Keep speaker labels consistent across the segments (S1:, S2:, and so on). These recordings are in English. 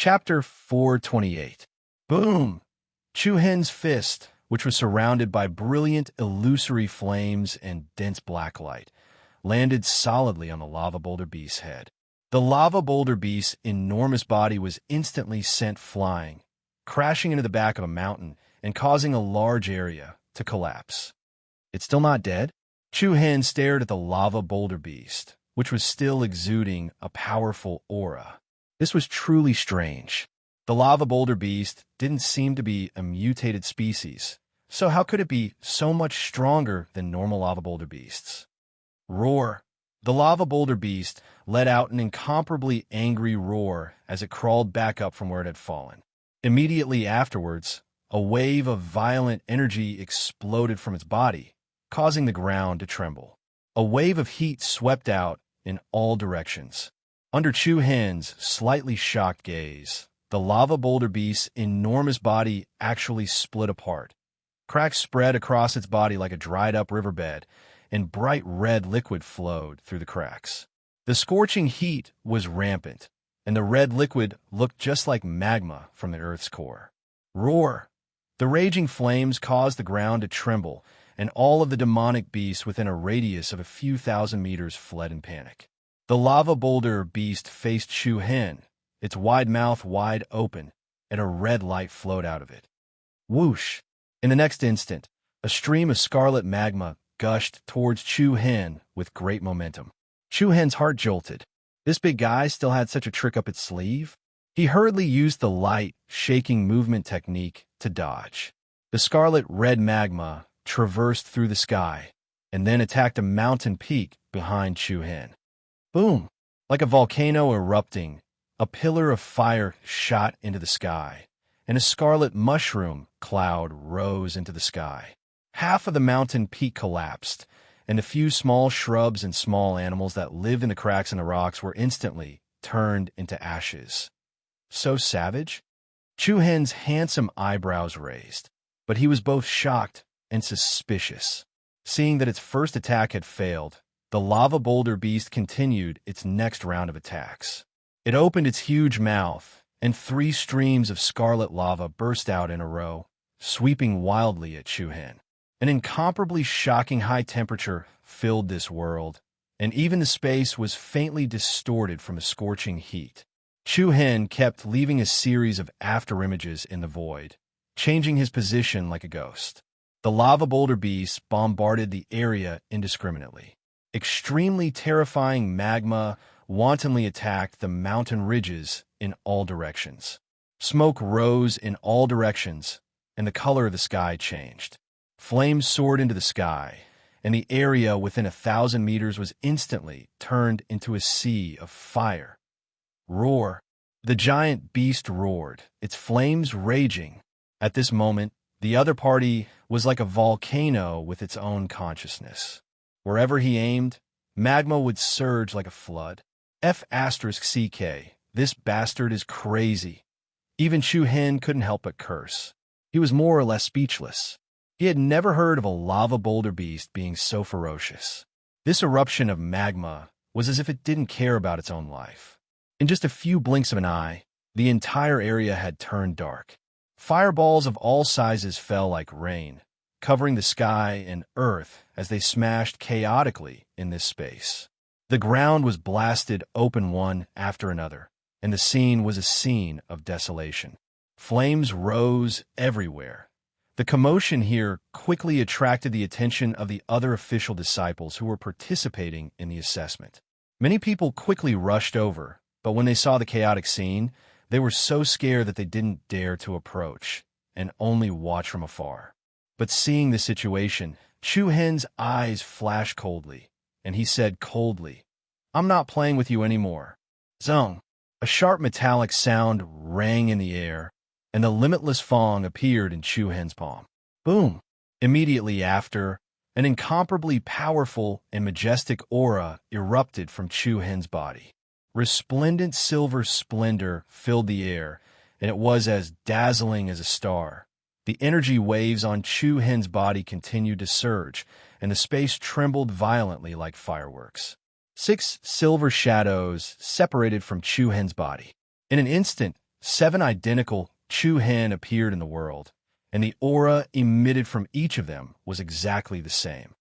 S1: Chapter 428. Boom! Chu-Hen's fist, which was surrounded by brilliant, illusory flames and dense black light, landed solidly on the lava boulder beast's head. The lava boulder beast's enormous body was instantly sent flying, crashing into the back of a mountain and causing a large area to collapse. It's still not dead? Chu-Hen stared at the lava boulder beast, which was still exuding a powerful aura. This was truly strange. The lava boulder beast didn't seem to be a mutated species, so how could it be so much stronger than normal lava boulder beasts? Roar! The lava boulder beast let out an incomparably angry roar as it crawled back up from where it had fallen. Immediately afterwards, a wave of violent energy exploded from its body, causing the ground to tremble. A wave of heat swept out in all directions. Under Chu-Hen's slightly shocked gaze, the lava boulder beast's enormous body actually split apart. Cracks spread across its body like a dried-up riverbed, and bright red liquid flowed through the cracks. The scorching heat was rampant, and the red liquid looked just like magma from the Earth's core. Roar! The raging flames caused the ground to tremble, and all of the demonic beasts within a radius of a few thousand meters fled in panic. The lava boulder beast faced Chu-Hen, its wide mouth wide open, and a red light flowed out of it. Whoosh! In the next instant, a stream of scarlet magma gushed towards Chu-Hen with great momentum. Chu-Hen's heart jolted. This big guy still had such a trick up its sleeve? He hurriedly used the light, shaking movement technique to dodge. The scarlet-red magma traversed through the sky and then attacked a mountain peak behind Chu-Hen. Boom! Like a volcano erupting, a pillar of fire shot into the sky, and a scarlet mushroom cloud rose into the sky. Half of the mountain peak collapsed, and the few small shrubs and small animals that lived in the cracks in the rocks were instantly turned into ashes. So savage? Chu-Hen's handsome eyebrows raised, but he was both shocked and suspicious. Seeing that its first attack had failed, the lava boulder beast continued its next round of attacks. It opened its huge mouth, and 3 streams of scarlet lava burst out in a row, sweeping wildly at Chu-Hen. An incomparably shocking high temperature filled this world, and even the space was faintly distorted from the scorching heat. Chu-Hen kept leaving a series of afterimages in the void, changing his position like a ghost. The lava boulder beast bombarded the area indiscriminately. Extremely terrifying magma wantonly attacked the mountain ridges in all directions. Smoke rose in all directions, and the color of the sky changed. Flames soared into the sky, and the area within 1,000 meters was instantly turned into a sea of fire. Roar! The giant beast roared, its flames raging. At this moment, the other party was like a volcano with its own consciousness. Wherever he aimed, magma would surge like a flood. F***CK, this bastard is crazy. Even Chu-Hen couldn't help but curse. He was more or less speechless. He had never heard of a lava boulder beast being so ferocious. This eruption of magma was as if it didn't care about its own life. In just a few blinks of an eye, the entire area had turned dark. Fireballs of all sizes fell like rain, covering the sky and earth as they smashed chaotically in this space. The ground was blasted open one after another, and the scene was a scene of desolation. Flames rose everywhere. The commotion here quickly attracted the attention of the other official disciples who were participating in the assessment. Many people quickly rushed over, but when they saw the chaotic scene, they were so scared that they didn't dare to approach and only watch from afar. But seeing the situation, Chu-Hen's eyes flashed coldly, and he said coldly, "I'm not playing with you anymore." Zong! A sharp metallic sound rang in the air, and the limitless Fong appeared in Chu-Hen's palm. Boom! Immediately after, an incomparably powerful and majestic aura erupted from Chu-Hen's body. Resplendent silver splendor filled the air, and it was as dazzling as a star. The energy waves on Chu-Hen's body continued to surge, and the space trembled violently like fireworks. 6 silver shadows separated from Chu-Hen's body. In an instant, 7 identical Chu-Hen appeared in the world, and the aura emitted from each of them was exactly the same.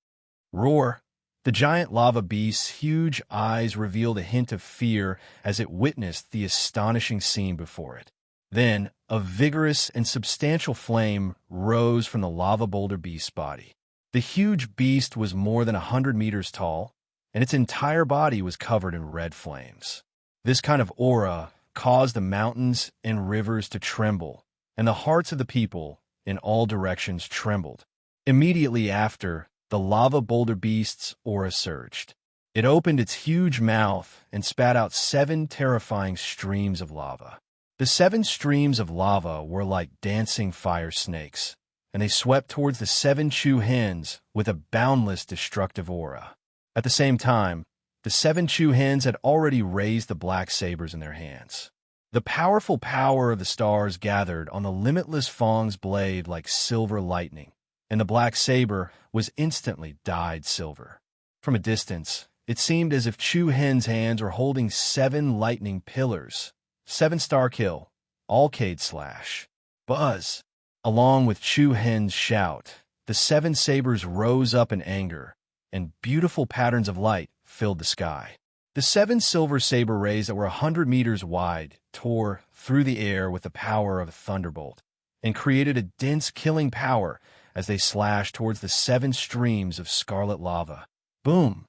S1: Roar! The giant lava beast's huge eyes revealed a hint of fear as it witnessed the astonishing scene before it. Then, a vigorous and substantial flame rose from the lava boulder beast's body. The huge beast was more than 100 meters tall, and its entire body was covered in red flames. This kind of aura caused the mountains and rivers to tremble, and the hearts of the people in all directions trembled. Immediately after, the lava boulder beast's aura surged. It opened its huge mouth and spat out 7 terrifying streams of lava. The 7 streams of lava were like dancing fire snakes, and they swept towards the 7 Chu-Hens with a boundless destructive aura. At the same time, the 7 Chu-Hens had already raised the black sabers in their hands. The powerful power of the stars gathered on the limitless Fong's blade like silver lightning, and the black saber was instantly dyed silver. From a distance, it seemed as if Chu-Hen's hands were holding 7 lightning pillars, 7 star kill, Alcade slash, buzz. Along with Chu-Hen's shout, the 7 sabers rose up in anger, and beautiful patterns of light filled the sky. The 7 silver saber rays that were 100 meters wide tore through the air with the power of a thunderbolt, and created a dense killing power as they slashed towards the 7 streams of scarlet lava. Boom!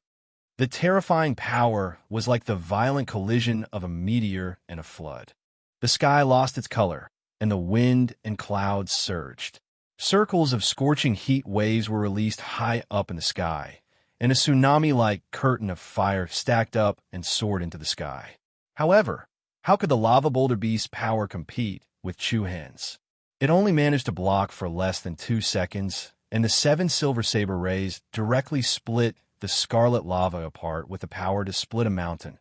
S1: The terrifying power was like the violent collision of a meteor and a flood. The sky lost its color, and the wind and clouds surged. Circles of scorching heat waves were released high up in the sky, and a tsunami-like curtain of fire stacked up and soared into the sky. However, how could the lava boulder beast's power compete with Chu-Hen's? It only managed to block for less than 2 seconds, and the 7 silver saber rays directly split the scarlet lava apart with the power to split a mountain.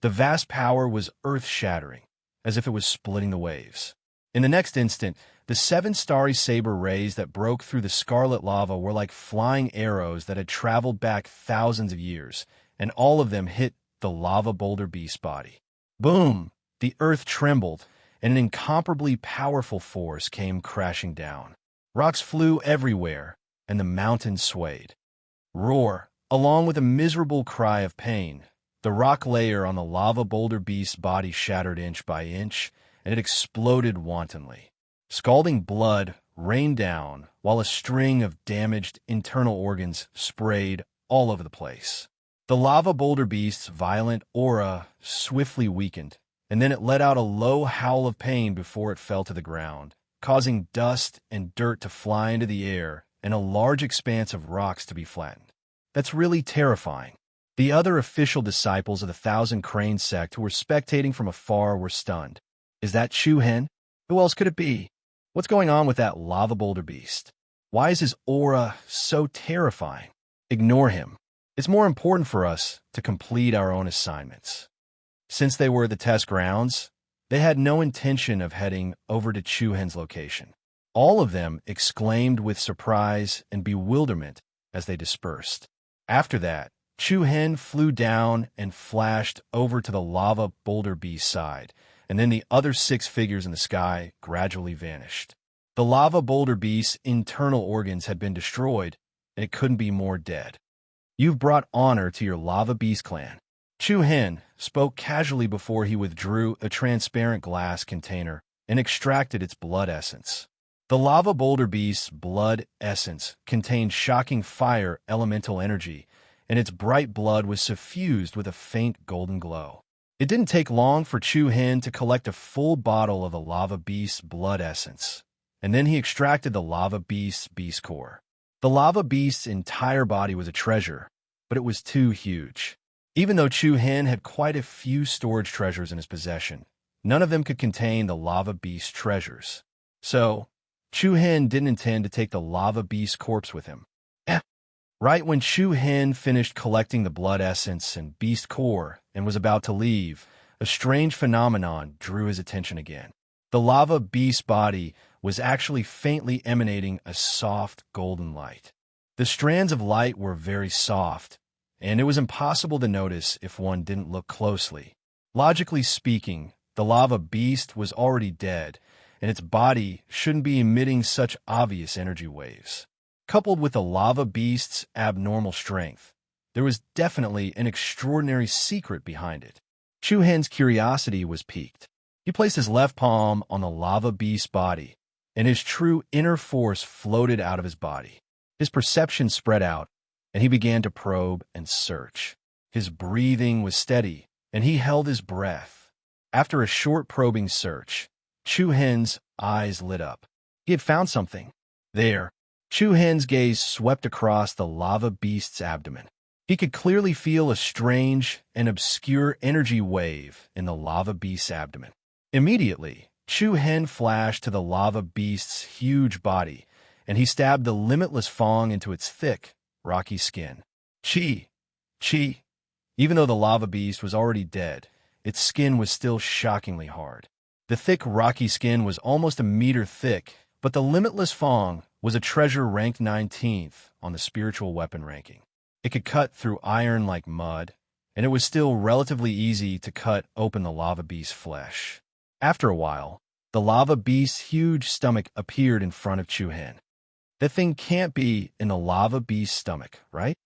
S1: The vast power was earth-shattering, as if it was splitting the waves. In the next instant, the 7 starry saber rays that broke through the scarlet lava were like flying arrows that had traveled back thousands of years, and all of them hit the lava boulder beast's body. Boom! The earth trembled, and an incomparably powerful force came crashing down. Rocks flew everywhere, and the mountains swayed. Roar! Along with a miserable cry of pain, the rock layer on the lava boulder beast's body shattered inch by inch, and it exploded wantonly. Scalding blood rained down, while a string of damaged internal organs sprayed all over the place. The lava boulder beast's violent aura swiftly weakened, and then it let out a low howl of pain before it fell to the ground, causing dust and dirt to fly into the air and a large expanse of rocks to be flattened. That's really terrifying. The other official disciples of the Thousand Cranes sect who were spectating from afar were stunned. Is that Chu-Hen? Who else could it be? What's going on with that lava boulder beast? Why is his aura so terrifying? Ignore him. It's more important for us to complete our own assignments. Since they were the test grounds, they had no intention of heading over to Chu-Hen's location. All of them exclaimed with surprise and bewilderment as they dispersed. After that, Chu-Hen flew down and flashed over to the lava boulder beast's side, and then the other 6 figures in the sky gradually vanished. The lava boulder beast's internal organs had been destroyed, and it couldn't be more dead. You've brought honor to your lava beast clan. Chu-Hen spoke casually before he withdrew a transparent glass container and extracted its blood essence. The lava boulder beast's blood essence contained shocking fire elemental energy, and its bright blood was suffused with a faint golden glow. It didn't take long for Chu-Hen to collect a full bottle of the lava beast's blood essence, and then he extracted the lava beast's beast core. The lava beast's entire body was a treasure, but it was too huge. Even though Chu-Hen had quite a few storage treasures in his possession, none of them could contain the lava beast's treasures. So, Chu-Hen didn't intend to take the lava beast's corpse with him. Right when Chu-Hen finished collecting the blood essence and beast core and was about to leave, a strange phenomenon drew his attention again. The lava beast's body was actually faintly emanating a soft golden light. The strands of light were very soft, and it was impossible to notice if one didn't look closely. Logically speaking, The lava beast was already dead, and its body shouldn't be emitting such obvious energy waves. Coupled with the lava beast's abnormal strength, there was definitely an extraordinary secret behind it. Chu Hen's curiosity was piqued. He placed his left palm on the lava beast's body, and his true inner force floated out of his body. His perception spread out, and he began to probe and search. His breathing was steady, and he held his breath. After a short probing search, Chu Hen's eyes lit up. He had found something. There, Chu Hen's gaze swept across the lava beast's abdomen. He could clearly feel a strange and obscure energy wave in the lava beast's abdomen. Immediately, Chu Hen flashed to the lava beast's huge body, and he stabbed the limitless fang into its thick, rocky skin. Chi! Chi! Even though the lava beast was already dead, its skin was still shockingly hard. The thick, rocky skin was almost a meter thick, but the limitless fang was a treasure ranked 19th on the spiritual weapon ranking. It could cut through iron like mud, and it was still relatively easy to cut open the lava beast's flesh. After a while, the lava beast's huge stomach appeared in front of Chu Hen. That thing can't be in the lava beast's stomach, right?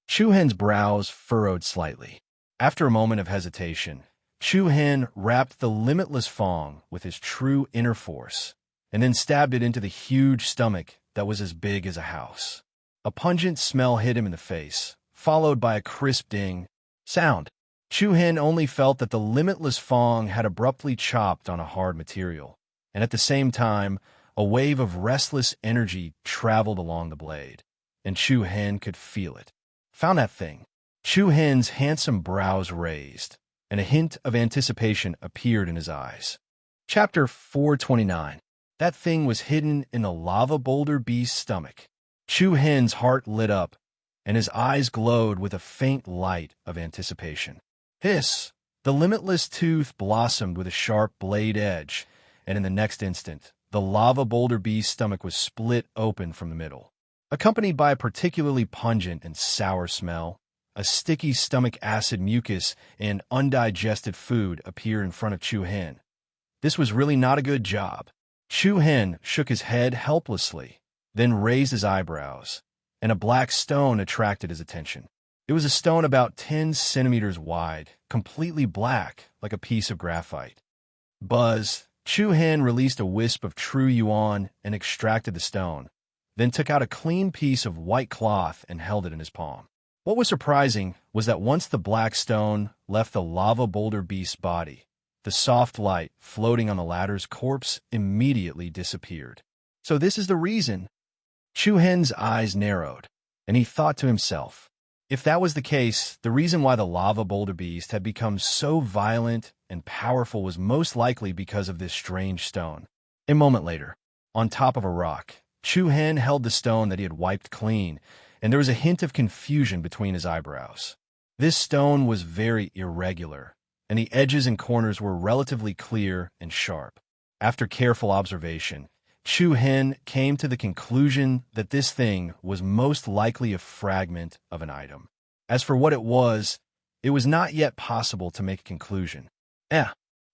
S1: Chu Hen's brows furrowed slightly. After a moment of hesitation, Chu Hen wrapped the limitless fang with his true inner force, and then stabbed it into the huge stomach that was as big as a house. A pungent smell hit him in the face, followed by a crisp ding sound. Chu Hen only felt that the limitless fang had abruptly chopped on a hard material, and at the same time, a wave of restless energy traveled along the blade, and Chu Hen could feel it. Found that thing. Chu Hen's handsome brows raised, and a hint of anticipation appeared in his eyes. Chapter 429. That thing was hidden in the lava boulder beast's stomach. Chu Hen's heart lit up, and his eyes glowed with a faint light of anticipation. Hiss! The limitless tooth blossomed with a sharp blade edge, and in the next instant, the lava boulder beast's stomach was split open from the middle. Accompanied by a particularly pungent and sour smell, a sticky stomach acid mucus and undigested food appeared in front of Chu Hen. This was really not a good job. Chu Hen shook his head helplessly, then raised his eyebrows, and a black stone attracted his attention. It was a stone about 10 centimeters wide, completely black, like a piece of graphite. Buzz! Chu Hen released a wisp of true yuan and extracted the stone, then took out a clean piece of white cloth and held it in his palm. What was surprising was that once the black stone left the lava boulder beast's body, the soft light floating on the latter's corpse immediately disappeared. So this is the reason. Chu Hen's eyes narrowed, and he thought to himself, if that was the case, the reason why the lava boulder beast had become so violent and powerful was most likely because of this strange stone. A moment later, on top of a rock, Chu Hen held the stone that he had wiped clean, and there was a hint of confusion between his eyebrows. This stone was very irregular, and the edges and corners were relatively clear and sharp. After careful observation, Chu Hen came to the conclusion that this thing was most likely a fragment of an item. As for what it was not yet possible to make a conclusion.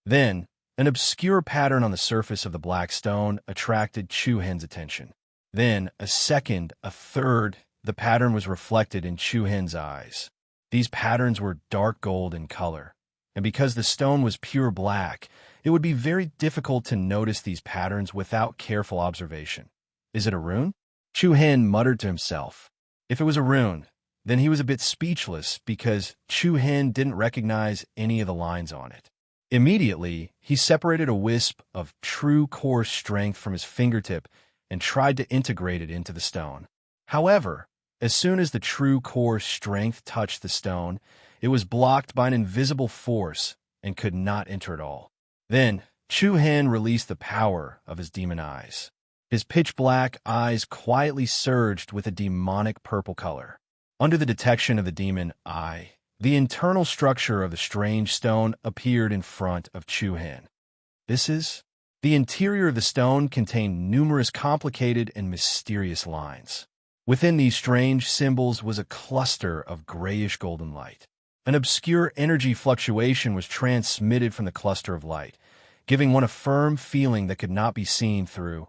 S1: Then, an obscure pattern on the surface of the black stone attracted Chu Hen's attention. Then, a second, a third, the pattern was reflected in Chu Hen's eyes. These patterns were dark gold in color, and because the stone was pure black, it would be very difficult to notice these patterns without careful observation. Is it a rune? Chu Hen muttered to himself. If it was a rune, then he was a bit speechless because Chu Hen didn't recognize any of the lines on it. Immediately, he separated a wisp of true core strength from his fingertip and tried to integrate it into the stone. However, as soon as the true core strength touched the stone, it was blocked by an invisible force and could not enter at all. Then, Chu Hen released the power of his demon eyes. His pitch-black eyes quietly surged with a demonic purple color. Under the detection of the demon eye, the internal structure of the strange stone appeared in front of Chu Hen. The interior of the stone contained numerous complicated and mysterious lines. Within these strange symbols was a cluster of grayish golden light. An obscure energy fluctuation was transmitted from the cluster of light, giving one a firm feeling that could not be seen through.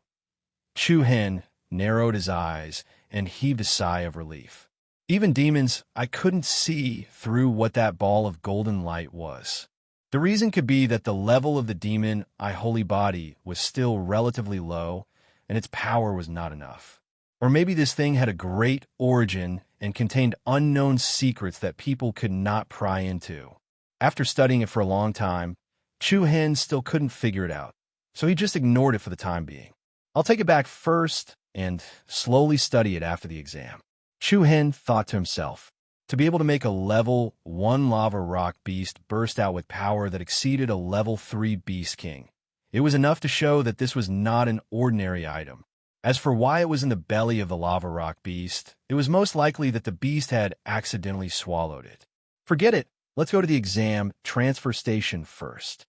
S1: Chu Hen narrowed his eyes and heaved a sigh of relief. Even demons, I couldn't see through what that ball of golden light was. The reason could be that the level of the demon I holy body was still relatively low, and its power was not enough. Or maybe this thing had a great origin and contained unknown secrets that people could not pry into. After studying it for a long time, Chu Hen still couldn't figure it out, so he just ignored it for the time being. I'll take it back first and slowly study it after the exam. Chu Hen thought to himself. To be able to make a level 1 lava rock beast burst out with power that exceeded a level 3 beast king, it was enough to show that this was not an ordinary item. As for why it was in the belly of the lava rock beast, it was most likely that the beast had accidentally swallowed it. Forget it. Let's go to the exam transfer station first.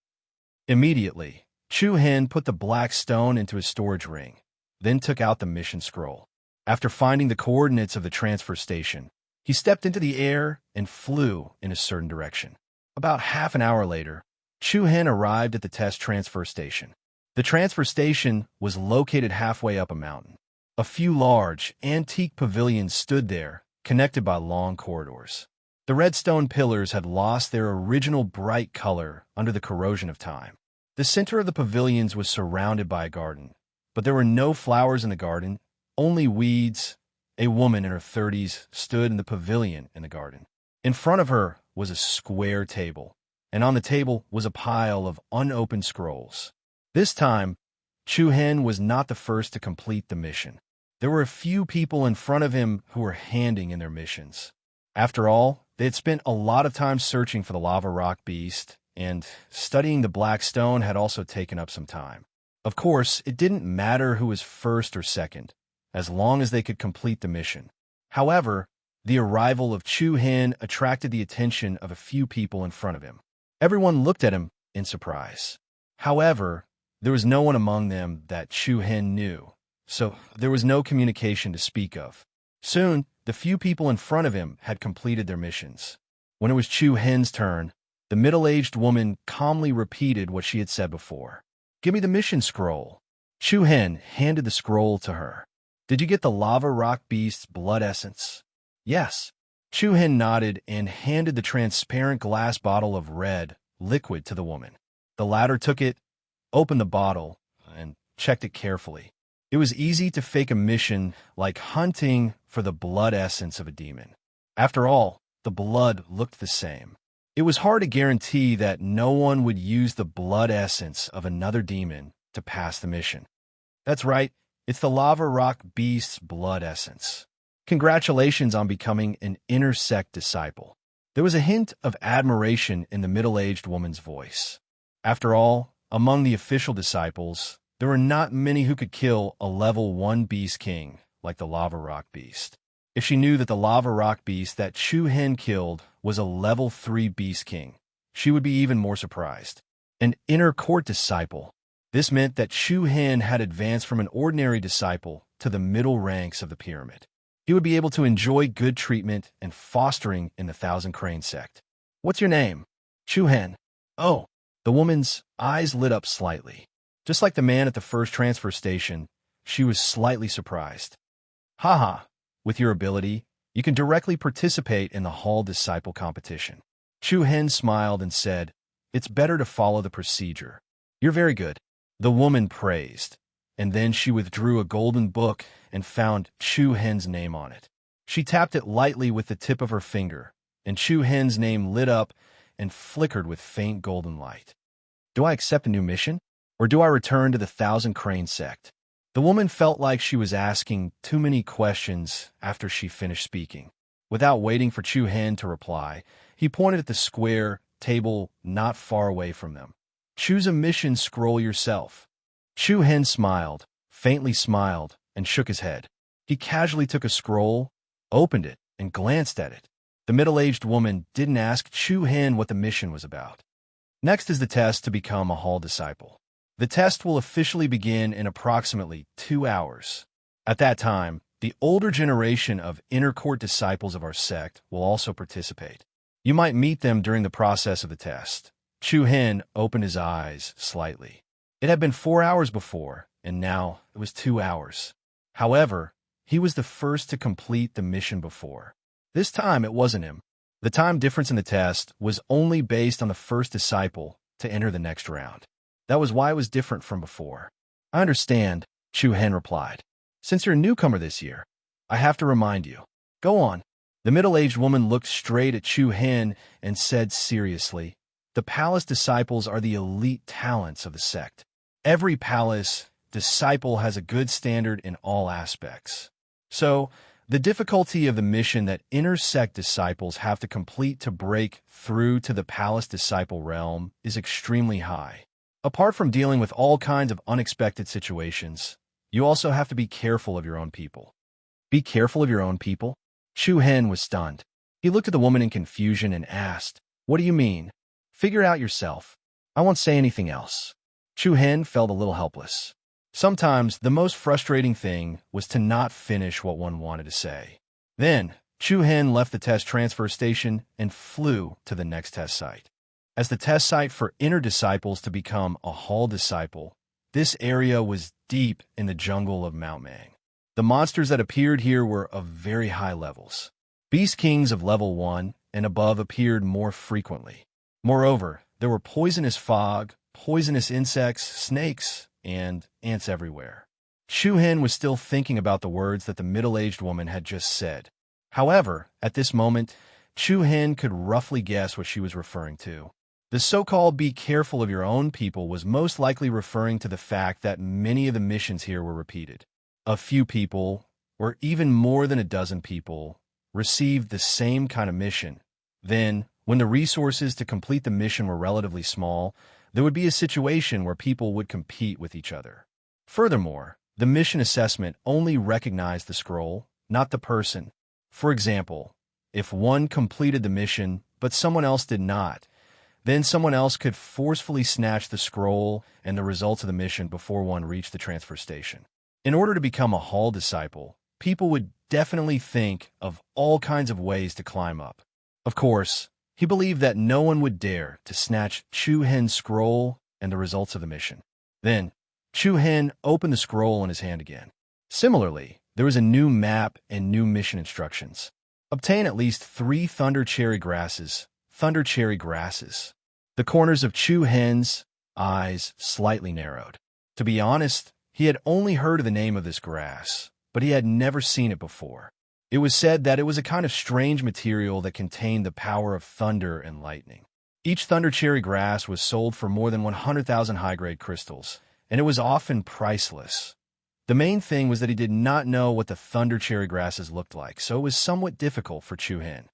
S1: Immediately, Chu Hen put the black stone into his storage ring, then took out the mission scroll. After finding the coordinates of the transfer station, he stepped into the air and flew in a certain direction. About half an hour later, Chu Hen arrived at the test transfer station. The transfer station was located halfway up a mountain. A few large, antique pavilions stood there, connected by long corridors. The red stone pillars had lost their original bright color under the corrosion of time. The center of the pavilions was surrounded by a garden, but there were no flowers in the garden, only weeds. A woman in her 30s stood in the pavilion in the garden. In front of her was a square table, and on the table was a pile of unopened scrolls. This time, Chu Hen was not the first to complete the mission. There were a few people in front of him who were handing in their missions. After all, they had spent a lot of time searching for the lava rock beast, and studying the black stone had also taken up some time. Of course, it didn't matter who was first or second, as long as they could complete the mission. However, the arrival of Chu Hen attracted the attention of a few people in front of him. Everyone looked at him in surprise. However, there was no one among them that Chu Hen knew, so there was no communication to speak of. Soon, the few people in front of him had completed their missions. When it was Chu Hen's turn, the middle-aged woman calmly repeated what she had said before. "Give me the mission scroll." Chu Hen handed the scroll to her. "Did you get the lava rock beast's blood essence?" "Yes." Chu Hen nodded and handed the transparent glass bottle of red liquid to the woman. The latter took it, opened the bottle, and checked it carefully. It was easy to fake a mission like hunting for the blood essence of a demon. After all, the blood looked the same. It was hard to guarantee that no one would use the blood essence of another demon to pass the mission. That's right, it's the lava rock beast's blood essence. Congratulations on becoming an inner sect disciple. There was a hint of admiration in the middle-aged woman's voice. After all, among the official disciples, there were not many who could kill a level 1 beast king like the lava rock beast. If she knew that the lava rock beast that Chu Hen killed was a level 3 beast king, she would be even more surprised. An inner court disciple. This meant that Chu Hen had advanced from an ordinary disciple to the middle ranks of the pyramid. He would be able to enjoy good treatment and fostering in the Thousand Crane sect. "What's your name?" "Chu Hen." "Oh." The woman's eyes lit up slightly. Just like the man at the first transfer station, she was slightly surprised. "Haha, with your ability, you can directly participate in the Hall Disciple competition." Chu Hen smiled and said, "It's better to follow the procedure." "You're very good." The woman praised, and then she withdrew a golden book and found Chu Hen's name on it. She tapped it lightly with the tip of her finger, and Chu Hen's name lit up and flickered with faint golden light. "Do I accept a new mission, or do I return to the Thousand Crane sect?" The woman felt like she was asking too many questions after she finished speaking. Without waiting for Chu Hen to reply, he pointed at the square table not far away from them. "Choose a mission scroll yourself." Chu Hen smiled, faintly smiled, and shook his head. He casually took a scroll, opened it, and glanced at it. The middle-aged woman didn't ask Chu Hen what the mission was about. Next is the test to become a Hall Disciple. The test will officially begin in approximately 2 hours. At that time, the older generation of inner court disciples of our sect will also participate. You might meet them during the process of the test. Chu Hen opened his eyes slightly. It had been 4 hours before, and now it was 2 hours. However, he was the first to complete the mission before. This time it wasn't him. The time difference in the test was only based on the first disciple to enter the next round. That was why it was different from before. I understand, Chu Hen replied. Since you're a newcomer this year, I have to remind you. Go on. The middle-aged woman looked straight at Chu Hen and said seriously, the palace disciples are the elite talents of the sect. Every palace disciple has a good standard in all aspects. So, the difficulty of the mission that inner sect disciples have to complete to break through to the palace disciple realm is extremely high. Apart from dealing with all kinds of unexpected situations, you also have to be careful of your own people. Be careful of your own people? Chu Hen was stunned. He looked at the woman in confusion and asked, What do you mean? Figure it out yourself. I won't say anything else. Chu Hen felt a little helpless. Sometimes the most frustrating thing was to not finish what one wanted to say. Then, Chu Hen left the test transfer station and flew to the next test site. As the test site for inner disciples to become a hall disciple, this area was deep in the jungle of Mount Mang. The monsters that appeared here were of very high levels. Beast kings of level 1 and above appeared more frequently. Moreover, there were poisonous fog, poisonous insects, snakes, and ants everywhere. Chu Hen was still thinking about the words that the middle-aged woman had just said. However, at this moment, Chu Hen could roughly guess what she was referring to. The so-called be careful of your own people was most likely referring to the fact that many of the missions here were repeated. A few people, or even more than a dozen people, received the same kind of mission. Then, when the resources to complete the mission were relatively small, there would be a situation where people would compete with each other. Furthermore, the mission assessment only recognized the scroll, not the person. For example, if one completed the mission but someone else did not, then someone else could forcefully snatch the scroll and the results of the mission before one reached the transfer station. In order to become a hall disciple, people would definitely think of all kinds of ways to climb up. Of course, he believed that no one would dare to snatch Chu Hen's scroll and the results of the mission. Then, Chu Hen opened the scroll in his hand again. Similarly, there was a new map and new mission instructions. Obtain at least 3 thunder cherry grasses. Thunder cherry grasses. The corners of Chu Hen's eyes slightly narrowed. To be honest, he had only heard of the name of this grass, but he had never seen it before. It was said that it was a kind of strange material that contained the power of thunder and lightning. Each thunder cherry grass was sold for more than 100,000 high-grade crystals, and it was often priceless. The main thing was that he did not know what the thunder cherry grasses looked like, so it was somewhat difficult for Chu Hen.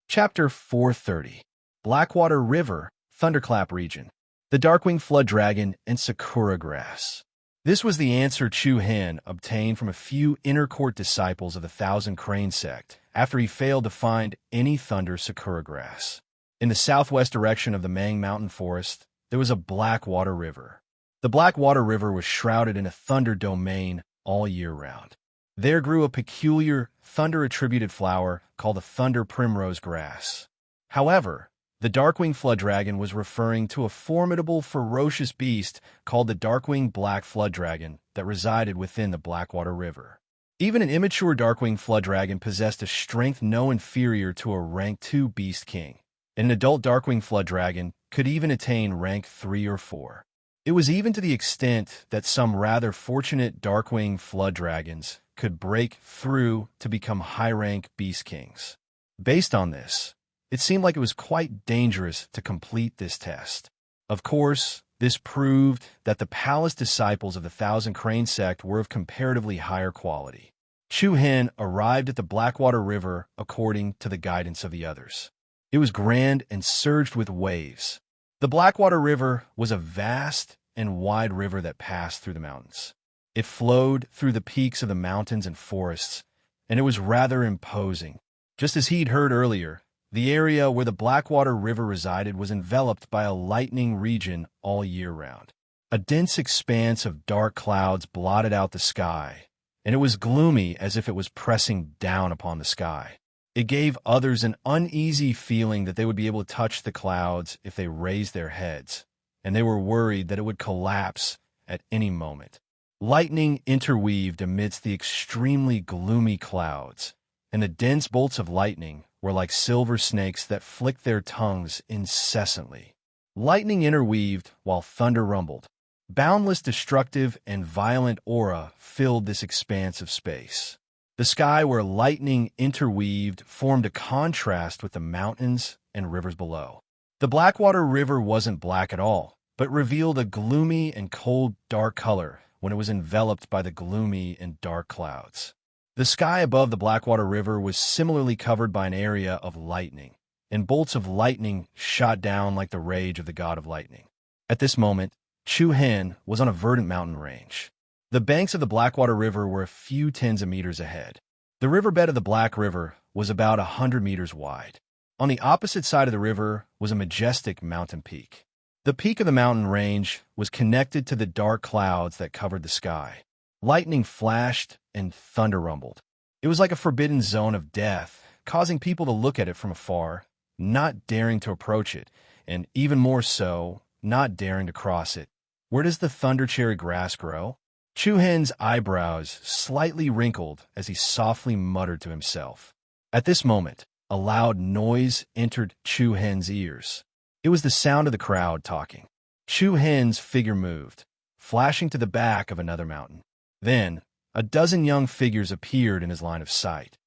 S1: Chapter 430. Blackwater River, Thunderclap Region. The Darkwing Flood Dragon and Sakura Grass. This was the answer Chu Hen obtained from a few inner court disciples of the Thousand Crane sect after he failed to find any thunder sakura grass. In the southwest direction of the Mang Mountain Forest, there was a Blackwater River. The Blackwater River was shrouded in a thunder domain all year round. There grew a peculiar thunder-attributed flower called the thunder primrose grass. However, the Darkwing Flood Dragon was referring to a formidable, ferocious beast called the Darkwing Black Flood Dragon that resided within the Blackwater River. Even an immature Darkwing Flood Dragon possessed a strength no inferior to a rank 2 Beast King, and an adult Darkwing Flood Dragon could even attain rank 3 or 4. It was even to the extent that some rather fortunate Darkwing Flood Dragons could break through to become high-rank Beast Kings. Based on this, it seemed like it was quite dangerous to complete this test. Of course, this proved that the palace disciples of the Thousand Crane sect were of comparatively higher quality. Chu Hen arrived at the Blackwater River according to the guidance of the others. It was grand and surged with waves. The Blackwater River was a vast and wide river that passed through the mountains. It flowed through the peaks of the mountains and forests, and it was rather imposing. Just as he'd heard earlier, the area where the Blackwater River resided was enveloped by a lightning region all year round. A dense expanse of dark clouds blotted out the sky, and it was gloomy as if it was pressing down upon the sky. It gave others an uneasy feeling that they would be able to touch the clouds if they raised their heads, and they were worried that it would collapse at any moment. Lightning interweaved amidst the extremely gloomy clouds, and the dense bolts of lightning were like silver snakes that flicked their tongues incessantly. Lightning interweaved while thunder rumbled. Boundless destructive and violent aura filled this expanse of space. The sky where lightning interweaved formed a contrast with the mountains and rivers below. The Blackwater River wasn't black at all, but revealed a gloomy and cold dark color when it was enveloped by the gloomy and dark clouds. The sky above the Blackwater River was similarly covered by an area of lightning, and bolts of lightning shot down like the rage of the god of lightning. At this moment, Chu Hen was on a verdant mountain range. The banks of the Blackwater River were a few tens of meters ahead. The riverbed of the Black River was about 100 meters wide. On the opposite side of the river was a majestic mountain peak. The peak of the mountain range was connected to the dark clouds that covered the sky. Lightning flashed and thunder rumbled. It was like a forbidden zone of death, causing people to look at it from afar, not daring to approach it, and even more so, not daring to cross it. Where does the thunder cherry grass grow? Chu Hen's eyebrows slightly wrinkled as he softly muttered to himself. At this moment, a loud noise entered Chu Hen's ears. It was the sound of the crowd talking. Chu Hen's figure moved, flashing to the back of another mountain. Then, a dozen young figures appeared in his line of sight.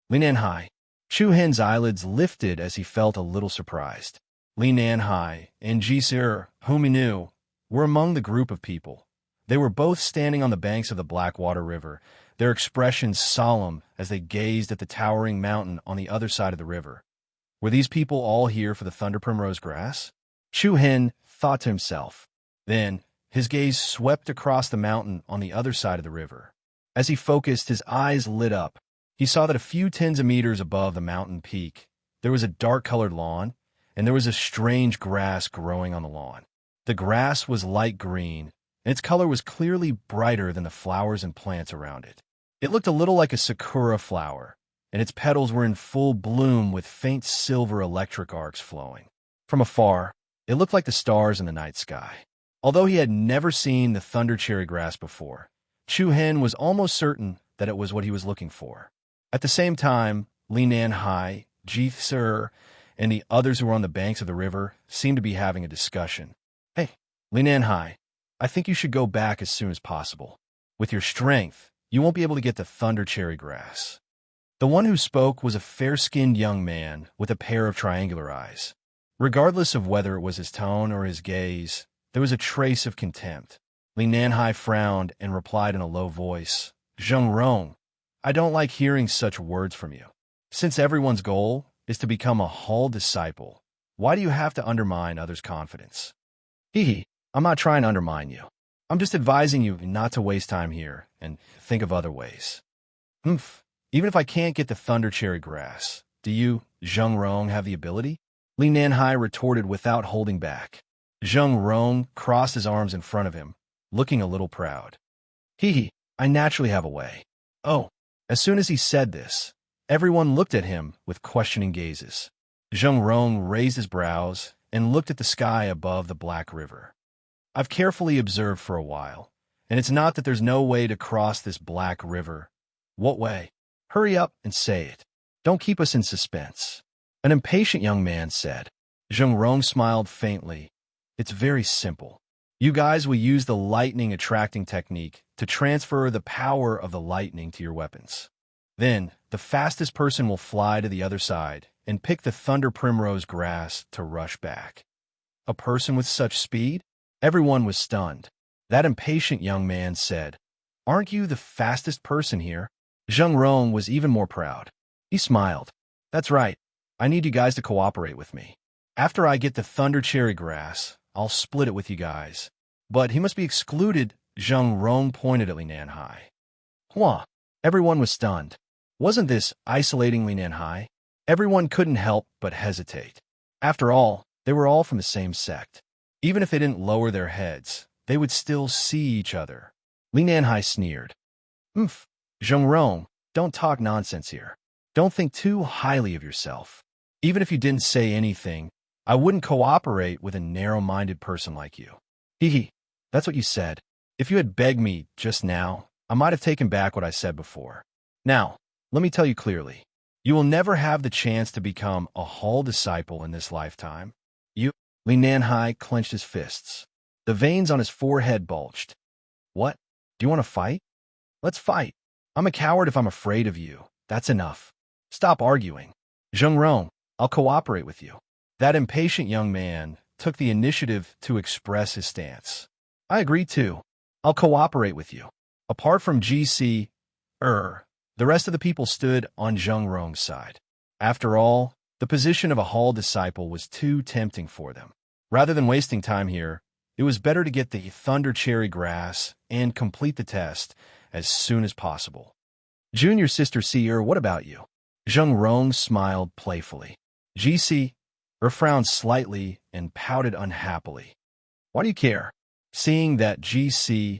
S1: Li Nanhai. Chu Hen's eyelids lifted as he felt a little surprised. Li Nanhai and Ji Sir, whom he knew, were among the group of people. They were both standing on the banks of the Blackwater River, their expressions solemn as they gazed at the towering mountain on the other side of the river. Were these people all here for the thunder primrose grass? Chu Hen thought to himself. Then, his gaze swept across the mountain on the other side of the river. As he focused, his eyes lit up. He saw that a few tens of meters above the mountain peak, there was a dark-colored lawn, and there was a strange grass growing on the lawn. The grass was light green, and its color was clearly brighter than the flowers and plants around it. It looked a little like a sakura flower, and its petals were in full bloom with faint silver electric arcs flowing. From afar, it looked like the stars in the night sky. Although he had never seen the thunder cherry grass before, Chu Hen was almost certain that it was what he was looking for. At the same time, Li Nanhai, Ji Sir, and the others who were on the banks of the river seemed to be having a discussion. Hey, Li Nanhai, I think you should go back as soon as possible. With your strength, you won't be able to get the thunder cherry grass. The one who spoke was a fair-skinned young man with a pair of triangular eyes. Regardless of whether it was his tone or his gaze, there was a trace of contempt. Li Nanhai frowned and replied in a low voice, Zheng Rong, I don't like hearing such words from you. Since everyone's goal is to become a Hall disciple, why do you have to undermine others' confidence? Hee, I'm not trying to undermine you. I'm just advising you not to waste time here and think of other ways. Even if I can't get the thunder cherry grass, do you, Zheng Rong, have the ability? Li Nanhai retorted without holding back. Zheng Rong crossed his arms in front of him, looking a little proud. I naturally have a way. Oh, as soon as he said this, everyone looked at him with questioning gazes. Zheng Rong raised his brows and looked at the sky above the Black River. I've carefully observed for a while, and it's not that there's no way to cross this Black River. What way? Hurry up and say it. Don't keep us in suspense. An impatient young man said. Zheng Rong smiled faintly. It's very simple. You guys will use the lightning attracting technique to transfer the power of the lightning to your weapons. Then, the fastest person will fly to the other side and pick the thunder primrose grass to rush back. A person with such speed? Everyone was stunned. That impatient young man said, Aren't you the fastest person here? Zheng Rong was even more proud. He smiled. That's right. I need you guys to cooperate with me. After I get the thunder cherry grass, I'll split it with you guys. But he must be excluded, Zheng Rong pointed at Li Nanhai. Hua! Everyone was stunned. Wasn't this isolating Li Nanhai? Everyone couldn't help but hesitate. After all, they were all from the same sect. Even if they didn't lower their heads, they would still see each other. Li Nanhai sneered. Zheng Rong, don't talk nonsense here. Don't think too highly of yourself. Even if you didn't say anything, I wouldn't cooperate with a narrow-minded person like you. Hee hee, that's what you said. If you had begged me just now, I might have taken back what I said before. Now, let me tell you clearly. You will never have the chance to become a Hall disciple in this lifetime. Li Nanhai clenched his fists. The veins on his forehead bulged. What? Do you want to fight? Let's fight. I'm a coward if I'm afraid of you. That's enough. Stop arguing. Zheng Rong, I'll cooperate with you. That impatient young man took the initiative to express his stance. I agree too. I'll cooperate with you. Apart from GC, the rest of the people stood on Zheng Rong's side. After all, the position of a Hall disciple was too tempting for them. Rather than wasting time here, it was better to get the Thunder Cherry Grass and complete the test as soon as possible. Junior Sister Seer, what about you? Zheng Rong smiled playfully. GC frowned slightly and pouted unhappily. Why do you care? Seeing that GC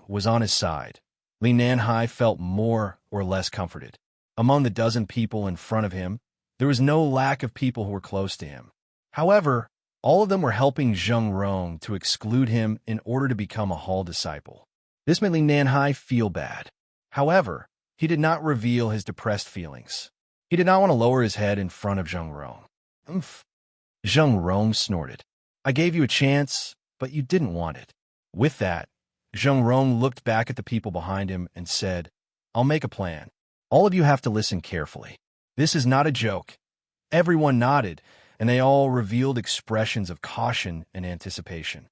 S1: was on his side, Li Nanhai felt more or less comforted. Among the dozen people in front of him, there was no lack of people who were close to him. However, all of them were helping Zheng Rong to exclude him in order to become a Hall disciple. This made Li Nanhai feel bad. However, he did not reveal his depressed feelings. He did not want to lower his head in front of Zheng Rong. Umph. Zheng Rong snorted. I gave you a chance, but you didn't want it. With that, Zheng Rong looked back at the people behind him and said, I'll make a plan. All of you have to listen carefully. This is not a joke. Everyone nodded, and they all revealed expressions of caution and anticipation.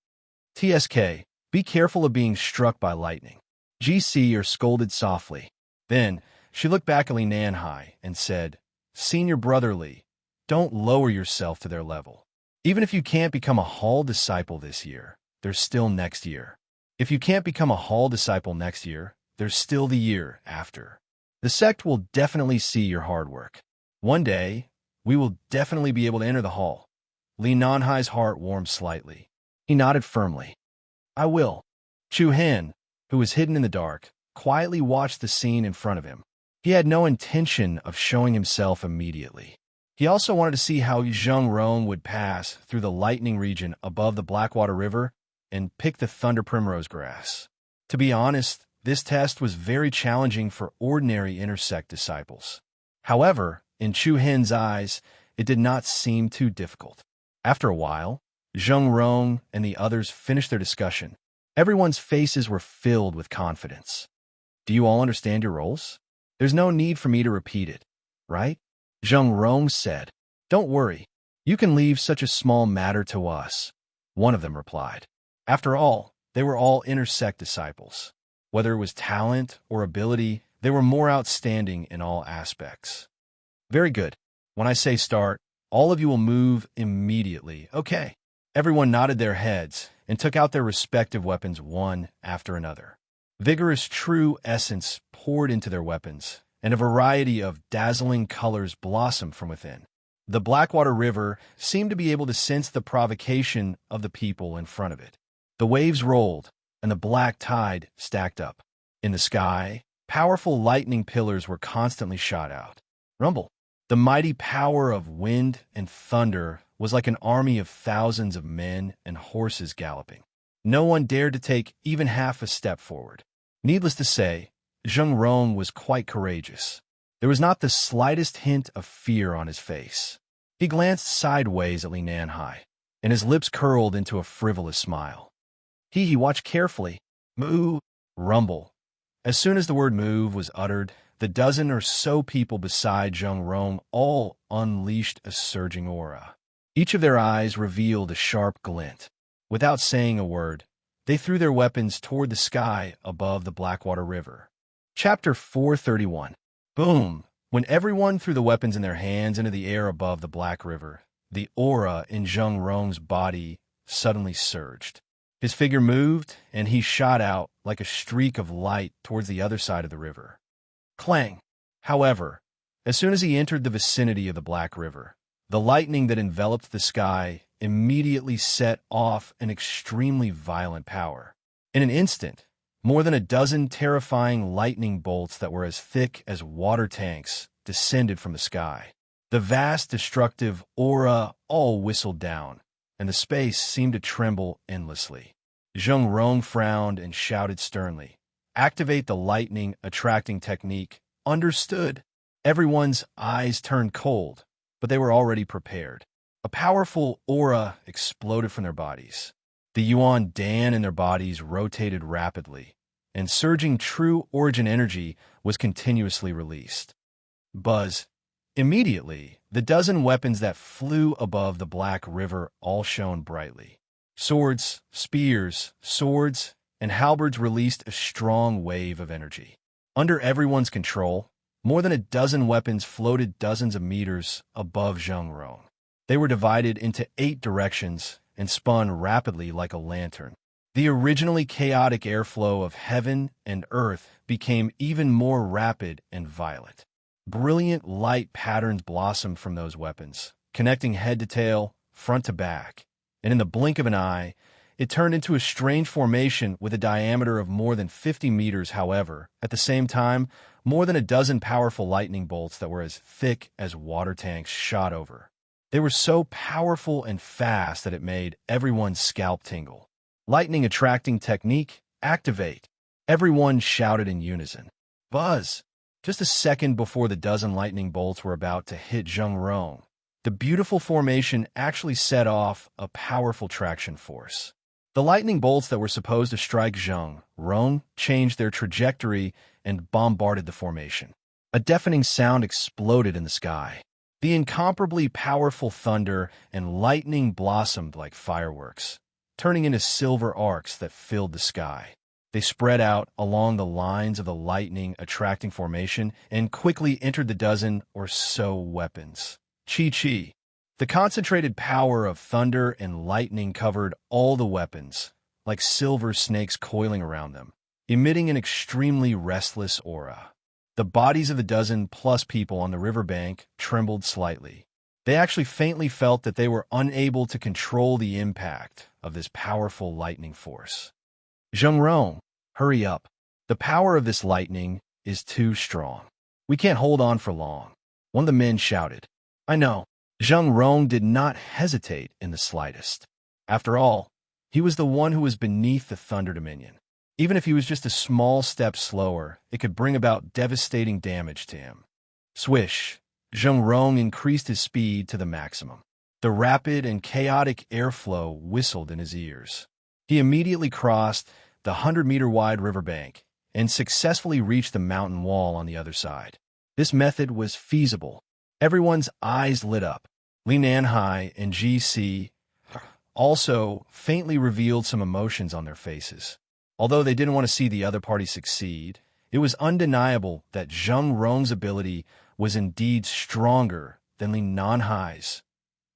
S1: TSK, be careful of being struck by lightning. GC scolded softly. Then, she looked back at Li Nanhai and said, Senior Brother Li, don't lower yourself to their level. Even if you can't become a Hall disciple this year, there's still next year. If you can't become a Hall disciple next year, there's still the year after. The sect will definitely see your hard work. One day, we will definitely be able to enter the hall. Li Nanhai's heart warmed slightly. He nodded firmly. I will. Chu Han, who was hidden in the dark, quietly watched the scene in front of him. He had no intention of showing himself immediately. He also wanted to see how Zheng Rong would pass through the lightning region above the Blackwater River and pick the Thunder Primrose Grass. To be honest, this test was very challenging for ordinary intersect disciples. However, in Chu Hen's eyes, it did not seem too difficult. After a while, Zheng Rong and the others finished their discussion. Everyone's faces were filled with confidence. Do you all understand your roles? There's no need for me to repeat it, right? Zheng Rong said. Don't worry. You can leave such a small matter to us, one of them replied. After all, they were all intersect disciples. Whether it was talent or ability, they were more outstanding in all aspects. Very good. When I say start, all of you will move immediately. Okay. Everyone nodded their heads and took out their respective weapons one after another. Vigorous true essence poured into their weapons, and a variety of dazzling colors blossomed from within. The Blackwater River seemed to be able to sense the provocation of the people in front of it. The waves rolled, and the black tide stacked up. In the sky, powerful lightning pillars were constantly shot out. Rumble. The mighty power of wind and thunder was like an army of thousands of men and horses galloping. No one dared to take even half a step forward. Needless to say, Zheng Rong was quite courageous. There was not the slightest hint of fear on his face. He glanced sideways at Li Nanhai, and his lips curled into a frivolous smile. He watched carefully. Move. Rumble. As soon as the word move was uttered, the dozen or so people beside Zheng Rong all unleashed a surging aura. Each of their eyes revealed a sharp glint. Without saying a word, they threw their weapons toward the sky above the Blackwater River. Chapter 431. Boom! When everyone threw the weapons in their hands into the air above the Black River, the aura in Zheng Rong's body suddenly surged. His figure moved, and he shot out like a streak of light towards the other side of the river. Clang! However, as soon as he entered the vicinity of the Black River, the lightning that enveloped the sky immediately set off an extremely violent power. In an instant, More than a dozen terrifying lightning bolts that were as thick as water tanks descended from the sky. The vast destructive aura all whistled down, and the space seemed to tremble endlessly. Zheng Rong frowned and shouted sternly, "Activate the lightning attracting technique." Understood. Everyone's eyes turned cold, but they were already prepared. A powerful aura exploded from their bodies. The Yuan Dan in their bodies rotated rapidly, and surging true origin energy was continuously released. Buzz. Immediately, the dozen weapons that flew above the Black River all shone brightly. Swords, spears, swords, and halberds released a strong wave of energy. Under everyone's control, more than a dozen weapons floated dozens of meters above Zheng Rong. They were divided into 8 directions and spun rapidly like a lantern. The originally chaotic airflow of heaven and earth became even more rapid and violent. Brilliant light patterns blossomed from those weapons, connecting head to tail, front to back, and in the blink of an eye, it turned into a strange formation with a diameter of more than 50 meters. However, at the same time, more than a dozen powerful lightning bolts that were as thick as water tanks shot over. They were so powerful and fast that it made everyone's scalp tingle. Lightning attracting technique, activate. Everyone shouted in unison. Buzz! Just a second before the dozen lightning bolts were about to hit Zheng Rong, the beautiful formation actually set off a powerful traction force. The lightning bolts that were supposed to strike Zheng Rong changed their trajectory and bombarded the formation. A deafening sound exploded in the sky. The incomparably powerful thunder and lightning blossomed like fireworks, turning into silver arcs that filled the sky. They spread out along the lines of the lightning-attracting formation and quickly entered the dozen or so weapons. Chi-chi. The concentrated power of thunder and lightning covered all the weapons, like silver snakes coiling around them, emitting an extremely restless aura. The bodies of the dozen-plus people on the riverbank trembled slightly. They actually faintly felt that they were unable to control the impact of this powerful lightning force. Zheng Rong, hurry up. The power of this lightning is too strong. We can't hold on for long. One of the men shouted. I know. Zheng Rong did not hesitate in the slightest. After all, he was the one who was beneath the Thunder Dominion. Even if he was just a small step slower, it could bring about devastating damage to him. Swish. Zheng Rong increased his speed to the maximum. The rapid and chaotic airflow whistled in his ears. He immediately crossed the 100-meter-wide riverbank and successfully reached the mountain wall on the other side. This method was feasible. Everyone's eyes lit up. Li Nanhai and GC also faintly revealed some emotions on their faces. Although they didn't want to see the other party succeed, it was undeniable that Zheng Rong's ability was indeed stronger than Li Nanhai's.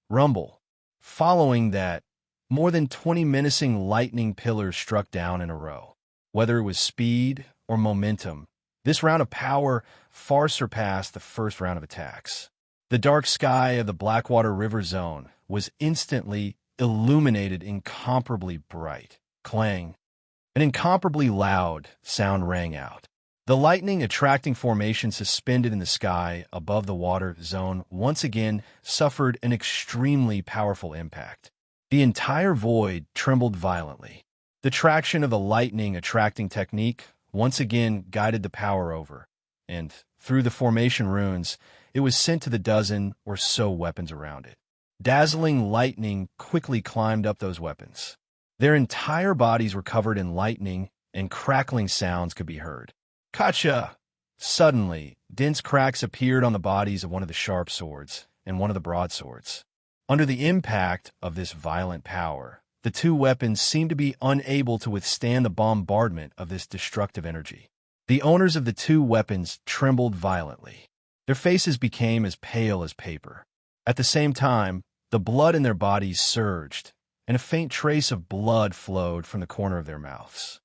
S1: Rumble. Following that, more than 20 menacing lightning pillars struck down in a row. Whether it was speed or momentum, this round of power far surpassed the first round of attacks. The dark sky of the Blackwater River Zone was instantly illuminated incomparably bright. Clang. An incomparably loud sound rang out. The lightning-attracting formation suspended in the sky above the water zone once again suffered an extremely powerful impact. The entire void trembled violently. The traction of the lightning-attracting technique once again guided the power over, and through the formation runes, it was sent to the dozen or so weapons around it. Dazzling lightning quickly climbed up those weapons. Their entire bodies were covered in lightning, and crackling sounds could be heard. Kacha! Suddenly, dense cracks appeared on the bodies of one of the sharp swords and one of the broadswords. Under the impact of this violent power, the two weapons seemed to be unable to withstand the bombardment of this destructive energy. The owners of the two weapons trembled violently. Their faces became as pale as paper. At the same time, the blood in their bodies surged, and a faint trace of blood flowed from the corner of their mouths.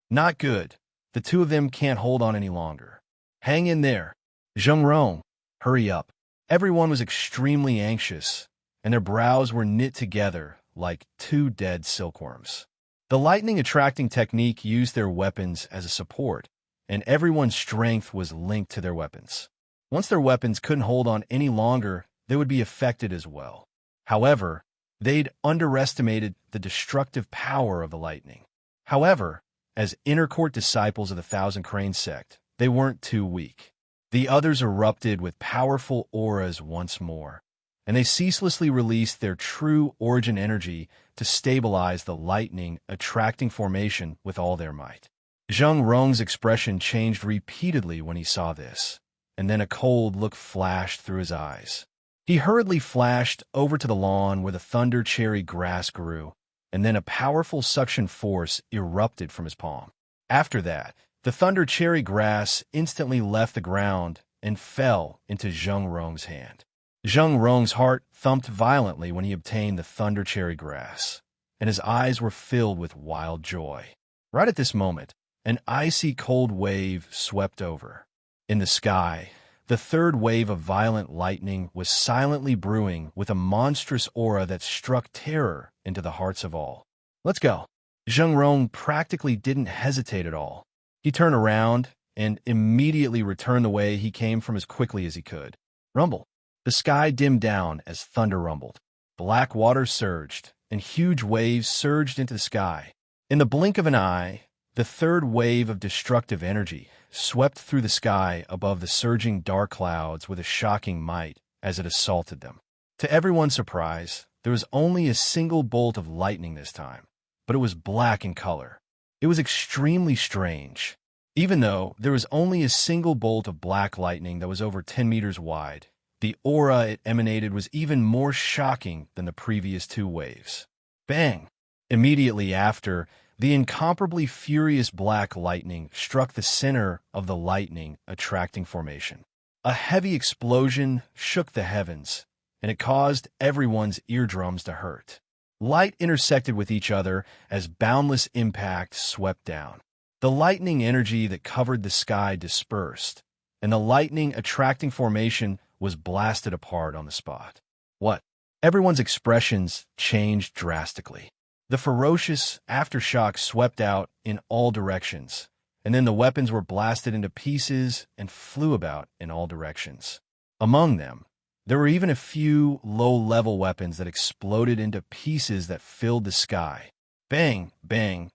S1: Not good. The two of them can't hold on any longer. Hang in there. Zheng Rong, hurry up. Everyone was extremely anxious, and their brows were knit together like two dead silkworms. The lightning-attracting technique used their weapons as a support, and everyone's strength was linked to their weapons. Once their weapons couldn't hold on any longer, they would be affected as well. However, they'd underestimated the destructive power of the lightning. However, as inner court disciples of the Thousand Crane sect, they weren't too weak. The others erupted with powerful auras once more, and they ceaselessly released their true origin energy to stabilize the lightning-attracting formation with all their might. Zheng Rong's expression changed repeatedly when he saw this, and then a cold look flashed through his eyes. He hurriedly flashed over to the lawn where the thunder cherry grass grew, and then a powerful suction force erupted from his palm. After that, the thunder cherry grass instantly left the ground and fell into Zheng Rong's hand. Zheng Rong's heart thumped violently when he obtained the thunder cherry grass, and his eyes were filled with wild joy. Right at this moment, an icy cold wave swept over. In the sky, the third wave of violent lightning was silently brewing with a monstrous aura that struck terror into the hearts of all. Let's go. Zheng Rong practically didn't hesitate at all. He turned around and immediately returned the way he came from as quickly as he could. Rumble. The sky dimmed down as thunder rumbled. Black water surged, and huge waves surged into the sky. In the blink of an eye, the third wave of destructive energy swept through the sky above the surging dark clouds with a shocking might as it assaulted them. To everyone's surprise, there was only a single bolt of lightning this time, but it was black in color. It was extremely strange. Even though there was only a single bolt of black lightning that was over 10 meters wide, the aura it emanated was even more shocking than the previous two waves. Bang! Immediately after, the incomparably furious black lightning struck the center of the lightning-attracting formation. A heavy explosion shook the heavens, and it caused everyone's eardrums to hurt. Light intersected with each other as boundless impact swept down. The lightning energy that covered the sky dispersed, and the lightning-attracting formation was blasted apart on the spot. What? Everyone's expressions changed drastically. The ferocious aftershock swept out in all directions, and then the weapons were blasted into pieces and flew about in all directions. Among them, there were even a few low-level weapons that exploded into pieces that filled the sky. Bang, bang.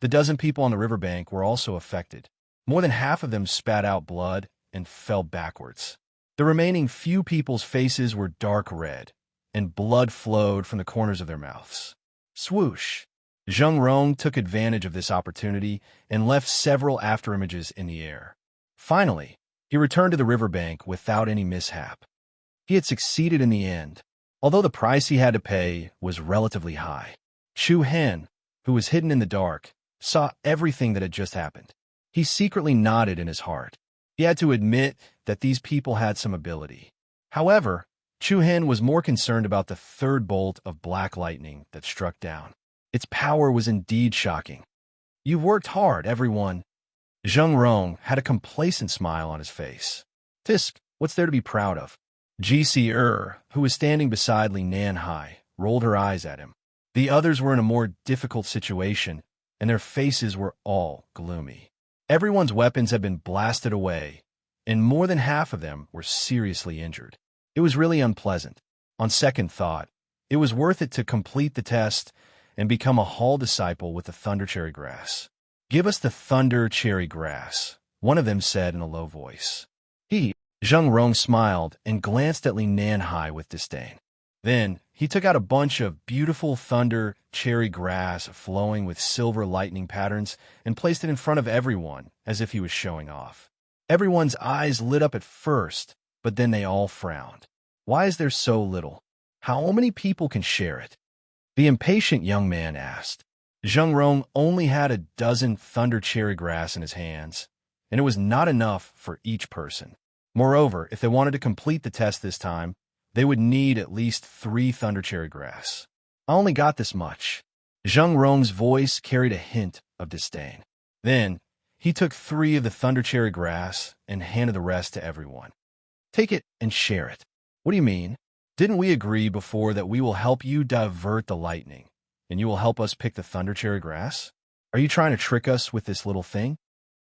S1: The dozen people on the riverbank were also affected. More than half of them spat out blood and fell backwards. The remaining few people's faces were dark red, and blood flowed from the corners of their mouths. Swoosh! Zheng Rong took advantage of this opportunity and left several afterimages in the air. Finally, he returned to the riverbank without any mishap. He had succeeded in the end, although the price he had to pay was relatively high. Chu Hen, who was hidden in the dark, saw everything that had just happened. He secretly nodded in his heart. He had to admit that these people had some ability. However, Chu Hen was more concerned about the third bolt of black lightning that struck down. Its power was indeed shocking. You've worked hard, everyone. Zheng Rong had a complacent smile on his face. Tisk, what's there to be proud of? Ji who was standing beside Li Nanhai, rolled her eyes at him. The others were in a more difficult situation, and their faces were all gloomy. Everyone's weapons had been blasted away, and more than half of them were seriously injured. It was really unpleasant. On second thought, it was worth it to complete the test and become a hall disciple with the thunder cherry grass. Give us the thunder cherry grass, one of them said in a low voice. Zheng Rong smiled and glanced at Li Nanhai with disdain. Then, he took out a bunch of beautiful thunder cherry grass flowing with silver lightning patterns and placed it in front of everyone as if he was showing off. Everyone's eyes lit up at first, but then they all frowned. Why is there so little? How many people can share it? The impatient young man asked. Zheng Rong only had a dozen thunder cherry grass in his hands, and it was not enough for each person. Moreover, if they wanted to complete the test this time, they would need at least 3 thunder cherry grass. I only got this much. Zheng Rong's voice carried a hint of disdain. Then, he took 3 of the thunder cherry grass and handed the rest to everyone. Take it and share it. What do you mean? Didn't we agree before that we will help you divert the lightning, and you will help us pick the thunder cherry grass? Are you trying to trick us with this little thing?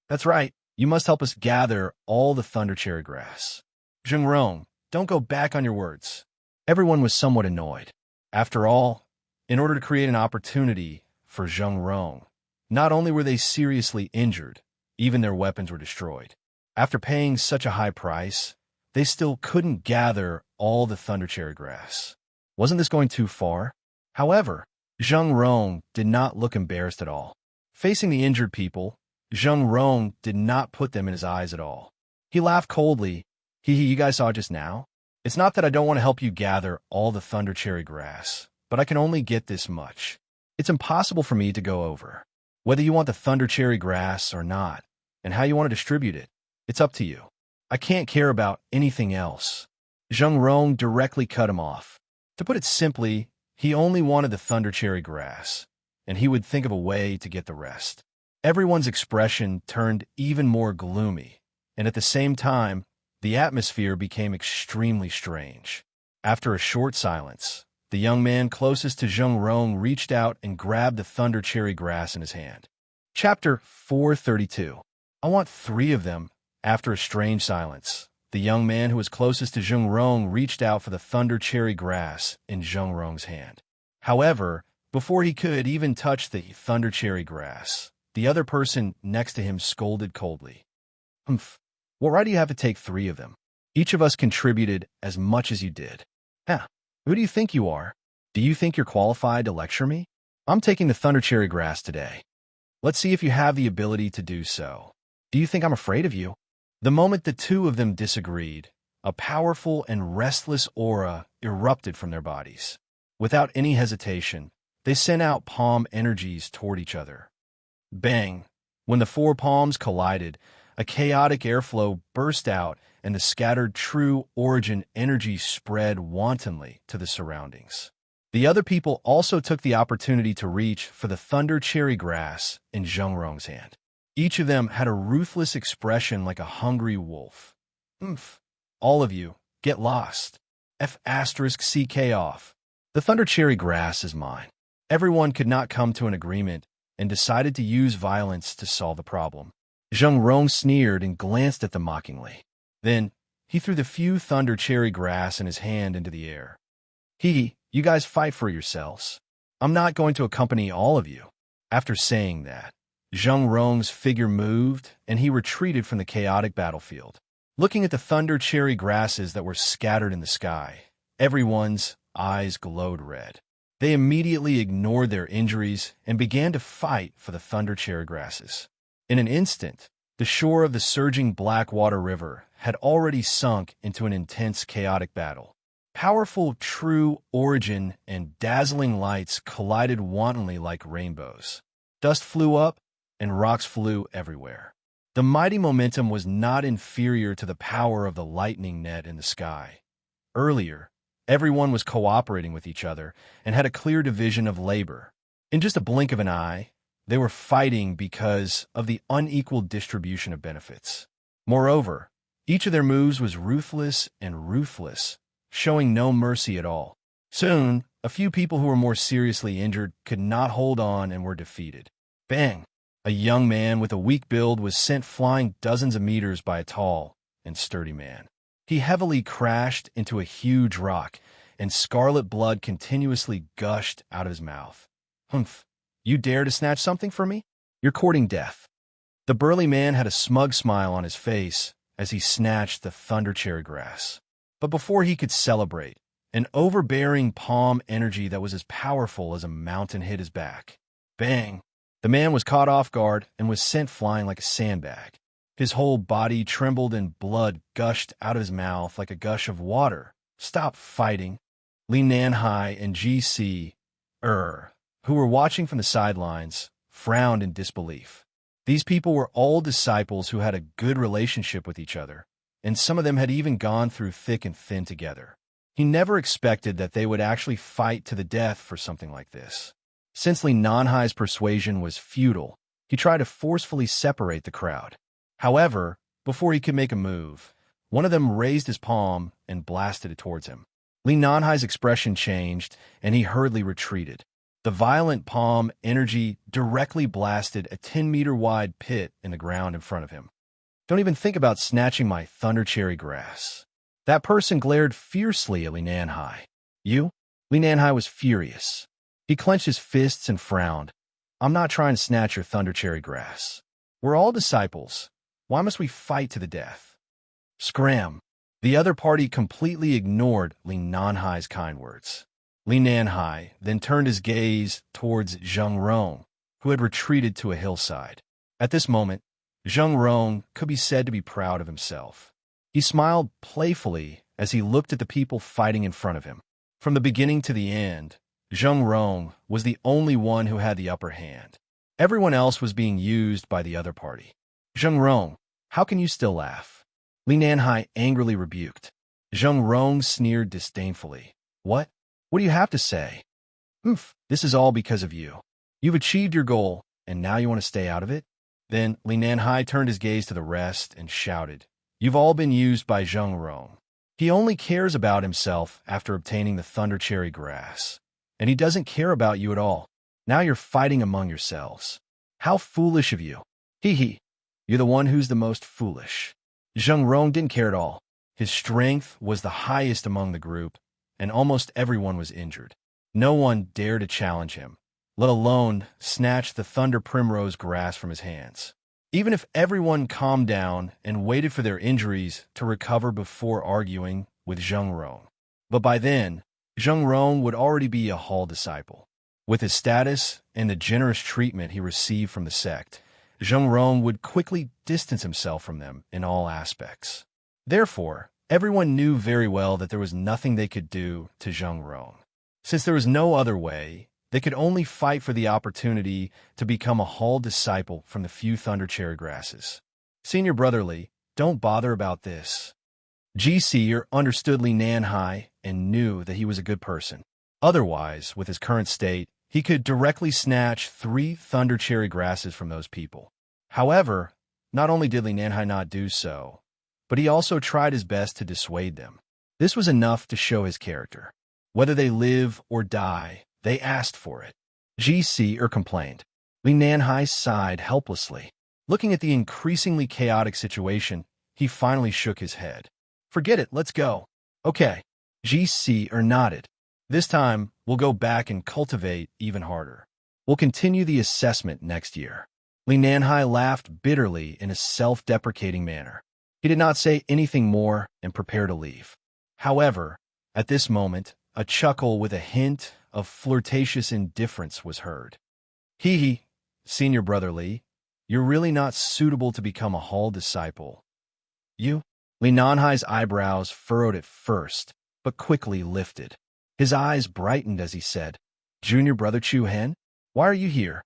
S1: That's right. You must help us gather all the thunder cherry grass. Zhengrong, don't go back on your words. Everyone was somewhat annoyed. After all, in order to create an opportunity for Zhengrong, not only were they seriously injured, even their weapons were destroyed. After paying such a high price, they still couldn't gather all the thunder cherry grass. Wasn't this going too far? However, Zheng Rong did not look embarrassed at all. Facing the injured people, Zheng Rong did not put them in his eyes at all. He laughed coldly. You guys saw just now? It's not that I don't want to help you gather all the thunder cherry grass, but I can only get this much. It's impossible for me to go over. Whether you want the thunder cherry grass or not, and how you want to distribute it, it's up to you. I can't care about anything else. Zheng Rong directly cut him off. To put it simply, he only wanted the thunder cherry grass, and he would think of a way to get the rest. Everyone's expression turned even more gloomy, and at the same time, the atmosphere became extremely strange. After a short silence, the young man closest to Zheng Rong reached out and grabbed the thunder cherry grass in his hand. Chapter 432. I want 3 of them. After a strange silence, the young man who was closest to Zheng Rong reached out for the thunder cherry grass in Zheng Rong's hand. However, before he could even touch the thunder cherry grass, the other person next to him scolded coldly. Humph. What right do you have to take 3 of them? Each of us contributed as much as you did. Who do you think you are? Do you think you're qualified to lecture me? I'm taking the thunder cherry grass today. Let's see if you have the ability to do so. Do you think I'm afraid of you? The moment the 2 of them disagreed, a powerful and restless aura erupted from their bodies. Without any hesitation, they sent out palm energies toward each other. Bang! When the 4 palms collided, a chaotic airflow burst out and the scattered true origin energy spread wantonly to the surroundings. The other people also took the opportunity to reach for the thunder cherry grass in Zheng Rong's hand. Each of them had a ruthless expression like a hungry wolf. All of you, get lost. F***CK off. The thunder cherry grass is mine. Everyone could not come to an agreement and decided to use violence to solve the problem. Zheng Rong sneered and glanced at them mockingly. Then, he threw the few thunder cherry grass in his hand into the air. You guys fight for yourselves. I'm not going to accompany all of you. After saying that, Zheng Rong's figure moved, and he retreated from the chaotic battlefield. Looking at the thunder cherry grasses that were scattered in the sky, everyone's eyes glowed red. They immediately ignored their injuries and began to fight for the thunder cherry grasses. In an instant, the shore of the surging Blackwater River had already sunk into an intense chaotic battle. Powerful true origin and dazzling lights collided wantonly like rainbows. Dust flew up, and rocks flew everywhere. The mighty momentum was not inferior to the power of the lightning net in the sky. Earlier, everyone was cooperating with each other and had a clear division of labor. In just a blink of an eye, they were fighting because of the unequal distribution of benefits. Moreover, each of their moves was ruthless and ruthless, showing no mercy at all. Soon, a few people who were more seriously injured could not hold on and were defeated. Bang! A young man with a weak build was sent flying dozens of meters by a tall and sturdy man. He heavily crashed into a huge rock, and scarlet blood continuously gushed out of his mouth. Humph! You dare to snatch something from me? You're courting death. The burly man had a smug smile on his face as he snatched the thunder cherry grass. But before he could celebrate, an overbearing palm energy that was as powerful as a mountain hit his back. Bang! The man was caught off guard and was sent flying like a sandbag. His whole body trembled and blood gushed out of his mouth like a gush of water. Stop fighting. Li Nanhai and G.C. who were watching from the sidelines, frowned in disbelief. These people were all disciples who had a good relationship with each other, and some of them had even gone through thick and thin together. He never expected that they would actually fight to the death for something like this. Since Li Nanhai's persuasion was futile, he tried to forcefully separate the crowd. However, before he could make a move, one of them raised his palm and blasted it towards him. Li Nanhai's expression changed, and he hurriedly retreated. The violent palm energy directly blasted a 10-meter-wide pit in the ground in front of him. Don't even think about snatching my thunder cherry grass. That person glared fiercely at Li Nanhai. You? Li Nanhai was furious. He clenched his fists and frowned. I'm not trying to snatch your thunder cherry grass. We're all disciples. Why must we fight to the death? Scram. The other party completely ignored Li Nanhai's kind words. Li Nanhai then turned his gaze towards Zheng Rong, who had retreated to a hillside. At this moment, Zheng Rong could be said to be proud of himself. He smiled playfully as he looked at the people fighting in front of him. From the beginning to the end, Zheng Rong was the only one who had the upper hand. Everyone else was being used by the other party. Zheng Rong, how can you still laugh? Li Nanhai angrily rebuked. Zheng Rong sneered disdainfully. What? What do you have to say? This is all because of you. You've achieved your goal, and now you want to stay out of it? Then Li Nanhai turned his gaze to the rest and shouted, You've all been used by Zheng Rong. He only cares about himself after obtaining the thunder cherry grass, and he doesn't care about you at all. Now you're fighting among yourselves. How foolish of you. Hee. You're the one who's the most foolish. Zheng Rong didn't care at all. His strength was the highest among the group, and almost everyone was injured. No one dared to challenge him, let alone snatch the thunder primrose grass from his hands. Even if everyone calmed down and waited for their injuries to recover before arguing with Zheng Rong. But by then, Zheng Rong would already be a Hall disciple. With his status and the generous treatment he received from the sect, Zheng Rong would quickly distance himself from them in all aspects. Therefore, everyone knew very well that there was nothing they could do to Zheng Rong. Since there was no other way, they could only fight for the opportunity to become a Hall disciple from the few thunder cherry grasses. Senior Brother Li, don't bother about this. G-Seer understood Li Nanhai and knew that he was a good person. Otherwise, with his current state, he could directly snatch 3 thunder cherry grasses from those people. However, not only did Li Nanhai not do so, but he also tried his best to dissuade them. This was enough to show his character. Whether they live or die, they asked for it. G-Seer complained. Li Nanhai sighed helplessly. Looking at the increasingly chaotic situation, he finally shook his head. Forget it, let's go. Okay. G-Seer nodded. This time, we'll go back and cultivate even harder. We'll continue the assessment next year. Li Nanhai laughed bitterly in a self-deprecating manner. He did not say anything more and prepared to leave. However, at this moment, a chuckle with a hint of flirtatious indifference was heard. Hee, Senior Brother Li, you're really not suitable to become a Hall disciple. You? Li Nanhai's eyebrows furrowed at first, but quickly lifted. His eyes brightened as he said, Junior Brother Chu Hen, why are you here?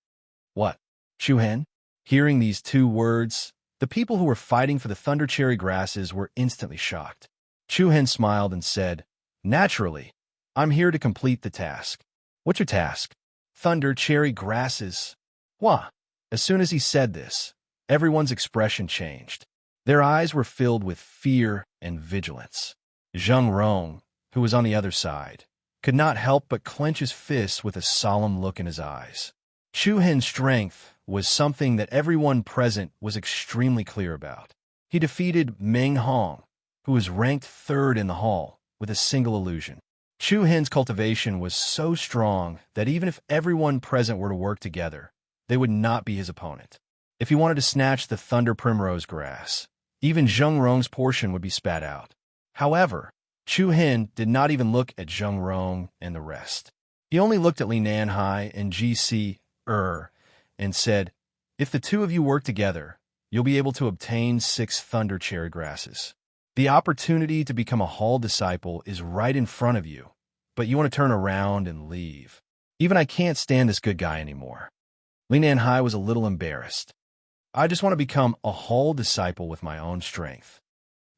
S1: What? Chu Hen? Hearing these 2 words, the people who were fighting for the thunder cherry grasses were instantly shocked. Chu Hen smiled and said, Naturally, I'm here to complete the task. What's your task? Thunder cherry grasses. Wah! As soon as he said this, everyone's expression changed. Their eyes were filled with fear and vigilance. Zheng Rong, who was on the other side, could not help but clench his fists with a solemn look in his eyes. Chu Hen's strength was something that everyone present was extremely clear about. He defeated Meng Hong, who was ranked 3rd in the hall, with a single illusion. Chu Hen's cultivation was so strong that even if everyone present were to work together, they would not be his opponent. If he wanted to snatch the thunder primrose grass, even Zheng Rong's portion would be spat out. However, Chu Hen did not even look at Zheng Rong and the rest. He only looked at Li Nanhai and G-Seer and said, If the 2 of you work together, you'll be able to obtain 6 thunder cherry grasses. The opportunity to become a Hall disciple is right in front of you, but you want to turn around and leave. Even I can't stand this good guy anymore. Li Nanhai was a little embarrassed. I just want to become a Hall disciple with my own strength.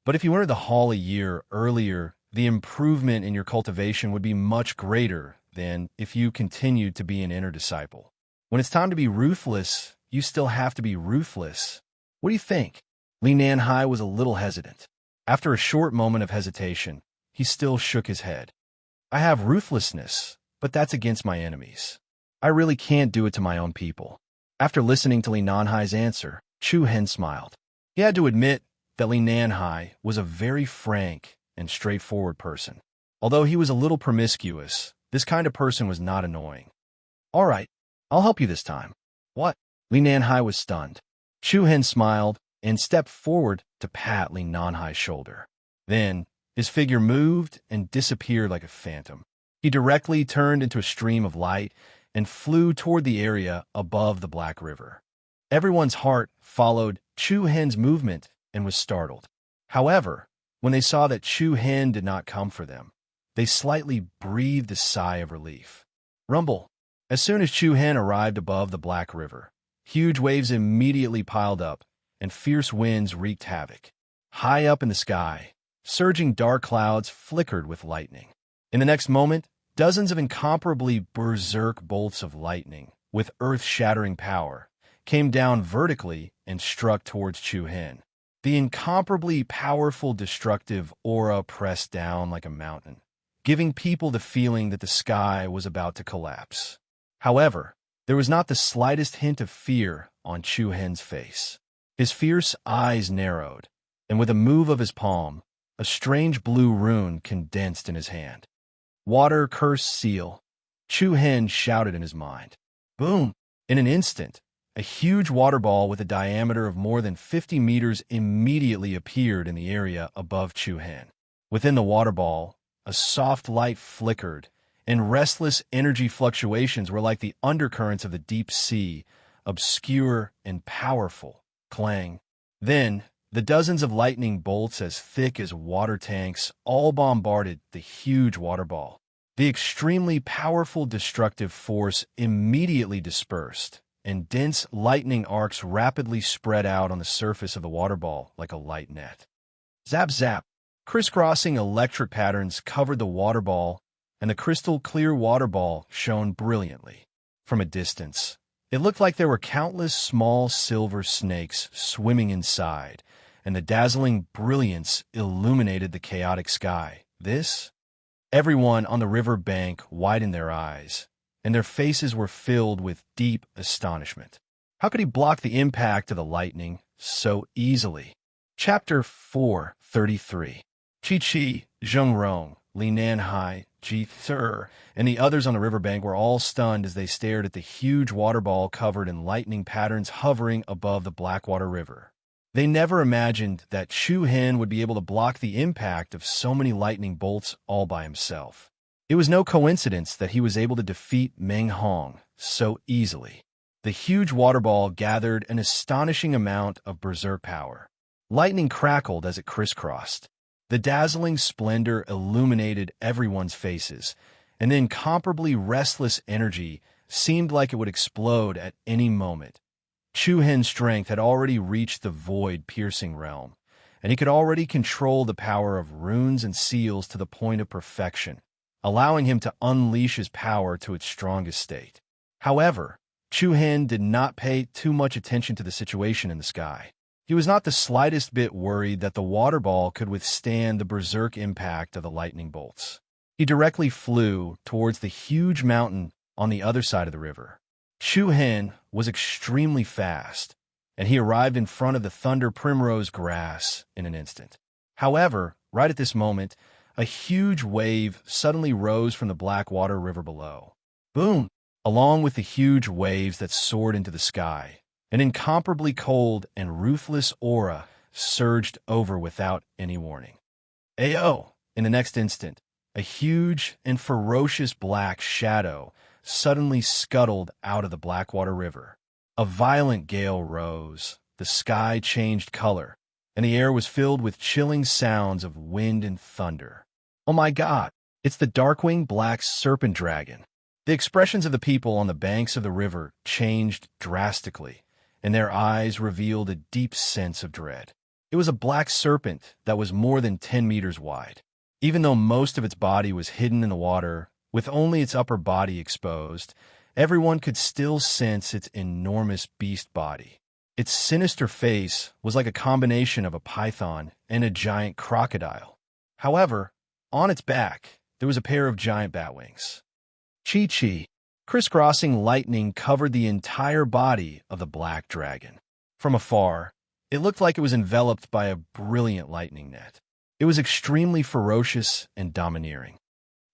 S1: But if you entered the Hall a year earlier, the improvement in your cultivation would be much greater than if you continued to be an inner disciple. When it's time to be ruthless, you still have to be ruthless. What do you think? Li Nanhai was a little hesitant. After a short moment of hesitation, he still shook his head. I have ruthlessness, but that's against my enemies. I really can't do it to my own people. After listening to Li Nanhai's answer, Chu Hen smiled. He had to admit that Li Nanhai was a very frank and straightforward person. Although he was a little promiscuous, this kind of person was not annoying. All right, I'll help you this time. What? Li Nanhai was stunned. Chu Hen smiled and stepped forward to pat Li Nanhai's shoulder. Then, his figure moved and disappeared like a phantom. He directly turned into a stream of light and flew toward the area above the Black River. Everyone's heart followed Chu Hen's movement and was startled. However, when they saw that Chu Hen did not come for them, they slightly breathed a sigh of relief. Rumble. As soon as Chu Hen arrived above the Black River, huge waves immediately piled up, and fierce winds wreaked havoc. High up in the sky, surging dark clouds flickered with lightning. In the next moment, dozens of incomparably berserk bolts of lightning, with earth-shattering power, came down vertically and struck towards Chu Hen. The incomparably powerful destructive aura pressed down like a mountain, giving people the feeling that the sky was about to collapse. However, there was not the slightest hint of fear on Chu Hen's face. His fierce eyes narrowed, and with a move of his palm, a strange blue rune condensed in his hand. Water Curse Seal, Chu Hen shouted in his mind. Boom! In an instant, a huge water ball with a diameter of more than 50 meters immediately appeared in the area above Chu Hen. Within the water ball, a soft light flickered, and restless energy fluctuations were like the undercurrents of the deep sea, obscure and powerful. Clang. Then, the dozens of lightning bolts as thick as water tanks all bombarded the huge water ball. The extremely powerful destructive force immediately dispersed, and dense lightning arcs rapidly spread out on the surface of the water ball like a light net. Zap zap! Crisscrossing electric patterns covered the water ball, and the crystal-clear water ball shone brilliantly. From a distance, it looked like there were countless small silver snakes swimming inside, and the dazzling brilliance illuminated the chaotic sky. Everyone on the river bank widened their eyes, and their faces were filled with deep astonishment. How could he block the impact of the lightning so easily? Chapter 4:33. Chi-Chi, Zheng-Rong, Li Nanhai, Ji-Thur, and the others on the riverbank were all stunned as they stared at the huge water ball covered in lightning patterns hovering above the Blackwater River. They never imagined that Chu Hen would be able to block the impact of so many lightning bolts all by himself. It was no coincidence that he was able to defeat Meng Hong so easily. The huge water ball gathered an astonishing amount of berserk power. Lightning crackled as it crisscrossed. The dazzling splendor illuminated everyone's faces, and the incomparably restless energy seemed like it would explode at any moment. Chu Hen's strength had already reached the void-piercing realm, and he could already control the power of runes and seals to the point of perfection, allowing him to unleash his power to its strongest state. However, Chu Hen did not pay too much attention to the situation in the sky. He was not the slightest bit worried that the water ball could withstand the berserk impact of the lightning bolts. He directly flew towards the huge mountain on the other side of the river. Chu Hen was extremely fast, and he arrived in front of the thunder primrose grass in an instant. However, right at this moment, a huge wave suddenly rose from the Blackwater River below. Boom! Along with the huge waves that soared into the sky, an incomparably cold and ruthless aura surged over without any warning. Ayo! In the next instant, a huge and ferocious black shadow suddenly scuttled out of the Blackwater River. A violent gale rose, the sky changed color, and the air was filled with chilling sounds of wind and thunder. Oh my God! It's the Darkwing Black Serpent Dragon! The expressions of the people on the banks of the river changed drastically, and their eyes revealed a deep sense of dread. It was a black serpent that was more than 10 meters wide. Even though most of its body was hidden in the water, with only its upper body exposed, everyone could still sense its enormous beast body. Its sinister face was like a combination of a python and a giant crocodile. However, on its back, there was a pair of giant bat wings. Chi-Chi, Crisscrossing lightning covered the entire body of the black dragon. From afar, it looked like it was enveloped by a brilliant lightning net. It was extremely ferocious and domineering.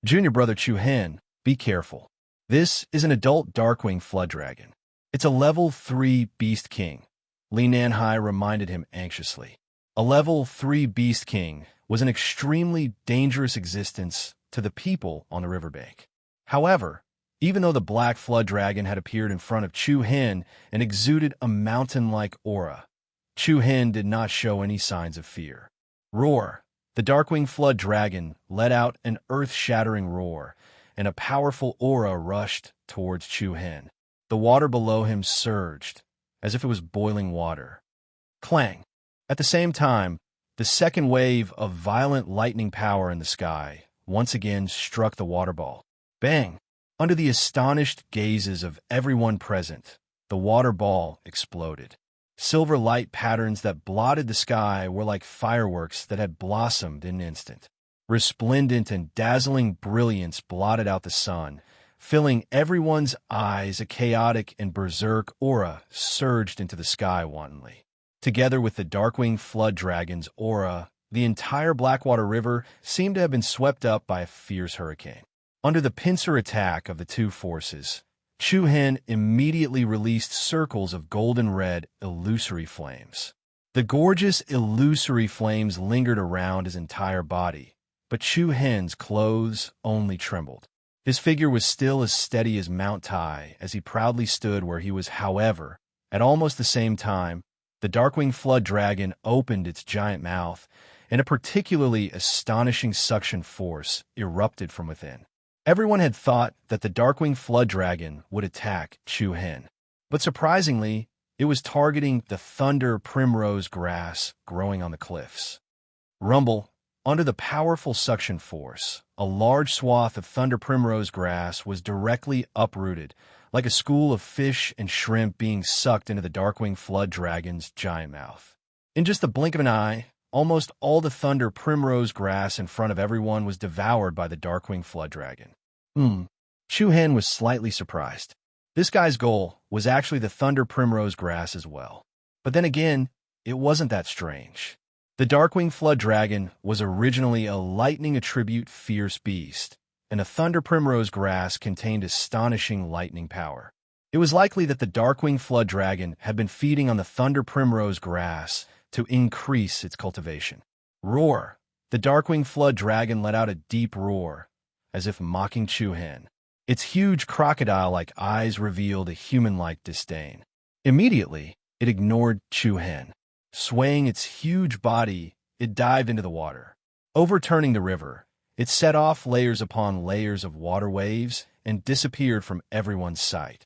S1: Junior brother Chu-Hen, be careful. This is an adult Darkwing Flood Dragon. It's a level 3 Beast King, Li Nanhai reminded him anxiously. A level 3 Beast King was an extremely dangerous existence to the people on the riverbank. However, even though the Black Flood Dragon had appeared in front of Chu-Hen and exuded a mountain-like aura, Chu-Hen did not show any signs of fear. Roar! The Darkwing Flood Dragon let out an earth-shattering roar, and a powerful aura rushed towards Chu-Hen. The water below him surged, as if it was boiling water. Clang! At the same time, the second wave of violent lightning power in the sky once again struck the water ball. Bang! Under the astonished gazes of everyone present, the water ball exploded. Silver light patterns that blotted the sky were like fireworks that had blossomed in an instant. Resplendent and dazzling brilliance blotted out the sun, filling everyone's eyes. A chaotic and berserk aura surged into the sky wantonly. Together with the Darkwing Flood Dragon's aura, the entire Blackwater River seemed to have been swept up by a fierce hurricane. Under the pincer attack of the two forces, Chu-Hen immediately released circles of golden-red, illusory flames. The gorgeous, illusory flames lingered around his entire body, but Chu-Hen's clothes only trembled. His figure was still as steady as Mount Tai as he proudly stood where he was. However, at almost the same time, the Darkwing Flood Dragon opened its giant mouth, and a particularly astonishing suction force erupted from within. Everyone had thought that the Darkwing Flood Dragon would attack Chu-Hen, but surprisingly, it was targeting the thunder primrose grass growing on the cliffs. Rumble! Under the powerful suction force, a large swath of thunder primrose grass was directly uprooted, like a school of fish and shrimp being sucked into the Darkwing Flood Dragon's giant mouth. In just the blink of an eye, almost all the thunder primrose grass in front of everyone was devoured by the Darkwing Flood Dragon. Chu-Hen was slightly surprised. This guy's goal was actually the thunder primrose grass as well. But then again, it wasn't that strange. The Darkwing Flood Dragon was originally a lightning attribute fierce beast, and a thunder primrose grass contained astonishing lightning power. It was likely that the Darkwing Flood Dragon had been feeding on the thunder primrose grass to increase its cultivation. Roar! The Darkwing Flood Dragon let out a deep roar, as if mocking Chu-Hen. Its huge crocodile-like eyes revealed a human-like disdain. Immediately, it ignored Chu-Hen. Swaying its huge body, it dived into the water. Overturning the river, it set off layers upon layers of water waves and disappeared from everyone's sight.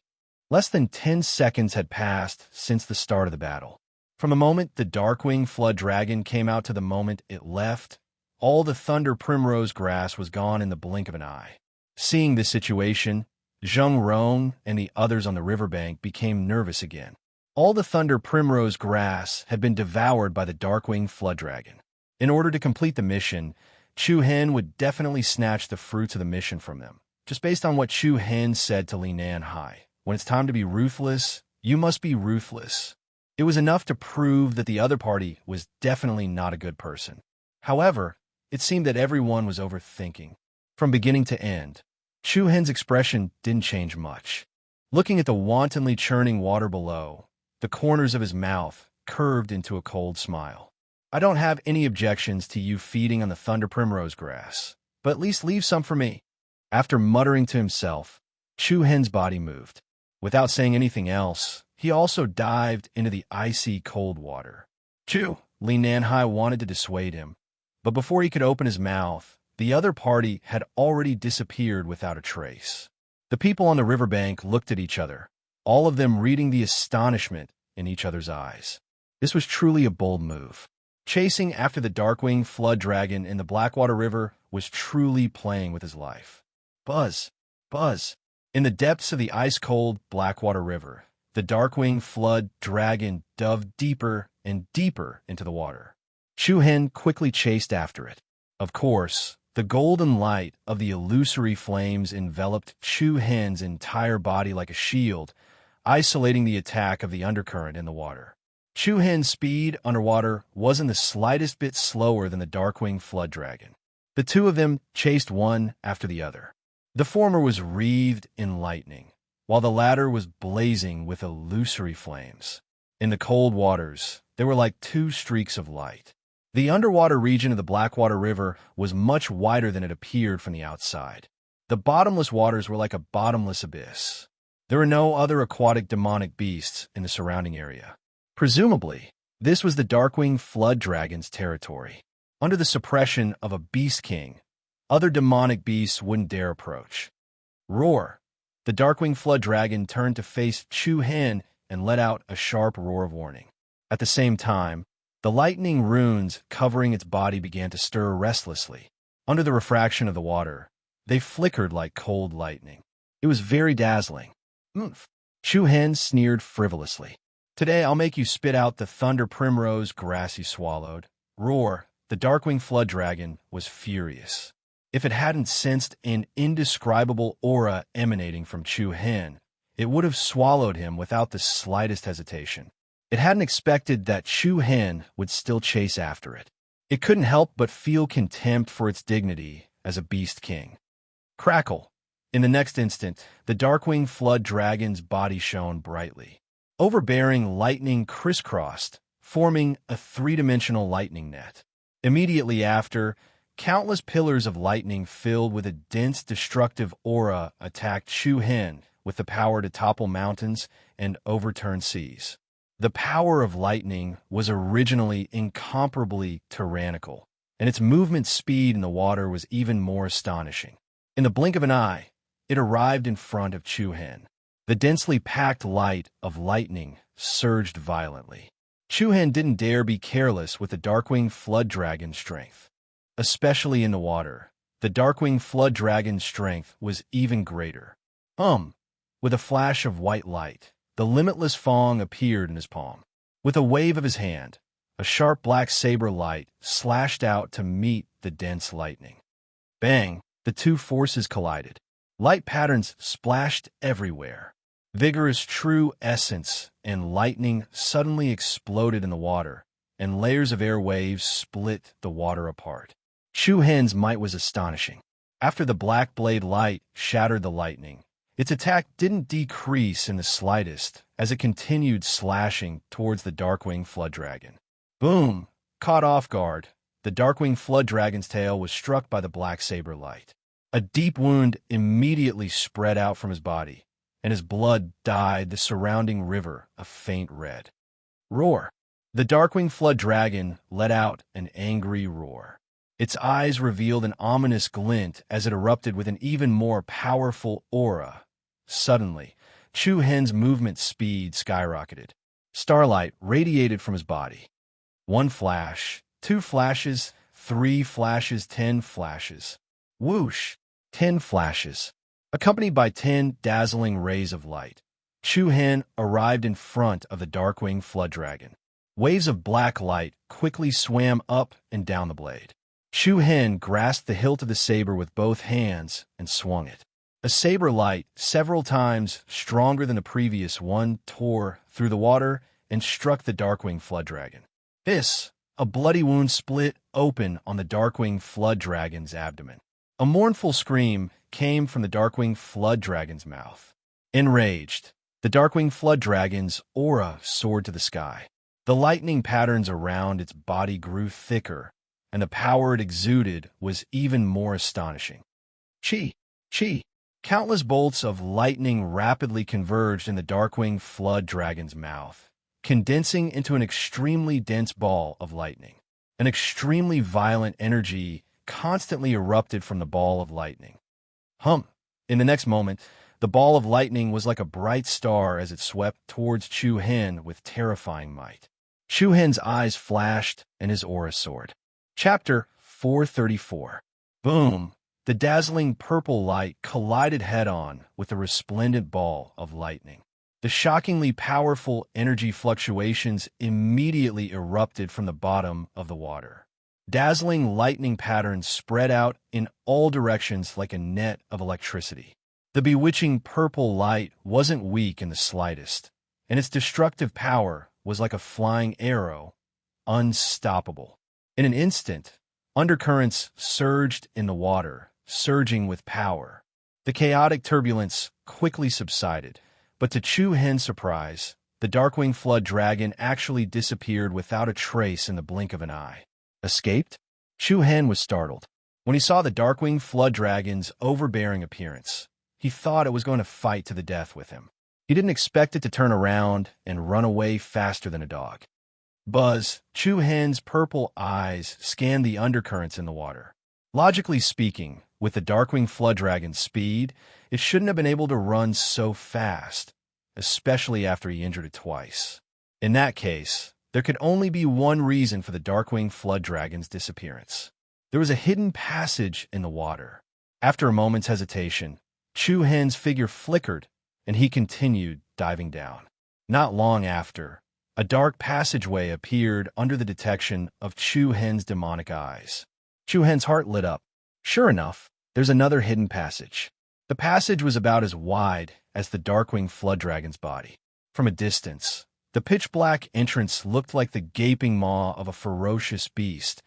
S1: Less than 10 seconds had passed since the start of the battle. From the moment the Darkwing Flood Dragon came out to the moment it left, all the thunder primrose grass was gone in the blink of an eye. Seeing this situation, Zheng Rong and the others on the riverbank became nervous again. All the thunder primrose grass had been devoured by the Darkwing Flood Dragon. In order to complete the mission, Chu-Hen would definitely snatch the fruits of the mission from them. Just based on what Chu-Hen said to Li Nanhai, when it's time to be ruthless, you must be ruthless. It was enough to prove that the other party was definitely not a good person. However, it seemed that everyone was overthinking. From beginning to end, Chu-Hen's expression didn't change much. Looking at the wantonly churning water below, the corners of his mouth curved into a cold smile. I don't have any objections to you feeding on the thunder primrose grass, but at least leave some for me. After muttering to himself, Chu-Hen's body moved. Without saying anything else, he also dived into the icy cold water. Chu! Li Nanhai wanted to dissuade him, but before he could open his mouth, the other party had already disappeared without a trace. The people on the riverbank looked at each other, all of them reading the astonishment in each other's eyes. This was truly a bold move. Chasing after the Darkwing Flood Dragon in the Blackwater River was truly playing with his life. Buzz! Buzz! In the depths of the ice-cold Blackwater River, the Darkwing Flood Dragon dove deeper and deeper into the water. Chu-Hen quickly chased after it. Of course, The golden light of the illusory flames enveloped Chu Hen's entire body like a shield, isolating the attack of the undercurrent in the water. Chu Hen's speed underwater wasn't the slightest bit slower than the Darkwing Flood Dragon. The two of them chased one after the other. The former was wreathed in lightning, while the latter was blazing with illusory flames. In the cold waters, they were like two streaks of light. The underwater region of the Blackwater River was much wider than it appeared from the outside. The bottomless waters were like a bottomless abyss. There were no other aquatic demonic beasts in the surrounding area. Presumably, this was the Darkwing Flood Dragon's territory. Under the suppression of a Beast King, other demonic beasts wouldn't dare approach. Roar! The Darkwing Flood Dragon turned to face Chu Hen and let out a sharp roar of warning. At the same time, the lightning runes covering its body began to stir restlessly. Under the refraction of the water, they flickered like cold lightning. It was very dazzling. Oomph! Chu Hen sneered frivolously. Today I'll make you spit out the thunder primrose grass you swallowed. Roar! The Darkwing Flood Dragon was furious. If it hadn't sensed an indescribable aura emanating from Chu Hen, it would have swallowed him without the slightest hesitation. It hadn't expected that Chu Hen would still chase after it. It couldn't help but feel contempt for its dignity as a Beast King. Crackle! In the next instant, the Darkwing Flood Dragon's body shone brightly. Overbearing lightning crisscrossed, forming a three-dimensional lightning net. Immediately after, countless pillars of lightning filled with a dense destructive aura attacked Chu Hen with the power to topple mountains and overturn seas. The power of lightning was originally incomparably tyrannical, and its movement speed in the water was even more astonishing. In the blink of an eye, it arrived in front of Chu Hen. The densely packed light of lightning surged violently. Chu Hen didn't dare be careless with the Darkwing Flood Dragon's strength. Especially in the water, the Darkwing Flood Dragon's strength was even greater. With a flash of white light, the limitless Fong appeared in his palm. With a wave of his hand, a sharp black saber light slashed out to meet the dense lightning. Bang! The two forces collided. Light patterns splashed everywhere. Vigorous true essence and lightning suddenly exploded in the water, and layers of air waves split the water apart. Chu Hen's might was astonishing. After the black blade light shattered the lightning, its attack didn't decrease in the slightest as it continued slashing towards the Darkwing Flood Dragon. Boom! Caught off guard, the Darkwing Flood Dragon's tail was struck by the black saber light. A deep wound immediately spread out from his body, and his blood dyed the surrounding river a faint red. Roar! The Darkwing Flood Dragon let out an angry roar. Its eyes revealed an ominous glint as it erupted with an even more powerful aura. Suddenly, Chu Hen's movement speed skyrocketed. Starlight radiated from his body. 1 flash, 2 flashes, 3 flashes, 10 flashes. Whoosh! 10 flashes. Accompanied by 10 dazzling rays of light, Chu Hen arrived in front of the Darkwing Flood Dragon. Waves of black light quickly swam up and down the blade. Chu Hen grasped the hilt of the saber with both hands and swung it. A saber light, several times stronger than the previous one, tore through the water and struck the Darkwing Flood Dragon. A bloody wound split open on the Darkwing Flood Dragon's abdomen. A mournful scream came from the Darkwing Flood Dragon's mouth. Enraged, the Darkwing Flood Dragon's aura soared to the sky. The lightning patterns around its body grew thicker, and the power it exuded was even more astonishing. Chi! Countless bolts of lightning rapidly converged in the Darkwing Flood Dragon's mouth, condensing into an extremely dense ball of lightning. An extremely violent energy constantly erupted from the ball of lightning. In the next moment, the ball of lightning was like a bright star as it swept towards Chu Hen with terrifying might. Chu Hen's eyes flashed and his aura soared. Chapter 434. Boom! The dazzling purple light collided head-on with the resplendent ball of lightning. The shockingly powerful energy fluctuations immediately erupted from the bottom of the water. Dazzling lightning patterns spread out in all directions like a net of electricity. The bewitching purple light wasn't weak in the slightest, and its destructive power was like a flying arrow, unstoppable. In an instant, undercurrents surged in the water, surging with power. The chaotic turbulence quickly subsided, but to Chu Hen's surprise, the Darkwing Flood Dragon actually disappeared without a trace in the blink of an eye. Escaped? Chu Hen was startled. When he saw the Darkwing Flood Dragon's overbearing appearance, he thought it was going to fight to the death with him. He didn't expect it to turn around and run away faster than a dog. Buzz, Chu Hen's purple eyes scanned the undercurrents in the water. Logically speaking, with the Darkwing Flood Dragon's speed, it shouldn't have been able to run so fast, especially after he injured it twice. In that case, there could only be one reason for the Darkwing Flood Dragon's disappearance. There was a hidden passage in the water. After a moment's hesitation, Chu Hen's figure flickered, and he continued diving down. Not long after, a dark passageway appeared under the detection of Chu Hen's demonic eyes. Chu Hen's heart lit up. Sure enough, there's another hidden passage. The passage was about as wide as the Darkwing Flood Dragon's body. From a distance, the pitch-black entrance looked like the gaping maw of a ferocious beast,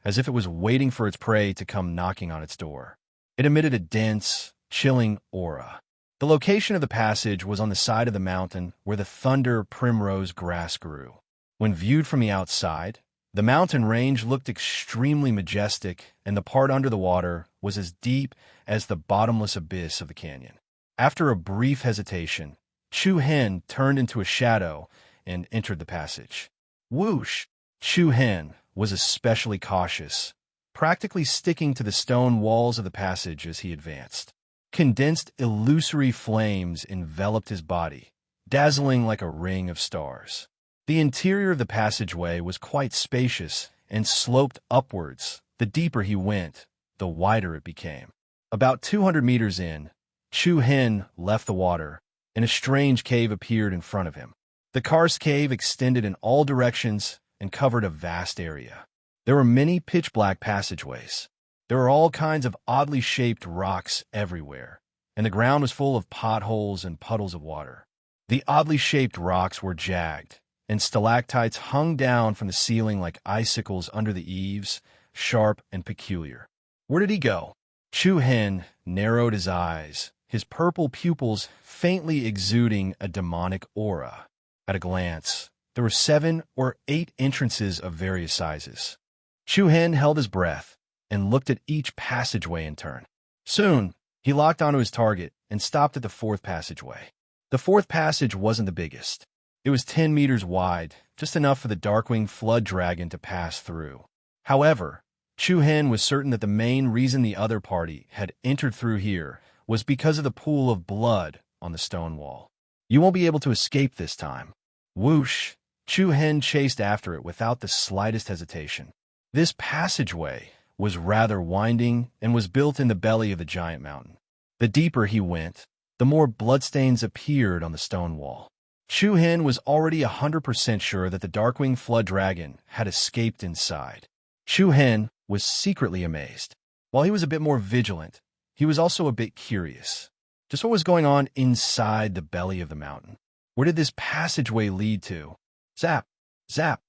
S1: as if it was waiting for its prey to come knocking on its door. It emitted a dense, chilling aura. The location of the passage was on the side of the mountain where the thunder primrose grass grew. When viewed from the outside, the mountain range looked extremely majestic, and the part under the water was as deep as the bottomless abyss of the canyon. After a brief hesitation, Chu Hen turned into a shadow and entered the passage. Whoosh! Chu Hen was especially cautious, practically sticking to the stone walls of the passage as he advanced. Condensed illusory flames enveloped his body, dazzling like a ring of stars. The interior of the passageway was quite spacious and sloped upwards. The deeper he went, the wider it became. About 200 meters in, Chu Hen left the water, and a strange cave appeared in front of him. The karst cave extended in all directions and covered a vast area. There were many pitch-black passageways. There were all kinds of oddly shaped rocks everywhere, and the ground was full of potholes and puddles of water. The oddly shaped rocks were jagged, and stalactites hung down from the ceiling like icicles under the eaves, sharp and peculiar. Where did he go? Chu Hen narrowed his eyes, his purple pupils faintly exuding a demonic aura. At a glance, there were 7 or 8 entrances of various sizes. Chu Hen held his breath and looked at each passageway in turn. Soon, he locked onto his target and stopped at the 4th passageway. The 4th passage wasn't the biggest. It was 10 meters wide, just enough for the Darkwing Flood Dragon to pass through. However, Chu Hen was certain that the main reason the other party had entered through here was because of the pool of blood on the stone wall. You won't be able to escape this time. Whoosh! Chu Hen chased after it without the slightest hesitation. This passageway was rather winding and was built in the belly of the giant mountain. The deeper he went, the more bloodstains appeared on the stone wall. Chu Hen was already 100% sure that the Darkwing Flood Dragon had escaped inside. Chu Hen was secretly amazed. While he was a bit more vigilant, he was also a bit curious. Just what was going on inside the belly of the mountain? Where did this passageway lead to? Zap! Zap!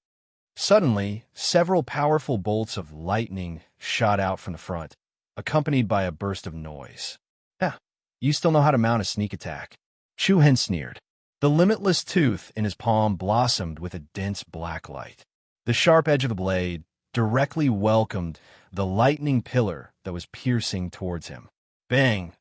S1: Suddenly, several powerful bolts of lightning shot out from the front, accompanied by a burst of noise. You still know how to mount a sneak attack. Chu Hen sneered. The limitless tooth in his palm blossomed with a dense black light. The sharp edge of the blade directly welcomed the lightning pillar that was piercing towards him. Bang!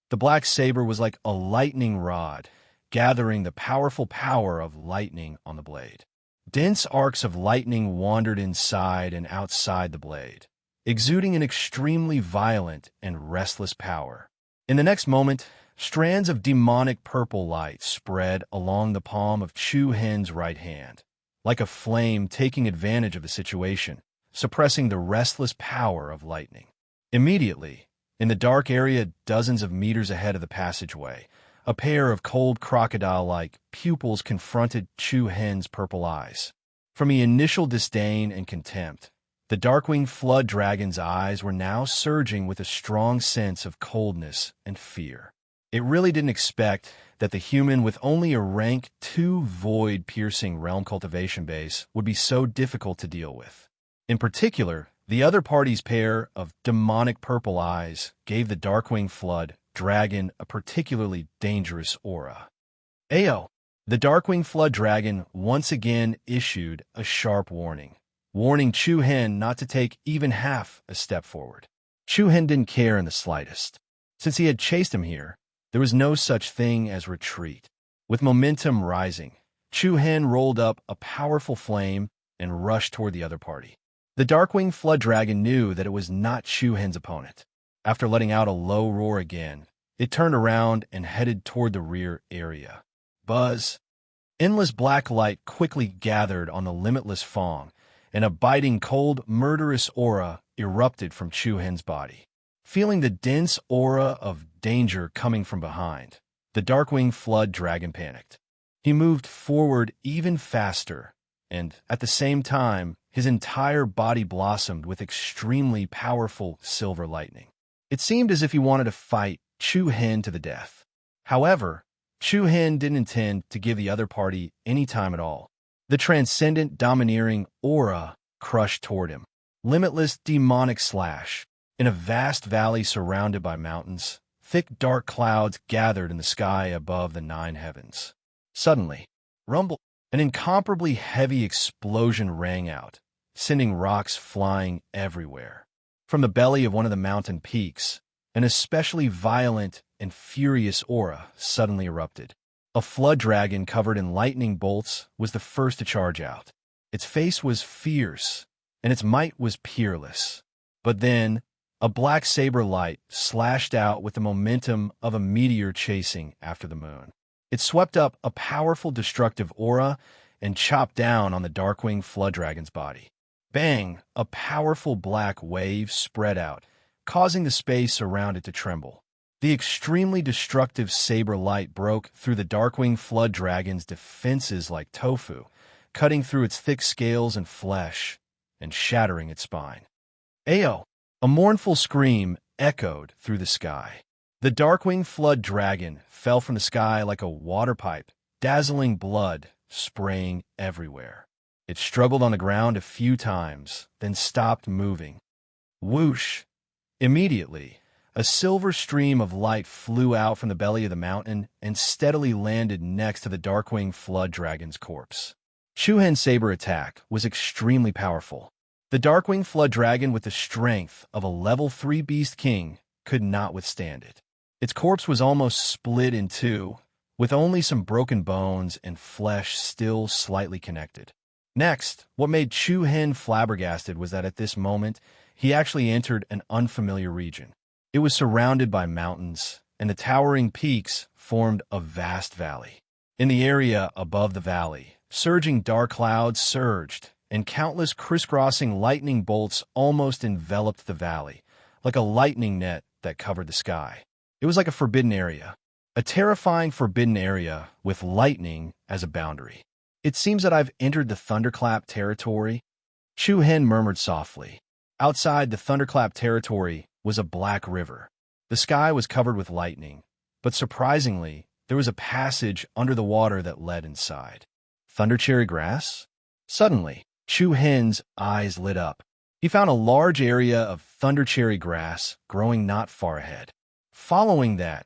S1: The black saber was like a lightning rod, gathering the powerful power of lightning on the blade. Dense arcs of lightning wandered inside and outside the blade, exuding an extremely violent and restless power. In the next moment, strands of demonic purple light spread along the palm of Chu Hen's right hand, like a flame taking advantage of the situation, suppressing the restless power of lightning. Immediately, in the dark area dozens of meters ahead of the passageway, a pair of cold crocodile-like pupils confronted Chu Hen's purple eyes. From the initial disdain and contempt, The dark-winged flood dragon's eyes were now surging with a strong sense of coldness and fear. It really didn't expect that the human with only a rank 2 void-piercing realm cultivation base would be so difficult to deal with. In particular, the other party's pair of demonic purple eyes gave the dark-winged flood dragon a particularly dangerous aura. Ayo! The dark-winged flood dragon once again issued a sharp warning, warning Chu Hen not to take even half a step forward. Chu Hen didn't care in the slightest. Since he had chased him here, there was no such thing as retreat. With momentum rising, Chu Hen rolled up a powerful flame and rushed toward the other party. The dark-winged flood dragon knew that it was not Chu Hen's opponent. After letting out a low roar again, it turned around and headed toward the rear area. Buzz! Endless black light quickly gathered on the limitless Fong, and a biting, cold, murderous aura erupted from Chu Hen's body. Feeling the dense aura of danger coming from behind, the dark-winged flood dragon panicked. He moved forward even faster, and, at the same time, his entire body blossomed with extremely powerful silver lightning. It seemed as if he wanted to fight Chu Hen to the death. However, Chu Hen didn't intend to give the other party any time at all. The transcendent, domineering aura crushed toward him. Limitless demonic slash. In a vast valley surrounded by mountains, thick dark clouds gathered in the sky above the 9 heavens. Suddenly, rumble! An incomparably heavy explosion rang out, sending rocks flying everywhere. From the belly of one of the mountain peaks, an especially violent and furious aura suddenly erupted. A flood dragon covered in lightning bolts was the first to charge out. Its face was fierce, and its might was peerless. But then, a black saber light slashed out with the momentum of a meteor chasing after the moon. It swept up a powerful destructive aura and chopped down on the dark-winged flood dragon's body. Bang! A powerful black wave spread out, causing the space around it to tremble. The extremely destructive saber light broke through the dark-winged flood dragon's defenses like tofu, cutting through its thick scales and flesh and shattering its spine. Ayo! A mournful scream echoed through the sky. The dark-winged flood dragon fell from the sky like a water pipe, dazzling blood spraying everywhere. It struggled on the ground a few times, then stopped moving. Whoosh! Immediately, a silver stream of light flew out from the belly of the mountain and steadily landed next to the dark-winged flood dragon's corpse. Chu Hen's saber attack was extremely powerful. The dark-winged flood dragon with the strength of a level 3 beast king could not withstand it. Its corpse was almost split in two, with only some broken bones and flesh still slightly connected. Next, what made Chu Hen flabbergasted was that at this moment, he actually entered an unfamiliar region. It was surrounded by mountains, and the towering peaks formed a vast valley. In the area above the valley, surging dark clouds surged, and countless crisscrossing lightning bolts almost enveloped the valley, like a lightning net that covered the sky. It was like a forbidden area, a terrifying forbidden area with lightning as a boundary. It seems that I've entered the thunderclap territory, Chu Hen murmured softly. Outside the thunderclap territory was a black river. The sky was covered with lightning, but surprisingly, there was a passage under the water that led inside. Thundercherry grass? Suddenly, Chu Hen's eyes lit up. He found a large area of thundercherry grass growing not far ahead. Following that,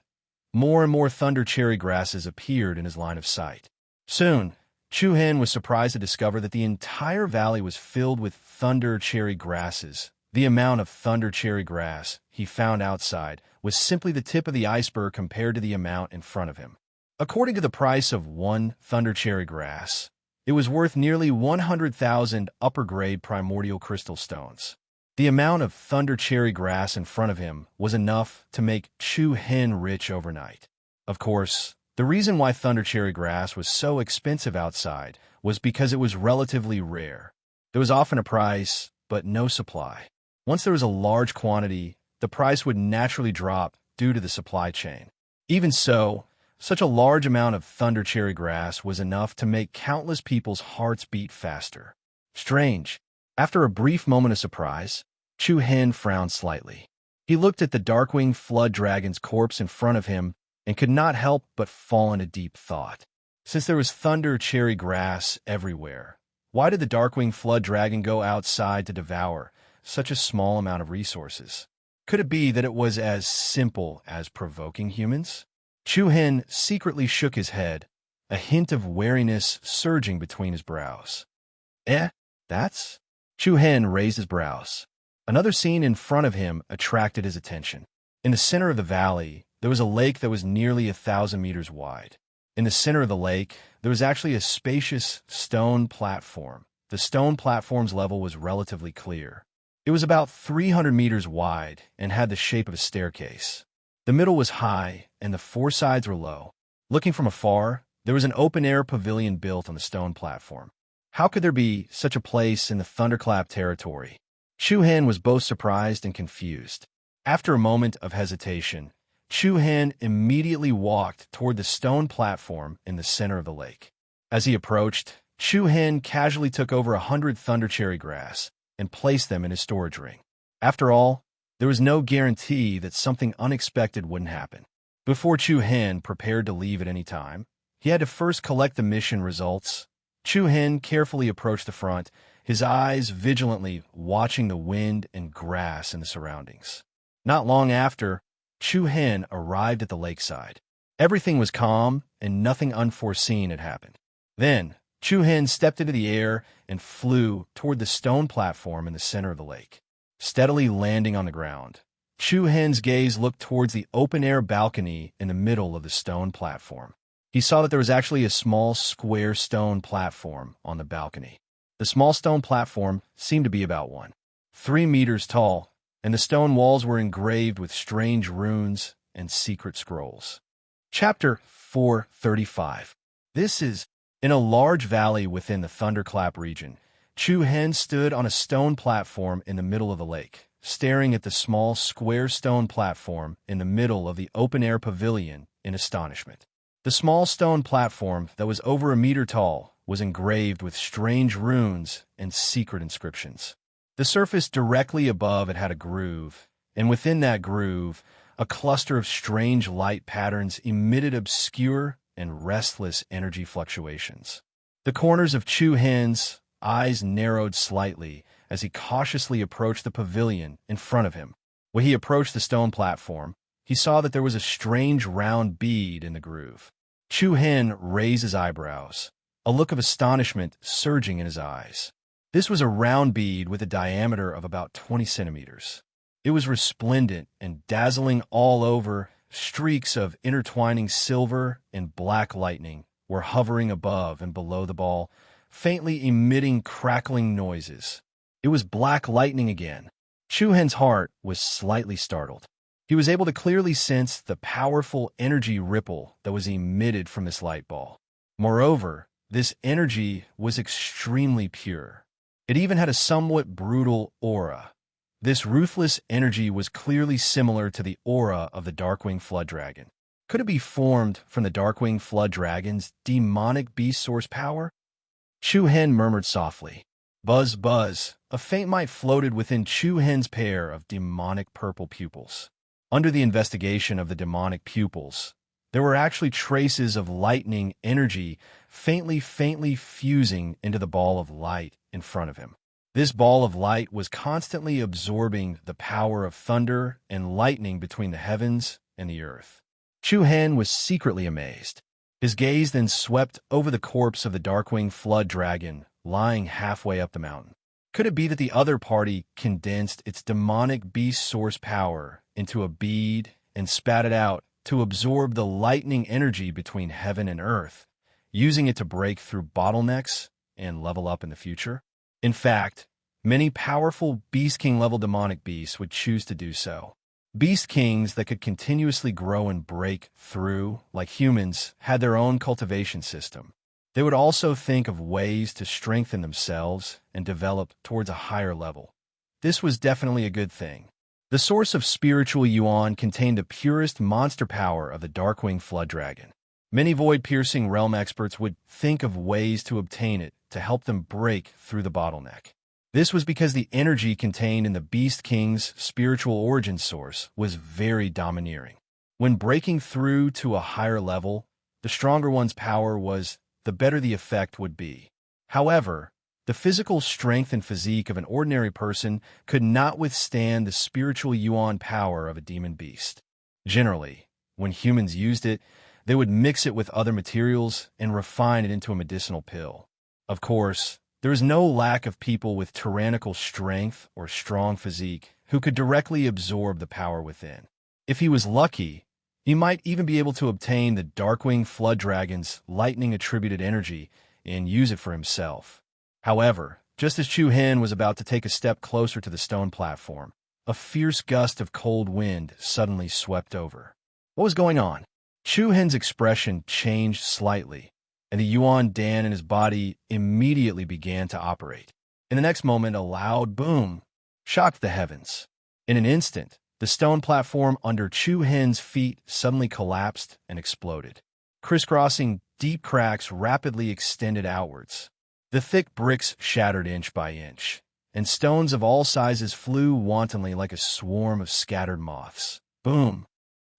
S1: more and more thundercherry grasses appeared in his line of sight. Soon, Chu Hen was surprised to discover that the entire valley was filled with thundercherry grasses. The amount of thundercherry grass he found outside was simply the tip of the iceberg compared to the amount in front of him. According to the price of one thundercherry grass, it was worth nearly 100,000 upper-grade primordial crystal stones. The amount of thundercherry grass in front of him was enough to make Chu Hen rich overnight. Of course, the reason why thundercherry grass was so expensive outside was because it was relatively rare. There was often a price, but no supply. Once there was a large quantity, the price would naturally drop due to the supply chain. Even so, such a large amount of thundercherry grass was enough to make countless people's hearts beat faster. Strange. After a brief moment of surprise, Chu Hen frowned slightly. He looked at the Darkwing Flood Dragon's corpse in front of him and could not help but fall into deep thought. Since there was thunder cherry grass everywhere, why did the Darkwing Flood Dragon go outside to devour such a small amount of resources? Could it be that it was as simple as provoking humans? Chu Hen secretly shook his head, a hint of wariness surging between his brows. That's? Chu Hen raised his brows. Another scene in front of him attracted his attention. In the center of the valley, there was a lake that was nearly 1,000 meters wide. In the center of the lake, there was actually a spacious stone platform. The stone platform's level was relatively clear. It was about 300 meters wide and had the shape of a staircase. The middle was high and the four sides were low. Looking from afar, there was an open-air pavilion built on the stone platform. How could there be such a place in the Thunderclap territory? Chu Hen was both surprised and confused. After a moment of hesitation, Chu Hen immediately walked toward the stone platform in the center of the lake. As he approached, Chu Hen casually took over 100 thunder cherry grass and placed them in his storage ring. After all, there was no guarantee that something unexpected wouldn't happen. Before Chu Hen prepared to leave at any time, he had to first collect the mission results. Chu Hen carefully approached the front, his eyes vigilantly watching the wind and grass in the surroundings. Not long after, Chu Hen arrived at the lakeside. Everything was calm and nothing unforeseen had happened. Then, Chu Hen stepped into the air and flew toward the stone platform in the center of the lake. Steadily landing on the ground, Chu Hen's gaze looked towards the open-air balcony in the middle of the stone platform. He saw that there was actually a small square stone platform on the balcony. The small stone platform seemed to be about 3 meters tall, and the stone walls were engraved with strange runes and secret scrolls. Chapter 435. This is in a large valley within the Thunderclap region. Chu Hen stood on a stone platform in the middle of the lake, staring at the small square stone platform in the middle of the open-air pavilion in astonishment. The small stone platform that was over 1 meter tall was engraved with strange runes and secret inscriptions. The surface directly above it had a groove, and within that groove, a cluster of strange light patterns emitted obscure and restless energy fluctuations. The corners of Chu Hen's eyes narrowed slightly as he cautiously approached the pavilion in front of him. When he approached the stone platform, he saw that there was a strange round bead in the groove. Chu Hen raised his eyebrows, a look of astonishment surging in his eyes. This was a round bead with a diameter of about 20 centimeters. It was resplendent and dazzling all over. Streaks of intertwining silver and black lightning were hovering above and below the ball, faintly emitting crackling noises. It was black lightning again. Chu Hen's heart was slightly startled. He was able to clearly sense the powerful energy ripple that was emitted from this light ball. Moreover, this energy was extremely pure. It even had a somewhat brutal aura. This ruthless energy was clearly similar to the aura of the Darkwing Flood Dragon. Could it be formed from the Darkwing Flood Dragon's demonic beast source power? Chu Hen murmured softly. Buzz, buzz. A faint light floated within Chu Hen's pair of demonic purple pupils. Under the investigation of the demonic pupils, there were actually traces of lightning energy faintly fusing into the ball of light in front of him. This ball of light was constantly absorbing the power of thunder and lightning between the heavens and the earth. Chu Hen was secretly amazed. His gaze then swept over the corpse of the Darkwing Flood Dragon lying halfway up the mountain. Could it be that the other party condensed its demonic beast source power into a bead and spat it out to absorb the lightning energy between heaven and earth, using it to break through bottlenecks and level up in the future? In fact, many powerful Beast King-level demonic beasts would choose to do so. Beast Kings that could continuously grow and break through, like humans, had their own cultivation system. They would also think of ways to strengthen themselves and develop towards a higher level. This was definitely a good thing. The source of spiritual yuan contained the purest monster power of the Darkwing Flood Dragon. Many void-piercing realm experts would think of ways to obtain it to help them break through the bottleneck. This was because the energy contained in the Beast King's spiritual origin source was very domineering. When breaking through to a higher level, the stronger one's power was, the better the effect would be. However, the physical strength and physique of an ordinary person could not withstand the spiritual yuan power of a demon beast. Generally, when humans used it, they would mix it with other materials and refine it into a medicinal pill. Of course, there is no lack of people with tyrannical strength or strong physique who could directly absorb the power within. If he was lucky, he might even be able to obtain the Darkwing Flood Dragon's lightning-attributed energy and use it for himself. However, just as Chu Hen was about to take a step closer to the stone platform, a fierce gust of cold wind suddenly swept over. What was going on? Chu Hen's expression changed slightly, and the Yuan Dan in his body immediately began to operate. In the next moment, a loud boom shocked the heavens. In an instant, the stone platform under Chu Hen's feet suddenly collapsed and exploded. Crisscrossing deep cracks rapidly extended outwards. The thick bricks shattered inch by inch, and stones of all sizes flew wantonly like a swarm of scattered moths. Boom!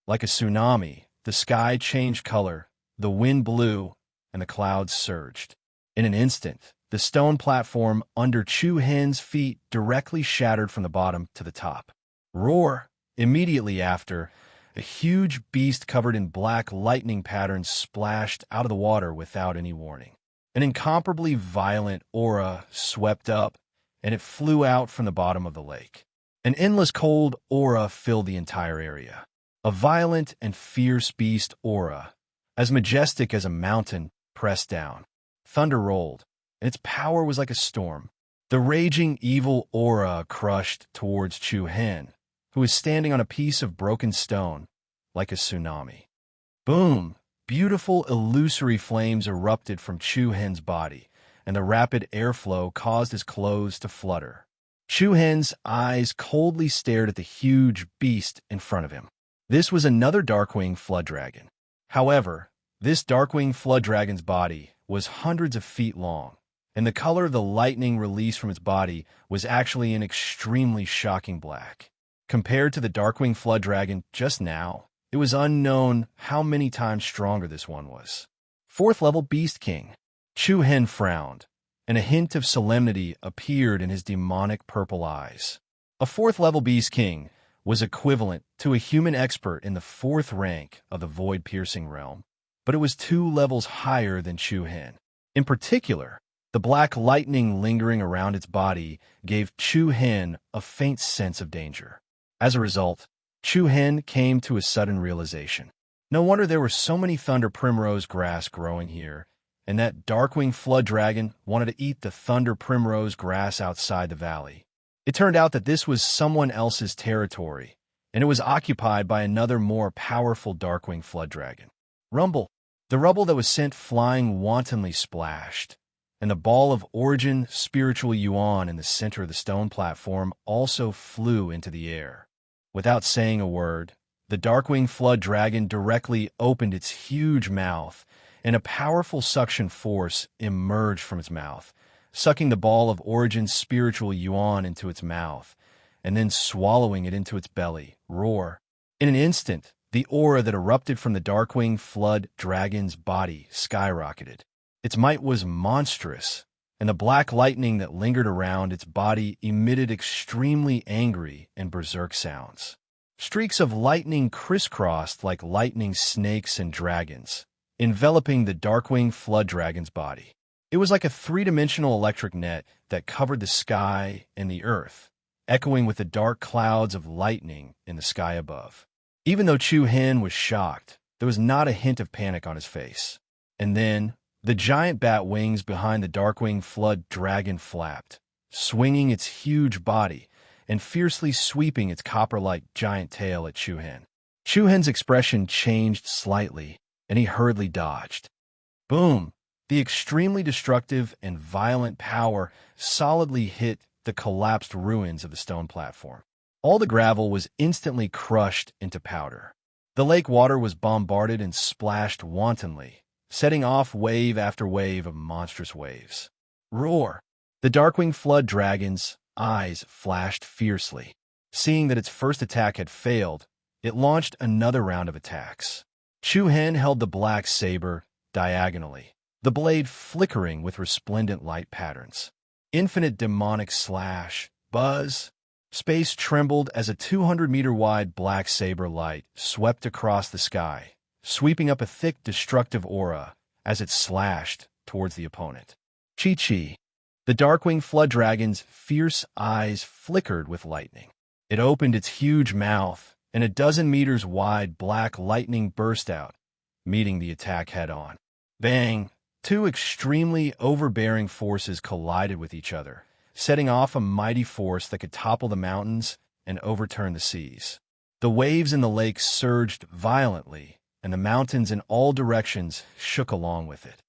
S1: Like a tsunami, the sky changed color, the wind blew, and the clouds surged. In an instant, the stone platform under Chu Hen's feet directly shattered from the bottom to the top. Roar! Immediately after, a huge beast covered in black lightning patterns splashed out of the water without any warning. An incomparably violent aura swept up, and it flew out from the bottom of the lake. An endless cold aura filled the entire area. A violent and fierce beast aura, as majestic as a mountain, pressed down. Thunder rolled, and its power was like a storm. The raging evil aura crushed towards Chu Hen, who was standing on a piece of broken stone, like a tsunami. Boom! Beautiful illusory flames erupted from Chu Hen's body, and the rapid airflow caused his clothes to flutter. Chu Hen's eyes coldly stared at the huge beast in front of him. This was another Darkwing Flood Dragon. However, this Darkwing Flood Dragon's body was hundreds of feet long, and the color of the lightning released from its body was actually an extremely shocking black. Compared to the Darkwing Flood Dragon just now, it was unknown how many times stronger this one was. Fourth level Beast King. Chu Hen frowned, and a hint of solemnity appeared in his demonic purple eyes. A fourth level Beast King was equivalent to a human expert in the fourth rank of the void-piercing realm, but it was 2 levels higher than Chu Hen. In particular, the black lightning lingering around its body gave Chu Hen a faint sense of danger. As a result, Chu Hen came to a sudden realization. No wonder there were so many thunder primrose grass growing here, and that Darkwing Flood Dragon wanted to eat the thunder primrose grass outside the valley. It turned out that this was someone else's territory, and it was occupied by another more powerful Darkwing Flood Dragon. Rumble! The rubble that was sent flying wantonly splashed, and the ball of origin spiritual yuan in the center of the stone platform also flew into the air. Without saying a word, the Darkwing Flood Dragon directly opened its huge mouth, and a powerful suction force emerged from its mouth, sucking the ball of origin spiritual yuan into its mouth, and then swallowing it into its belly. Roar! In an instant, the aura that erupted from the Darkwing Flood Dragon's body skyrocketed. Its might was monstrous, and the black lightning that lingered around its body emitted extremely angry and berserk sounds. Streaks of lightning crisscrossed like lightning snakes and dragons, enveloping the Darkwing Flood Dragon's body. It was like a 3-dimensional electric net that covered the sky and the earth, echoing with the dark clouds of lightning in the sky above. Even though Chu Hen was shocked, there was not a hint of panic on his face. And then, the giant bat wings behind the Darkwing Flood Dragon flapped, swinging its huge body and fiercely sweeping its copper-like giant tail at Chu Hen. Chu Hen's expression changed slightly, and he hurriedly dodged. Boom! The extremely destructive and violent power solidly hit the collapsed ruins of the stone platform. All the gravel was instantly crushed into powder. The lake water was bombarded and splashed wantonly, setting off wave after wave of monstrous waves. Roar! The Darkwing Flood Dragon's eyes flashed fiercely. Seeing that its first attack had failed, it launched another round of attacks. Chu Hen held the black saber diagonally, the blade flickering with resplendent light patterns. Infinite demonic slash, buzz. Space trembled as a 200-meter-wide black saber light swept across the sky, sweeping up a thick, destructive aura as it slashed towards the opponent. Chi-Chi. The Darkwing Flood Dragon's fierce eyes flickered with lightning. It opened its huge mouth, and a dozen meters wide black lightning burst out, meeting the attack head-on. Bang! Two extremely overbearing forces collided with each other, setting off a mighty force that could topple the mountains and overturn the seas. The waves in the lake surged violently, and the mountains in all directions shook along with it.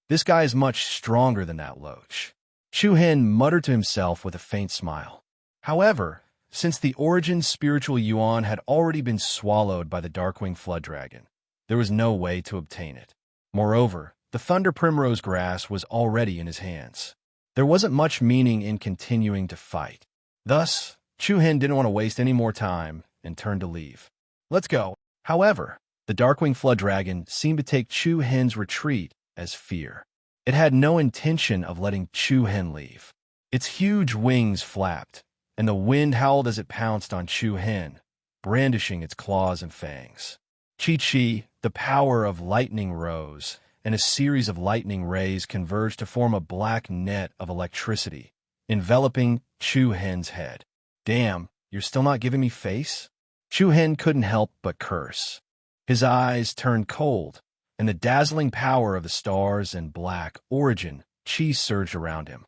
S1: This guy is much stronger than that loach. Chu Hen muttered to himself with a faint smile. However, since the Origin's spiritual yuan had already been swallowed by the Darkwing Flood Dragon, there was no way to obtain it. Moreover, the Thunder Primrose Grass was already in his hands. There wasn't much meaning in continuing to fight. Thus, Chu Hen didn't want to waste any more time and turned to leave. Let's go. However, the Darkwing Flood Dragon seemed to take Chu Hen's retreat as fear. It had no intention of letting Chu Hen leave. Its huge wings flapped, and the wind howled as it pounced on Chu Hen, brandishing its claws and fangs. Chi-Chi, the power of lightning rose, and a series of lightning rays converged to form a black net of electricity, enveloping Chu Hen's head. Damn, you're still not giving me face? Chu Hen couldn't help but curse. His eyes turned cold, and the dazzling power of the stars and black origin chi surged around him.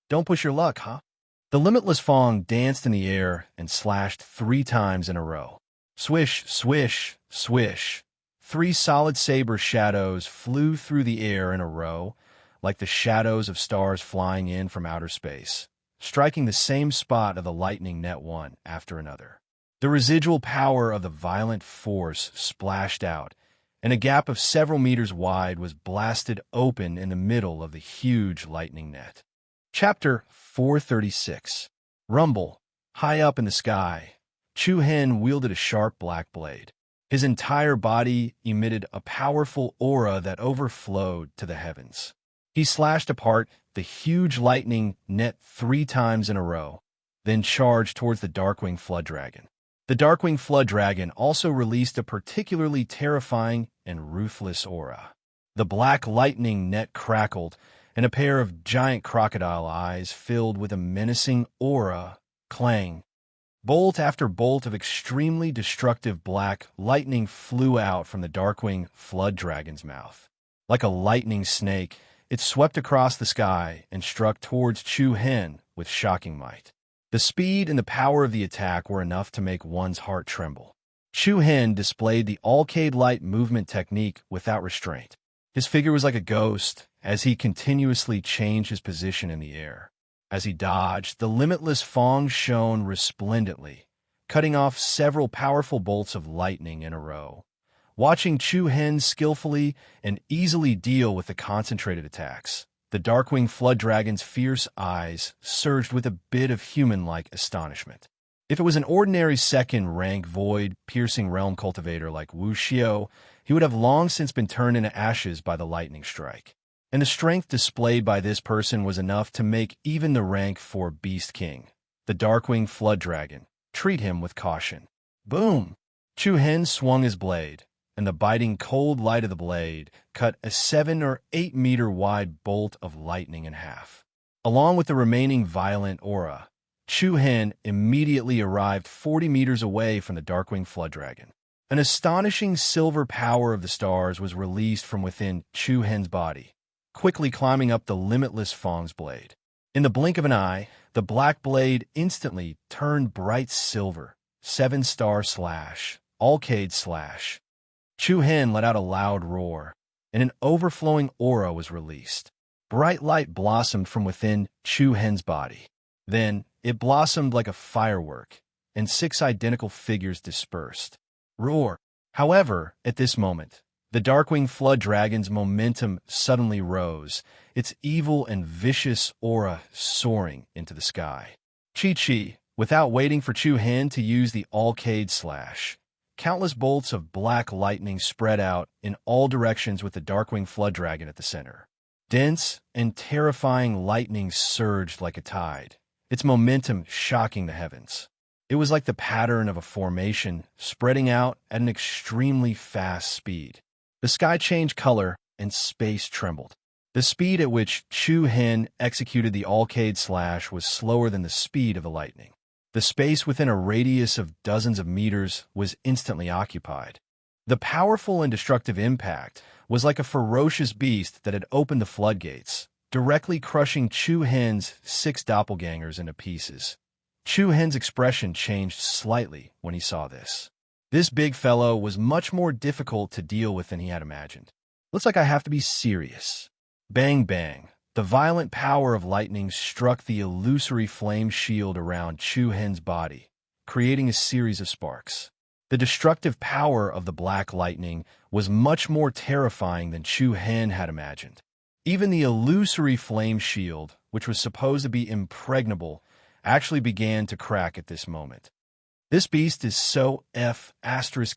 S1: Don't push your luck, huh? The limitless Fong danced in the air and slashed 3 times in a row. Swish, swish, swish. 3 solid saber shadows flew through the air in a row, like the shadows of stars flying in from outer space, striking the same spot of the lightning net one after another. The residual power of the violent force splashed out, and a gap of several meters wide was blasted open in the middle of the huge lightning net. Chapter 436. Rumble. High up in the sky, Chu Hen wielded a sharp black blade. His entire body emitted a powerful aura that overflowed to the heavens. He slashed apart the huge lightning net 3 times in a row, then charged towards the Darkwing Flood Dragon. The Darkwing Flood Dragon also released a particularly terrifying and ruthless aura. The black lightning net crackled, and a pair of giant crocodile eyes filled with a menacing aura clang. Bolt after bolt of extremely destructive black lightning flew out from the Darkwing Flood Dragon's mouth. Like a lightning snake, it swept across the sky and struck towards Chu Hen with shocking might. The speed and the power of the attack were enough to make one's heart tremble. Chu Hen displayed the Alcade Light movement technique without restraint. His figure was like a ghost as he continuously changed his position in the air. As he dodged, the limitless Fong shone resplendently, cutting off several powerful bolts of lightning in a row. Watching Chu Hen skillfully and easily deal with the concentrated attacks, the Darkwing Flood Dragon's fierce eyes surged with a bit of human-like astonishment. If it was an ordinary second-rank void-piercing realm cultivator like Wu Xiao, he would have long since been turned into ashes by the lightning strike. And the strength displayed by this person was enough to make even the rank 4 Beast King, the Darkwing Flood Dragon, treat him with caution. Boom! Chu Hen swung his blade, and the biting cold light of the blade cut a 7 or 8 meter wide bolt of lightning in half. Along with the remaining violent aura, Chu Hen immediately arrived 40 meters away from the Darkwing Flood Dragon. An astonishing silver power of the stars was released from within Chu Hen's body, quickly climbing up the limitless Fong's blade. In the blink of an eye, the black blade instantly turned bright silver, 7-star slash, Alcade slash. Chu Hen let out a loud roar, and an overflowing aura was released. Bright light blossomed from within Chu Hen's body. Then, it blossomed like a firework, and 6 identical figures dispersed. Roar! However, at this moment, The Darkwing Flood Dragon's momentum suddenly rose, its evil and vicious aura soaring into the sky. Chi-Chi, without waiting for Chu-Hen to use the Alcade Slash. Countless bolts of black lightning spread out in all directions with the Darkwing Flood Dragon at the center. Dense and terrifying lightning surged like a tide, its momentum shocking the heavens. It was like the pattern of a formation spreading out at an extremely fast speed. The sky changed color and space trembled. The speed at which Chu-Hen executed the Alcade Slash was slower than the speed of the lightning. The space within a radius of dozens of meters was instantly occupied. The powerful and destructive impact was like a ferocious beast that had opened the floodgates, directly crushing Chu-Hen's 6 doppelgangers into pieces. Chu-Hen's expression changed slightly when he saw this. This big fellow was much more difficult to deal with than he had imagined. Looks like I have to be serious. Bang, bang. The violent power of lightning struck the illusory flame shield around Chu-Hen's body, creating a series of sparks. The destructive power of the black lightning was much more terrifying than Chu-Hen had imagined. Even the illusory flame shield, which was supposed to be impregnable, actually began to crack at this moment. This beast is so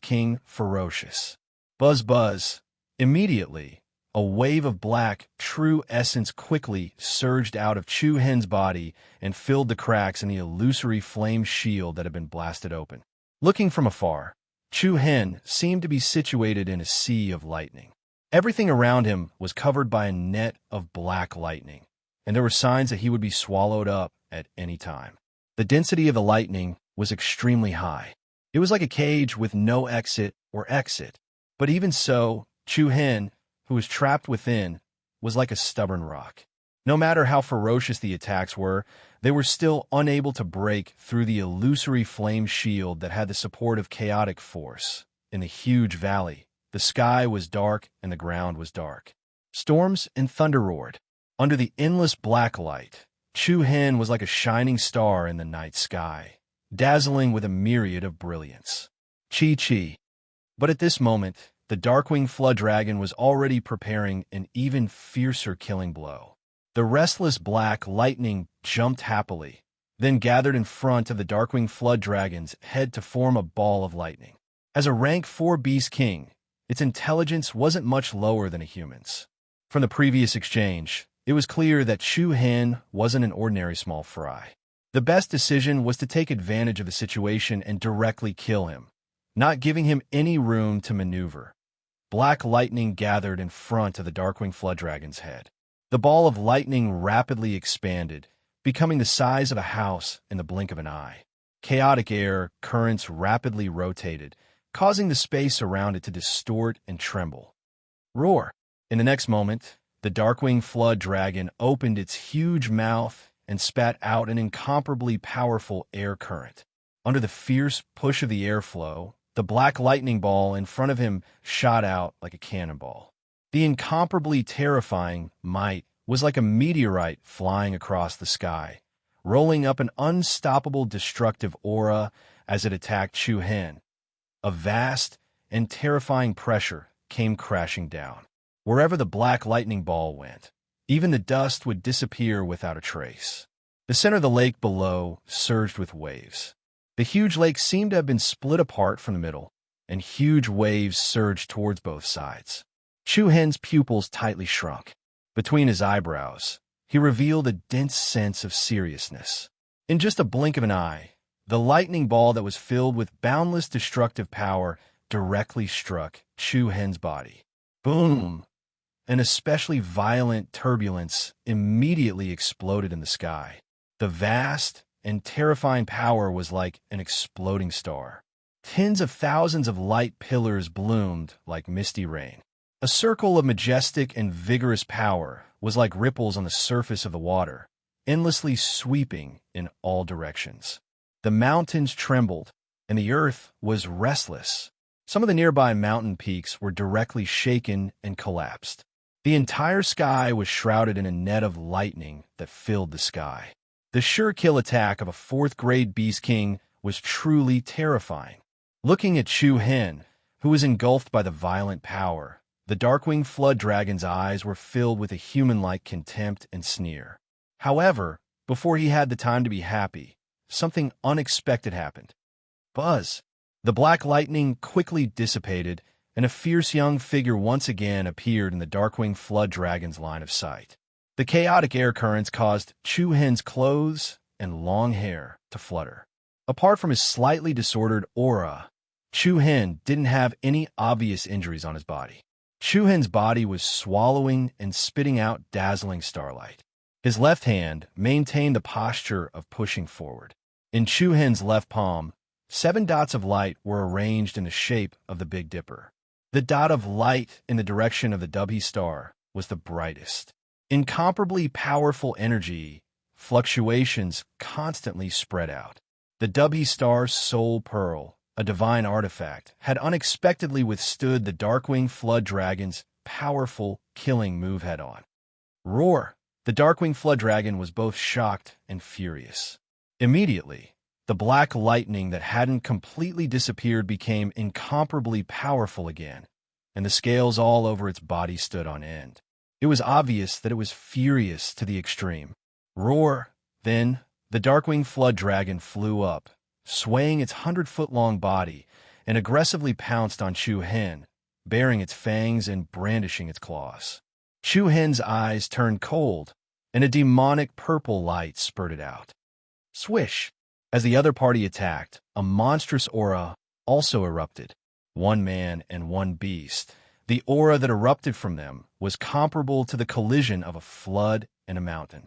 S1: King ferocious. Buzz buzz. Immediately, a wave of black, true essence quickly surged out of Chu-Hen's body and filled the cracks in the illusory flame shield that had been blasted open. Looking from afar, Chu-Hen seemed to be situated in a sea of lightning. Everything around him was covered by a net of black lightning, and there were signs that he would be swallowed up at any time. The density of the lightning was extremely high. It was like a cage with no exit or exit. But even so, Chu-Hen, who was trapped within, was like a stubborn rock. No matter how ferocious the attacks were, they were still unable to break through the illusory flame shield that had the support of chaotic force. In the huge valley, the sky was dark and the ground was dark. Storms and thunder roared. Under the endless black light, Chu-Hen was like a shining star in the night sky, dazzling with a myriad of brilliance. Chi-Chi. But at this moment, the Darkwing Flood Dragon was already preparing an even fiercer killing blow. The restless black lightning jumped happily, then gathered in front of the Darkwing Flood Dragon's head to form a ball of lightning. As a rank 4 Beast King, its intelligence wasn't much lower than a human's. From the previous exchange, it was clear that Chu-Hen wasn't an ordinary small fry. The best decision was to take advantage of the situation and directly kill him, not giving him any room to maneuver. Black lightning gathered in front of the Darkwing Flood Dragon's head. The ball of lightning rapidly expanded, becoming the size of a house in the blink of an eye. Chaotic air currents rapidly rotated, causing the space around it to distort and tremble. Roar! In the next moment, the Darkwing Flood Dragon opened its huge mouth and spat out an incomparably powerful air current. Under the fierce push of the airflow, the black lightning ball in front of him shot out like a cannonball. The incomparably terrifying might was like a meteorite flying across the sky, rolling up an unstoppable destructive aura as it attacked Chu-Hen. A vast and terrifying pressure came crashing down. Wherever the black lightning ball went, even the dust would disappear without a trace. The center of the lake below surged with waves. The huge lake seemed to have been split apart from the middle, and huge waves surged towards both sides. Chu-Hen's pupils tightly shrunk. Between his eyebrows, he revealed a dense sense of seriousness. In just a blink of an eye, the lightning ball that was filled with boundless destructive power directly struck Chu-Hen's body. Boom! An especially violent turbulence immediately exploded in the sky. The vast and terrifying power was like an exploding star. Tens of thousands of light pillars bloomed like misty rain. A circle of majestic and vigorous power was like ripples on the surface of the water, endlessly sweeping in all directions. The mountains trembled, and the earth was restless. Some of the nearby mountain peaks were directly shaken and collapsed. The entire sky was shrouded in a net of lightning that filled the sky. The sure-kill attack of a 4th-grade Beast King was truly terrifying. Looking at Chu-Hen, who was engulfed by the violent power, The Darkwing Flood Dragon's eyes were filled with a human-like contempt and sneer. However, before he had the time to be happy, something unexpected happened. Buzz! The black lightning quickly dissipated, and a fierce young figure once again appeared in the Darkwing Flood Dragon's line of sight. The chaotic air currents caused Chu-Hen's clothes and long hair to flutter. Apart from his slightly disordered aura, Chu-Hen didn't have any obvious injuries on his body. Chu-Hen's body was swallowing and spitting out dazzling starlight. His left hand maintained the posture of pushing forward. In Chu-Hen's left palm, 7 dots of light were arranged in the shape of the Big Dipper. The dot of light in the direction of the Dubhy star was the brightest. Incomparably powerful energy fluctuations constantly spread out. The Dubhy star's soul pearl, a divine artifact, had unexpectedly withstood the Darkwing Flood Dragon's powerful killing move head-on. Roar! The Darkwing Flood Dragon was both shocked and furious. Immediately, the black lightning that hadn't completely disappeared became incomparably powerful again, and the scales all over its body stood on end. It was obvious that it was furious to the extreme. Roar! Then, the Darkwing Flood Dragon flew up, swaying its 100-foot-long body, and aggressively pounced on Chu-Hen, baring its fangs and brandishing its claws. Chu-Hen's eyes turned cold, and a demonic purple light spurted out. Swish! As the other party attacked, a monstrous aura also erupted. One man and one beast. The aura that erupted from them was comparable to the collision of a flood and a mountain.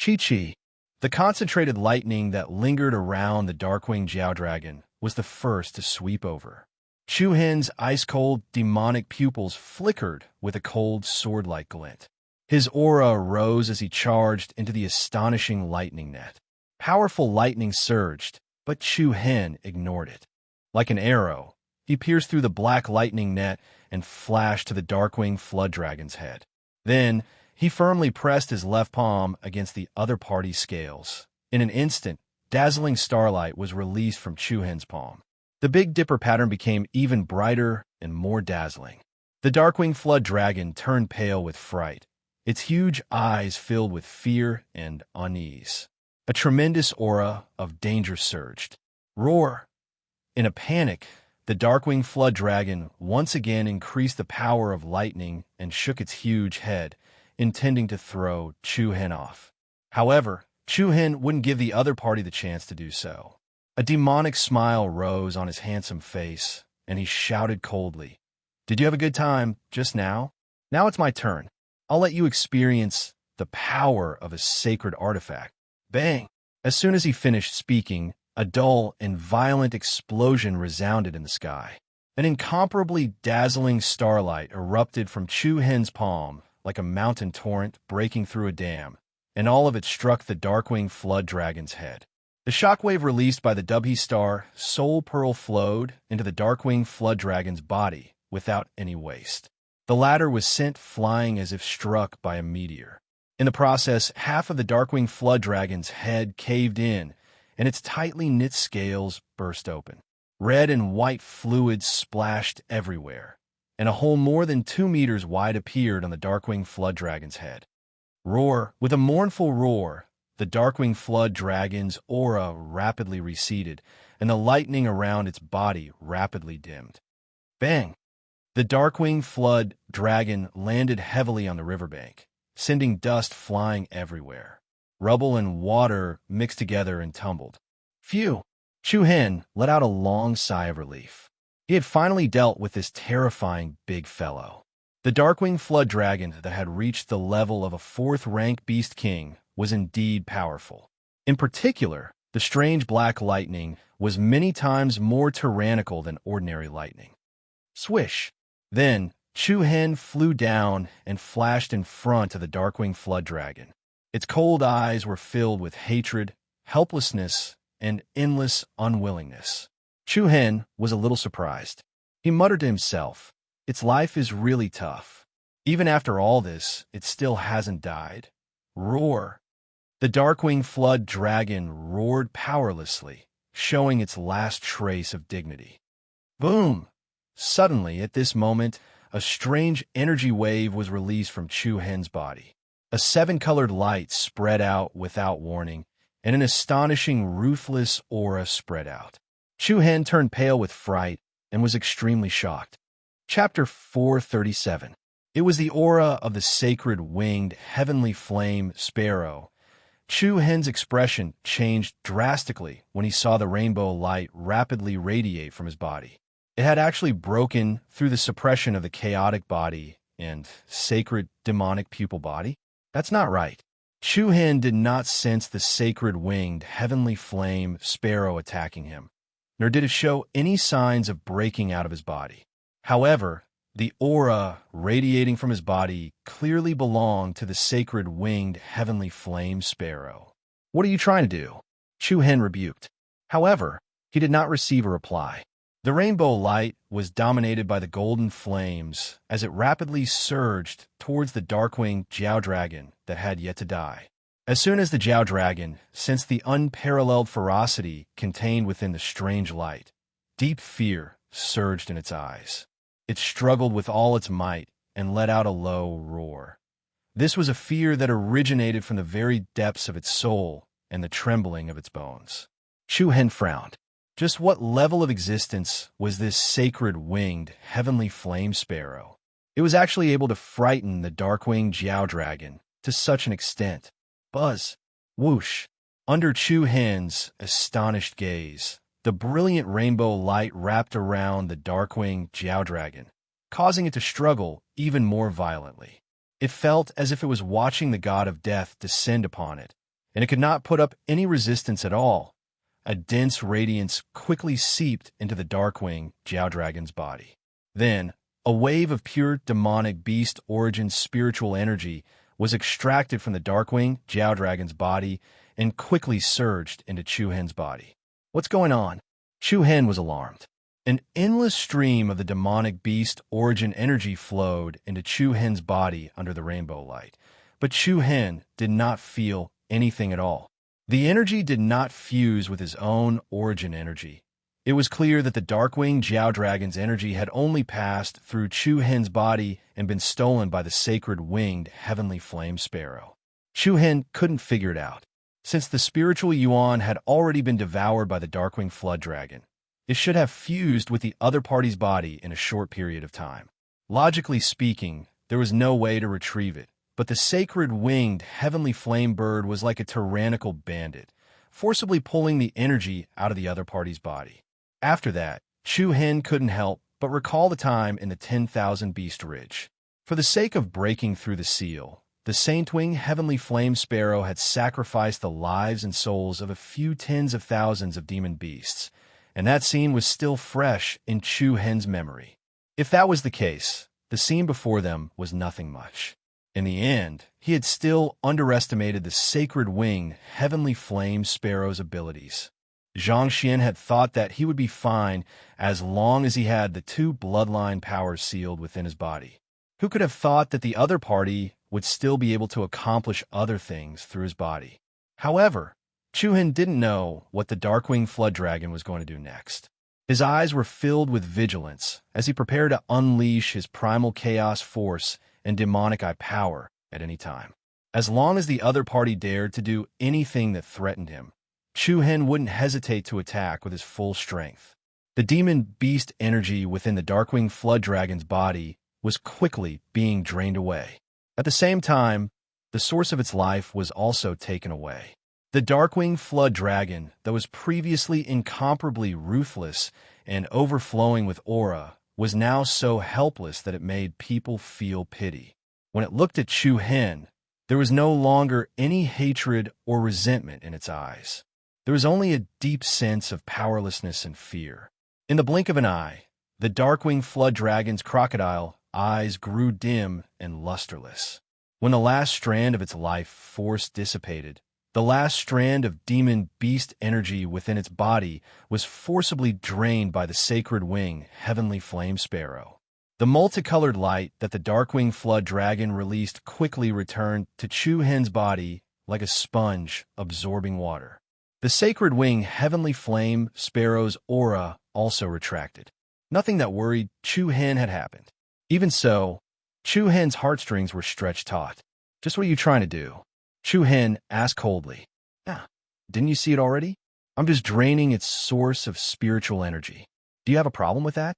S1: Chi-Chi! The concentrated lightning that lingered around the Darkwing Jiao Dragon was the first to sweep over. Chu-Hen's ice-cold, demonic pupils flickered with a cold, sword-like glint. His aura rose as he charged into the astonishing lightning net. Powerful lightning surged, but Chu-Hen ignored it. Like an arrow, he pierced through the black lightning net and flashed to the Darkwing Flood Dragon's head. Then, he firmly pressed his left palm against the other party's scales. In an instant, dazzling starlight was released from Chu-Hen's palm. The Big Dipper pattern became even brighter and more dazzling. The Darkwing Flood Dragon turned pale with fright, its huge eyes filled with fear and unease. A tremendous aura of danger surged. Roar! In a panic, the Darkwing Flood Dragon once again increased the power of lightning and shook its huge head, intending to throw Chu-Hen off. However, Chu-Hen wouldn't give the other party the chance to do so. A demonic smile rose on his handsome face, and he shouted coldly, "Did you have a good time just now? Now it's my turn. I'll let you experience the power of a sacred artifact." Bang! As soon as he finished speaking, a dull and violent explosion resounded in the sky. An incomparably dazzling starlight erupted from Chu-Hen's palm like a mountain torrent breaking through a dam, and all of it struck the Darkwing Flood Dragon's head. The shockwave released by the Dubhy star Soul Pearl flowed into the Darkwing Flood Dragon's body without any waste. The latter was sent flying as if struck by a meteor. In the process, half of the Darkwing Flood Dragon's head caved in, and its tightly knit scales burst open. Red and white fluids splashed everywhere, and a hole more than 2 meters wide appeared on the Darkwing Flood Dragon's head. Roar! With a mournful roar, the Darkwing Flood Dragon's aura rapidly receded, and the lightning around its body rapidly dimmed. Bang! The Darkwing Flood Dragon landed heavily on the riverbank, sending dust flying everywhere. Rubble and water mixed together and tumbled. Phew! Chu-Hen let out a long sigh of relief. He had finally dealt with this terrifying big fellow. The Darkwing Flood Dragon that had reached the level of a 4th-rank Beast King was indeed powerful. In particular, the strange black lightning was many times more tyrannical than ordinary lightning. Swish! Then, Chu-Hen flew down and flashed in front of the Darkwing Flood Dragon. Its cold eyes were filled with hatred, helplessness, and endless unwillingness. Chu-Hen was a little surprised. He muttered to himself, "Its life is really tough. Even after all this, it still hasn't died." Roar! The Darkwing Flood Dragon roared powerlessly, showing its last trace of dignity. Boom! Suddenly, at this moment, a strange energy wave was released from Chu Hen's body. A seven-colored light spread out without warning, and an astonishing, ruthless aura spread out. Chu Hen turned pale with fright and was extremely shocked. Chapter 437. It was the aura of the sacred winged heavenly flame sparrow. Chu Hen's expression changed drastically when he saw the rainbow light rapidly radiate from his body. It had actually broken through the suppression of the chaotic body and sacred demonic pupil body. That's not right. Chu Hen did not sense the sacred winged heavenly flame sparrow attacking him, nor did it show any signs of breaking out of his body. However, the aura radiating from his body clearly belonged to the sacred winged heavenly flame sparrow. "What are you trying to do?" Chu Hen rebuked. However, he did not receive a reply. The rainbow light was dominated by the golden flames as it rapidly surged towards the dark-winged Jiao dragon that had yet to die. As soon as the Jiao dragon sensed the unparalleled ferocity contained within the strange light, deep fear surged in its eyes. It struggled with all its might and let out a low roar. This was a fear that originated from the very depths of its soul and the trembling of its bones. Chu Hen frowned. Just what level of existence was this sacred winged heavenly flame sparrow? It was actually able to frighten the dark-winged Jiao dragon to such an extent. Buzz! Whoosh! Under Chu Hen's astonished gaze, the brilliant rainbow light wrapped around the dark-winged Jiao dragon, causing it to struggle even more violently. It felt as if it was watching the god of death descend upon it, and it could not put up any resistance at all. A dense radiance quickly seeped into the dark-winged Jiao dragon's body. Then, a wave of pure demonic beast origin spiritual energy was extracted from the dark-winged Jiao dragon's body and quickly surged into Chu Hen's body. "What's going on?" Chu Hen was alarmed. An endless stream of the demonic beast origin energy flowed into Chu Hen's body under the rainbow light, but Chu Hen did not feel anything at all. The energy did not fuse with his own origin energy. It was clear that the dark-winged Jiao dragon's energy had only passed through Chu Hen's body and been stolen by the sacred winged heavenly flame sparrow. Chu Hen couldn't figure it out. Since the spiritual yuan had already been devoured by the dark-winged flood dragon, it should have fused with the other party's body in a short period of time. Logically speaking, there was no way to retrieve it. But the sacred winged heavenly flame bird was like a tyrannical bandit, forcibly pulling the energy out of the other party's body. After that, Chu Hen couldn't help but recall the time in the 10,000 Beast Ridge. For the sake of breaking through the seal, the saint-winged heavenly flame sparrow had sacrificed the lives and souls of a few tens of thousands of demon beasts, and that scene was still fresh in Chu Hen's memory. If that was the case, the scene before them was nothing much. In the end, he had still underestimated the sacred winged heavenly flame sparrow's abilities. Zhang Xian had thought that he would be fine as long as he had the two bloodline powers sealed within his body. Who could have thought that the other party would still be able to accomplish other things through his body? However, Chu Hen didn't know what the Darkwing Flood Dragon was going to do next. His eyes were filled with vigilance as he prepared to unleash his primal chaos force and demonic eye power at any time. As long as the other party dared to do anything that threatened him, Chu Hen wouldn't hesitate to attack with his full strength. The demon beast energy within the Darkwing Flood Dragon's body was quickly being drained away. At the same time, the source of its life was also taken away. The Darkwing Flood Dragon, that was previously incomparably ruthless and overflowing with aura, was now so helpless that it made people feel pity. When it looked at Chu Hen, there was no longer any hatred or resentment in its eyes. There was only a deep sense of powerlessness and fear. In the blink of an eye, the Darkwing Flood Dragon's crocodile eyes grew dim and lusterless. When the last strand of its life force dissipated, the last strand of demon beast energy within its body was forcibly drained by the sacred wing heavenly flame sparrow. The multicolored light that the Darkwing Flood Dragon released quickly returned to Chu Hen's body like a sponge absorbing water. The sacred wing heavenly flame sparrow's aura also retracted. Nothing that worried Chu Hen had happened. Even so, Chu Hen's heartstrings were stretched taut. Just what are you trying to do? Chu Hen asked coldly. Yeah, didn't you see it already? I'm just draining its source of spiritual energy. Do you have a problem with that?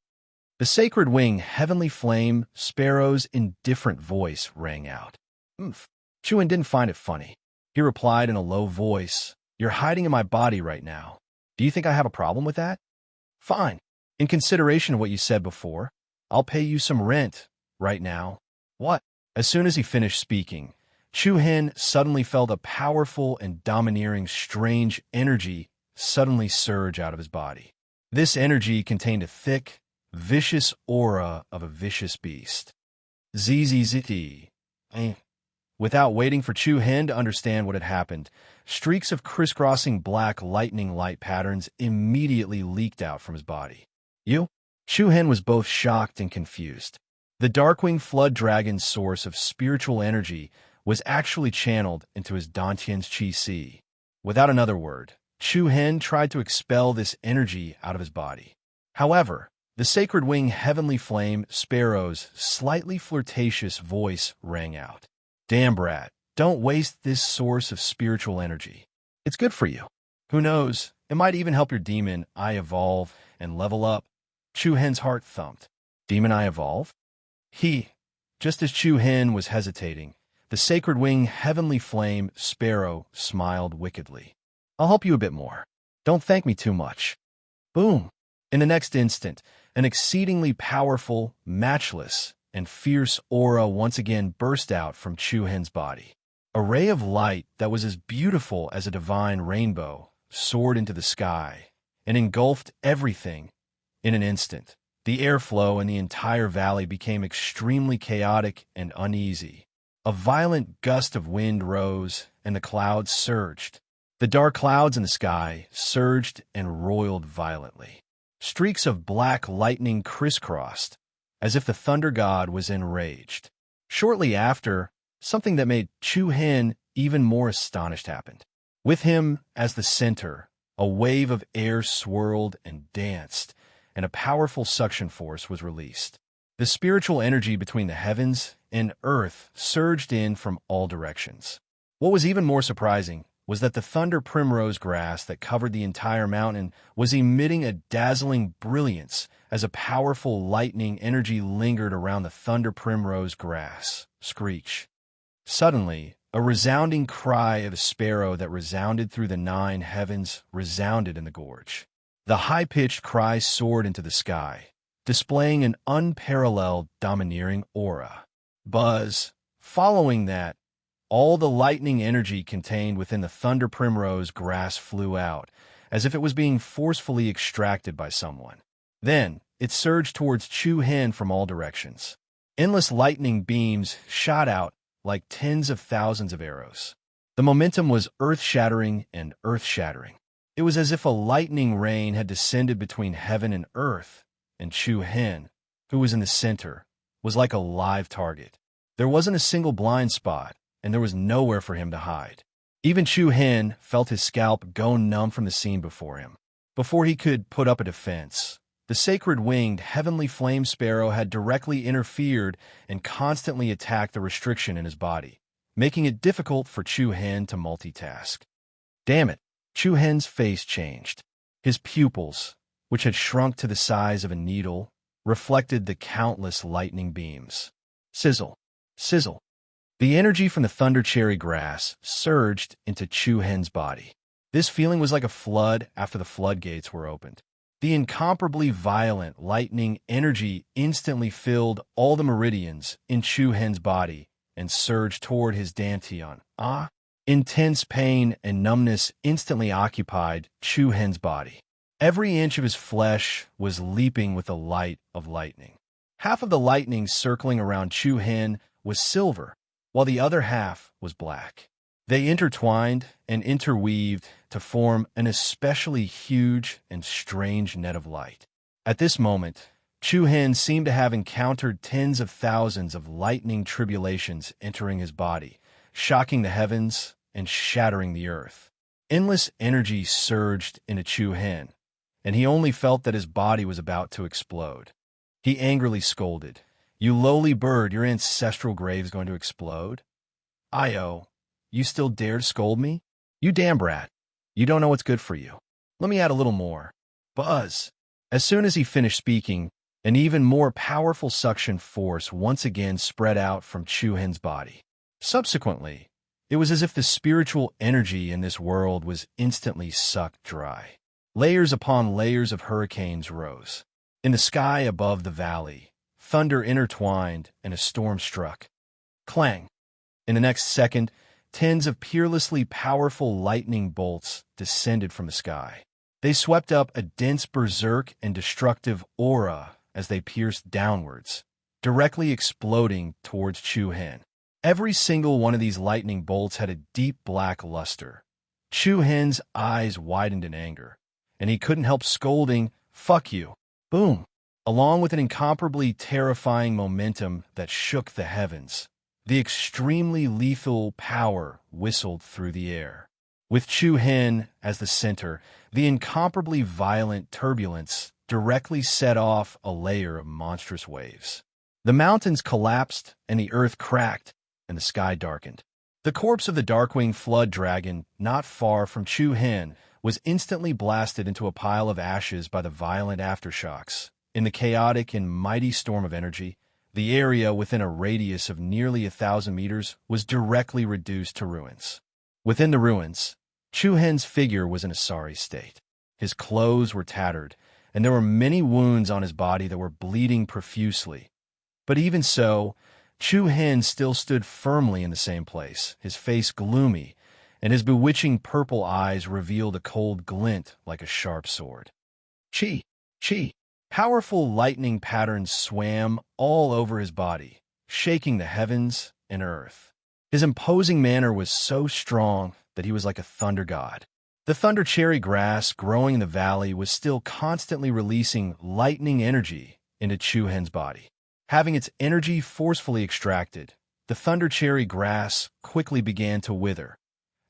S1: The sacred wing, heavenly flame, sparrow's indifferent voice rang out. Oomph. Chu Hen didn't find it funny. He replied in a low voice, You're hiding in my body right now. Do you think I have a problem with that? Fine. In consideration of what you said before, I'll pay you some rent right now. What? As soon as he finished speaking, Chu Hen suddenly felt a powerful and domineering strange energy suddenly surge out of his body. This energy contained a thick, vicious aura of a vicious beast. Zzzt. Without waiting for Chu Hen to understand what had happened, streaks of crisscrossing black lightning light patterns immediately leaked out from his body. You? Chu Hen was both shocked and confused. The Darkwing Flood Dragon's source of spiritual energy was actually channeled into his Dantian's Qi Si. Without another word, Chu Hen tried to expel this energy out of his body. However, the Sacred Wing Heavenly Flame Sparrow's slightly flirtatious voice rang out. Damn, brat, don't waste this source of spiritual energy. It's good for you. Who knows, it might even help your demon eye evolve and level up. Chu Hen's heart thumped. Demon eye evolve? Just as Chu Hen was hesitating, the Sacred Wing Heavenly Flame Sparrow smiled wickedly. I'll help you a bit more. Don't thank me too much. Boom! In the next instant, an exceedingly powerful, matchless, and fierce aura once again burst out from Chu Hen's body. A ray of light that was as beautiful as a divine rainbow soared into the sky and engulfed everything in an instant. The airflow in the entire valley became extremely chaotic and uneasy. A violent gust of wind rose, and the clouds surged. The dark clouds in the sky surged and roiled violently. Streaks of black lightning crisscrossed, as if the thunder god was enraged. Shortly after, something that made Chu Hen even more astonished happened. With him as the center, a wave of air swirled and danced, and a powerful suction force was released. The spiritual energy between the heavens and earth surged in from all directions. What was even more surprising was that the thunder primrose grass that covered the entire mountain was emitting a dazzling brilliance as a powerful lightning energy lingered around the thunder primrose grass. Screech. Suddenly, a resounding cry of a sparrow that resounded through the 9 heavens resounded in the gorge. The high-pitched cry soared into the sky, displaying an unparalleled domineering aura. Buzz. Following that, all the lightning energy contained within the thunder primrose grass flew out, as if it was being forcefully extracted by someone. Then, it surged towards Chu Hen from all directions. Endless lightning beams shot out like tens of thousands of arrows. The momentum was earth-shattering and earth-shattering. It was as if a lightning rain had descended between heaven and earth, and Chu Hen, who was in the center, was like a live target. There wasn't a single blind spot, and there was nowhere for him to hide. Even Chu Hen felt his scalp go numb from the scene before him. Before he could put up a defense, the sacred-winged heavenly flame sparrow had directly interfered and constantly attacked the restriction in his body, making it difficult for Chu Hen to multitask. Damn it! Chu Hen's face changed. His pupils, which had shrunk to the size of a needle, reflected the countless lightning beams. Sizzle! Sizzle! The energy from the thunder cherry grass surged into Chu Hen's body. This feeling was like a flood after the floodgates were opened. The incomparably violent lightning energy instantly filled all the meridians in Chu Hen's body and surged toward his dantian. Intense pain and numbness instantly occupied Chu Hen's body. Every inch of his flesh was leaping with the light of lightning. Half of the lightning circling around Chu Hen was silver, while the other half was black. They intertwined and interweaved to form an especially huge and strange net of light. At this moment, Chu Hen seemed to have encountered tens of thousands of lightning tribulations entering his body, shocking the heavens and shattering the earth. Endless energy surged into Chu Hen, and he only felt that his body was about to explode. He angrily scolded, You lowly bird, your ancestral grave's going to explode? Io, you still dare to scold me? You damn brat. You don't know what's good for you. Let me add a little more. Buzz. As soon as he finished speaking, an even more powerful suction force once again spread out from Chu-Hen's body. Subsequently, it was as if the spiritual energy in this world was instantly sucked dry. Layers upon layers of hurricanes rose. In the sky above the valley, thunder intertwined and a storm struck. Clang! In the next second, tens of peerlessly powerful lightning bolts descended from the sky. They swept up a dense berserk and destructive aura as they pierced downwards, directly exploding towards Chu-Hen. Every single one of these lightning bolts had a deep black luster. Chu-Hen's eyes widened in anger, and he couldn't help scolding, "Fuck you." Boom! Along with an incomparably terrifying momentum that shook the heavens, the extremely lethal power whistled through the air. With Chu-Hen as the center, the incomparably violent turbulence directly set off a layer of monstrous waves. The mountains collapsed, and the earth cracked, and the sky darkened. The corpse of the Darkwing Flood Dragon, not far from Chu-Hen, was instantly blasted into a pile of ashes by the violent aftershocks. In the chaotic and mighty storm of energy, the area within a radius of nearly 1,000 meters was directly reduced to ruins. Within the ruins, Chu-Hen's figure was in a sorry state. His clothes were tattered, and there were many wounds on his body that were bleeding profusely. But even so, Chu-Hen still stood firmly in the same place, his face gloomy, and his bewitching purple eyes revealed a cold glint like a sharp sword. Chi! Chi! Powerful lightning patterns swam all over his body, shaking the heavens and earth. His imposing manner was so strong that he was like a thunder god. The thunder cherry grass growing in the valley was still constantly releasing lightning energy into Chu-Hen's body. Having its energy forcefully extracted, the thunder cherry grass quickly began to wither.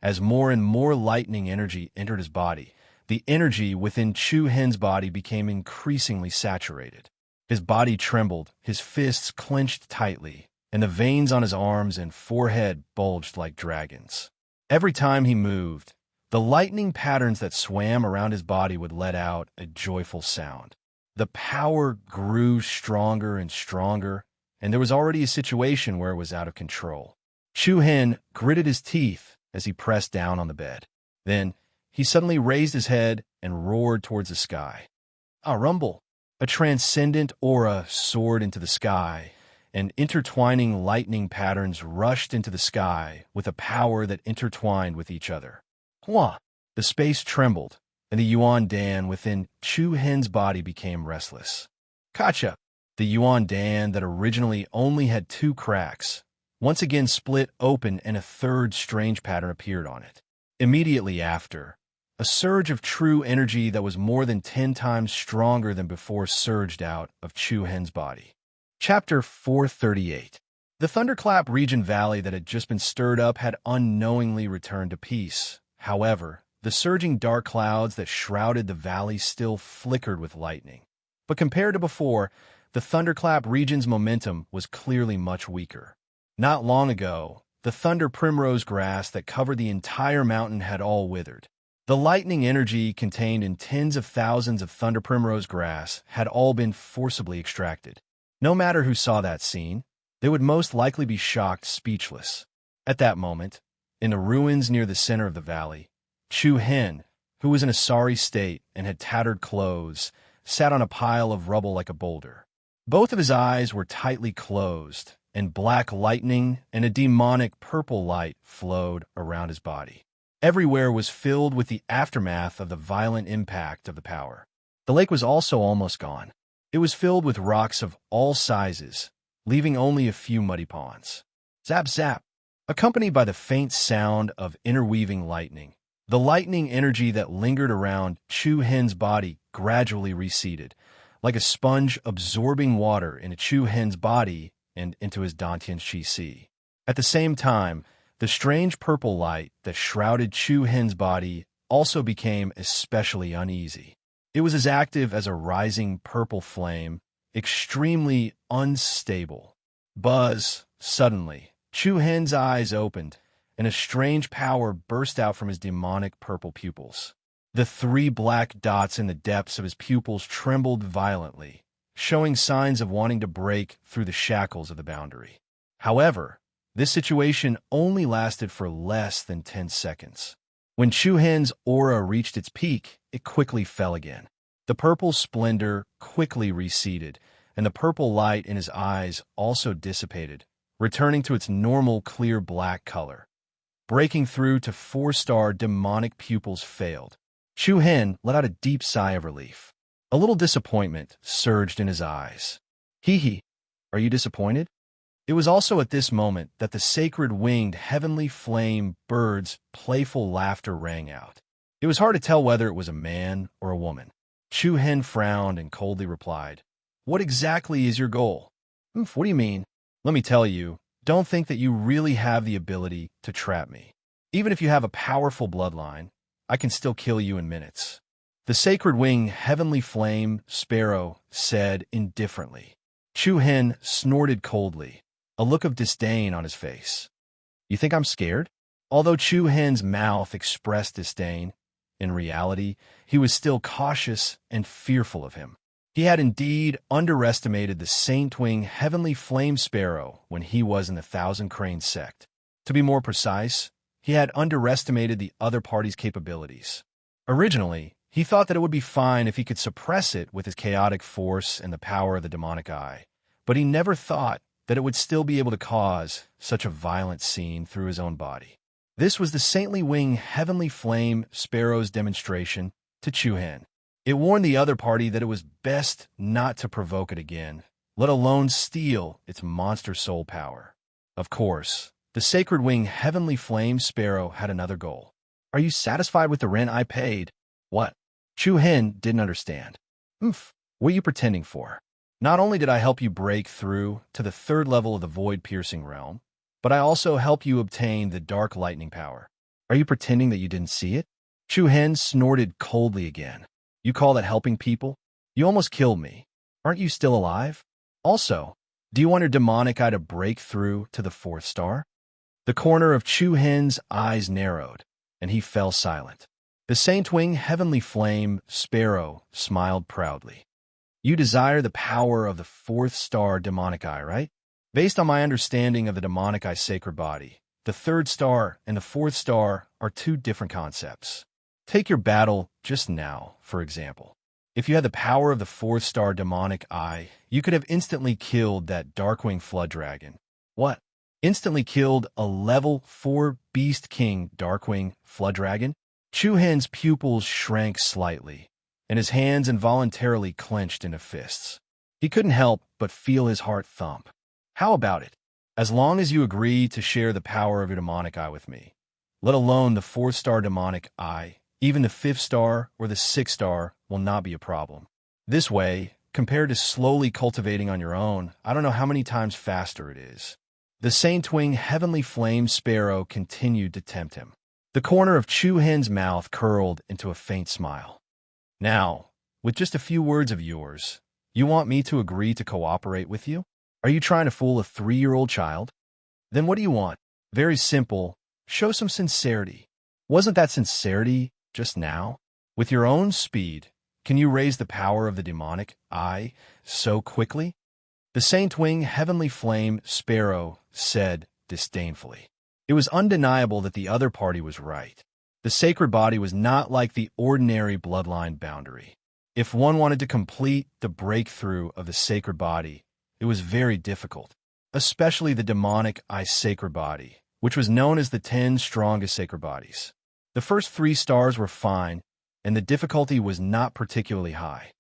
S1: As more and more lightning energy entered his body, the energy within Chu-Hen's body became increasingly saturated. His body trembled, his fists clenched tightly, and the veins on his arms and forehead bulged like dragons. Every time he moved, the lightning patterns that swam around his body would let out a joyful sound. The power grew stronger and stronger, and there was already a situation where it was out of control. Chu-Hen gritted his teeth as he pressed down on the bed. Then, he suddenly raised his head and roared towards the sky. A rumble! A transcendent aura soared into the sky, and intertwining lightning patterns rushed into the sky with a power that intertwined with each other. Hua! The space trembled, and the Yuan Dan within Chu-Hen's body became restless. Kacha! The Yuan Dan that originally only had 2 cracks, once again split open and a third strange pattern appeared on it. Immediately after, a surge of true energy that was more than 10 times stronger than before surged out of Chu-Hen's body. Chapter 438. The Thunderclap region valley that had just been stirred up had unknowingly returned to peace. However, the surging dark clouds that shrouded the valley still flickered with lightning. But compared to before, the Thunderclap region's momentum was clearly much weaker. Not long ago, the thunder primrose grass that covered the entire mountain had all withered. The lightning energy contained in tens of thousands of thunder primrose grass had all been forcibly extracted. No matter who saw that scene, they would most likely be shocked speechless. At that moment, in the ruins near the center of the valley, Chu-Hen, who was in a sorry state and had tattered clothes, sat on a pile of rubble like a boulder. Both of his eyes were tightly closed, and black lightning and a demonic purple light flowed around his body. Everywhere was filled with the aftermath of the violent impact of the power. The lake was also almost gone. It was filled with rocks of all sizes, leaving only a few muddy ponds. Zap zap! Accompanied by the faint sound of interweaving lightning, the lightning energy that lingered around Chu-Hen's body gradually receded, like a sponge absorbing water into Chu-Hen's body and into his Dantian Qi. At the same time, the strange purple light that shrouded Chu-Hen's body also became especially uneasy. It was as active as a rising purple flame, extremely unstable. Buzz! Suddenly, Chu Hen's eyes opened, and a strange power burst out from his demonic purple pupils. The 3 black dots in the depths of his pupils trembled violently, showing signs of wanting to break through the shackles of the boundary. However, this situation only lasted for less than 10 seconds. When Chu Hen's aura reached its peak, it quickly fell again. The purple splendor quickly receded, and the purple light in his eyes also dissipated, returning to its normal clear black color. Breaking through to 4-star demonic pupils failed. Chu Hen let out a deep sigh of relief. A little disappointment surged in his eyes. Hee, are you disappointed? It was also at this moment that the sacred winged heavenly flame bird's playful laughter rang out. It was hard to tell whether it was a man or a woman. Chu Hen frowned and coldly replied, "What exactly is your goal?" What do you mean? Let me tell you, don't think that you really have the ability to trap me. Even if you have a powerful bloodline, I can still kill you in minutes. The sacred wing heavenly flame sparrow said indifferently. Chu Hen snorted coldly, a look of disdain on his face. You think I'm scared? Although Chu Hen's mouth expressed disdain, in reality, he was still cautious and fearful of him. He had indeed underestimated the saint-wing heavenly flame sparrow when he was in the Thousand Crane sect. To be more precise, he had underestimated the other party's capabilities. Originally, he thought that it would be fine if he could suppress it with his chaotic force and the power of the demonic eye, but he never thought that it would still be able to cause such a violent scene through his own body. This was the saintly wing heavenly flame sparrow's demonstration to Chu Hen. It warned the other party that it was best not to provoke it again, let alone steal its monster soul power. Of course, the sacred wing heavenly flame sparrow had another goal. Are you satisfied with the rent I paid? What? Chu Hen didn't understand. What are you pretending for? Not only did I help you break through to the 3rd level of the void-piercing realm, but I also helped you obtain the dark lightning power. Are you pretending that you didn't see it? Chu Hen snorted coldly again. You call that helping people? You almost killed me. Aren't you still alive? Also, do you want your demonic eye to break through to the 4th star? The corner of Chu Hen's eyes narrowed, and he fell silent. The saint-wing heavenly flame sparrow smiled proudly. You desire the power of the 4th star demonic eye, right? Based on my understanding of the demonic eye sacred body, the 3rd star and the 4th star are 2 different concepts. Take your battle just now, for example. If you had the power of the 4th star demonic eye, you could have instantly killed that Darkwing Flood Dragon. What? Instantly killed a level 4 Beast King Darkwing Flood Dragon? Chu Hen's pupils shrank slightly, and his hands involuntarily clenched into fists. He couldn't help but feel his heart thump. How about it? As long as you agree to share the power of your demonic eye with me, let alone the 4th star demonic eye, even the 5th star or the 6th star will not be a problem. This way, compared to slowly cultivating on your own, I don't know how many times faster it is. The saint-wing heavenly flame sparrow continued to tempt him. The corner of Chu Hen's mouth curled into a faint smile. Now, with just a few words of yours, you want me to agree to cooperate with you? Are you trying to fool a 3-year-old child? Then what do you want? Very simple. Show some sincerity. Wasn't that sincerity just now? With your own speed, can you raise the power of the demonic eye so quickly? The saint-wing heavenly flame sparrow said disdainfully. It was undeniable that the other party was right. The sacred body was not like the ordinary bloodline boundary. If one wanted to complete the breakthrough of the sacred body, it was very difficult, especially the demonic eye sacred body, which was known as the 10 strongest sacred bodies. The first 3 stars were fine, and the difficulty was not particularly high.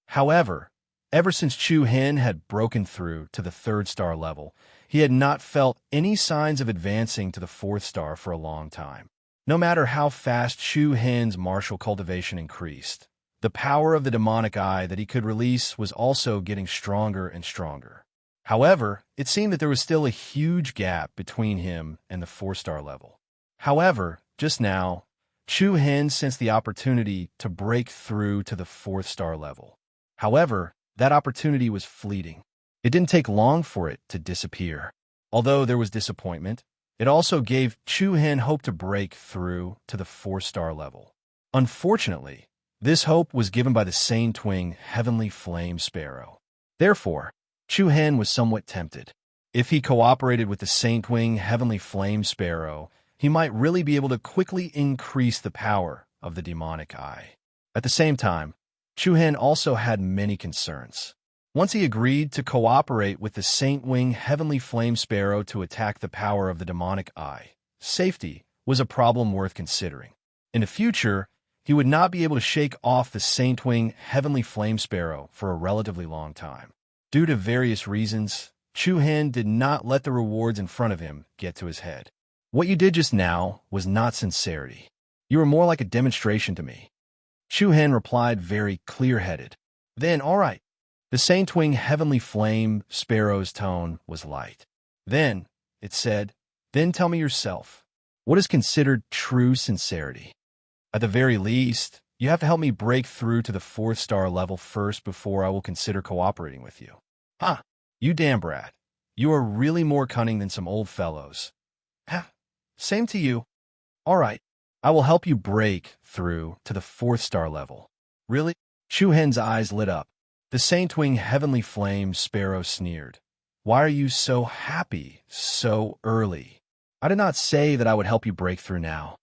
S1: However, ever since Chu Hen had broken through to the 3rd star level, he had not felt any signs of advancing to the 4th star for a long time. No matter how fast Chu Hen's martial cultivation increased, the power of the demonic eye that he could release was also getting stronger and stronger. However, it seemed that there was still a huge gap between him and the 4-star level. However, just now, Chu Hen sensed the opportunity to break through to the 4th star level. However, that opportunity was fleeting. It didn't take long for it to disappear. Although there was disappointment, it also gave Chu Hen hope to break through to the 4-star level. Unfortunately, this hope was given by the Saint-wing Heavenly Flame Sparrow. Therefore, Chu Hen was somewhat tempted. If he cooperated with the Saint-wing Heavenly Flame Sparrow, he might really be able to quickly increase the power of the demonic eye. At the same time, Chu Hen also had many concerns. Once he agreed to cooperate with the Saint-wing Heavenly Flame Sparrow to attack the power of the demonic eye, safety was a problem worth considering. In the future, he would not be able to shake off the Saint-wing Heavenly Flame Sparrow for a relatively long time. Due to various reasons, Chu Hen did not let the rewards in front of him get to his head. What you did just now was not sincerity. You were more like a demonstration to me. Chu Hen replied very clear-headed. Then, all right. The Saint-wing Heavenly Flame Sparrow's tone was light. Then, it said, then tell me yourself, what is considered true sincerity? At the very least, you have to help me break through to the 4-star level first before I will consider cooperating with you. Ha! You damn brat. You are really more cunning than some old fellows. Ha! Same to you. All right. I will help you break through to the 4th-star level. Really? Chu Hen's eyes lit up. The Saint-wing Heavenly Flame Sparrow sneered. Why are you so happy so early? I did not say that I would help you break through now.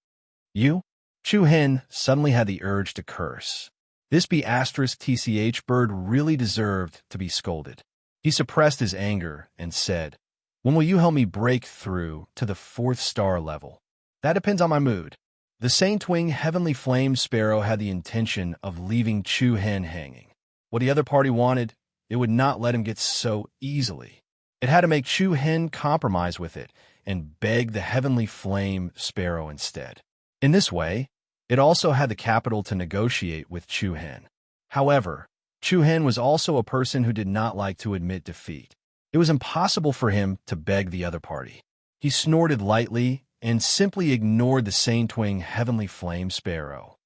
S1: You? Chu Hen suddenly had the urge to curse. This B*TCH bird really deserved to be scolded. He suppressed his anger and said, when will you help me break through to the 4th-star level? That depends on my mood. The Saint-wing Heavenly Flame Sparrow had the intention of leaving Chu Hen hanging. What the other party wanted, it would not let him get so easily. It had to make Chu Hen compromise with it and beg the Heavenly Flame Sparrow instead. In this way, it also had the capital to negotiate with Chu Hen. However, Chu Hen was also a person who did not like to admit defeat. It was impossible for him to beg the other party. He snorted lightly and simply ignored the Saint-wing Heavenly Flame Sparrow.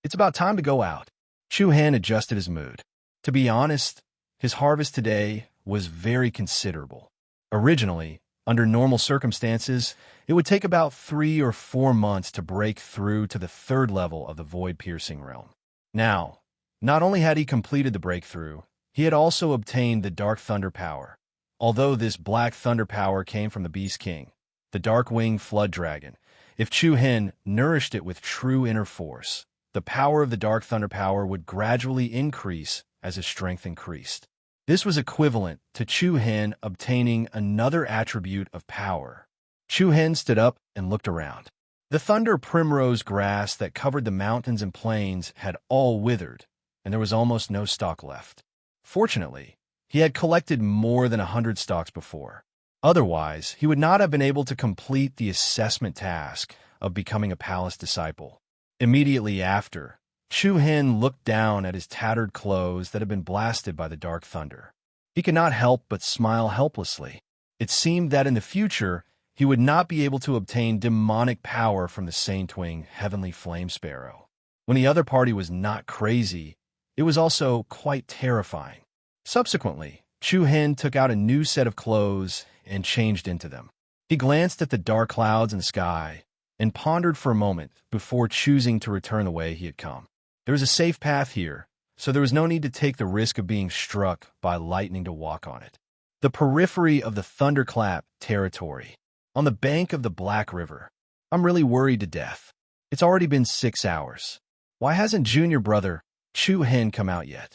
S1: It's about time to go out. Chu Hen adjusted his mood. To be honest, his harvest today was very considerable. Originally, under normal circumstances, it would take about 3 or 4 months to break through to the 3rd level of the void-piercing realm. Now, not only had he completed the breakthrough, he had also obtained the Dark Thunder power. Although this Black Thunder power came from the Beast King, the Dark-winged Flood Dragon, if Chu Hen nourished it with true inner force, the power of the Dark Thunder power would gradually increase as his strength increased. This was equivalent to Chu Hen obtaining another attribute of power. Chu Hen stood up and looked around. The thunder primrose grass that covered the mountains and plains had all withered, and there was almost no stalk left. Fortunately, he had collected more than 100 stalks before. Otherwise, he would not have been able to complete the assessment task of becoming a palace disciple. Immediately after, Chu Hen looked down at his tattered clothes that had been blasted by the dark thunder. He could not help but smile helplessly. It seemed that in the future, he would not be able to obtain demonic power from the Saint-wing Heavenly Flame Sparrow. When the other party was not crazy, it was also quite terrifying. Subsequently, Chu Hen took out a new set of clothes and changed into them. He glanced at the dark clouds in the sky and pondered for a moment before choosing to return the way he had come. There was a safe path here, so there was no need to take the risk of being struck by lightning to walk on it. The periphery of the thunderclap territory, on the bank of the Black River. I'm really worried to death. It's already been 6 hours. Why hasn't junior brother Chu Hen come out yet?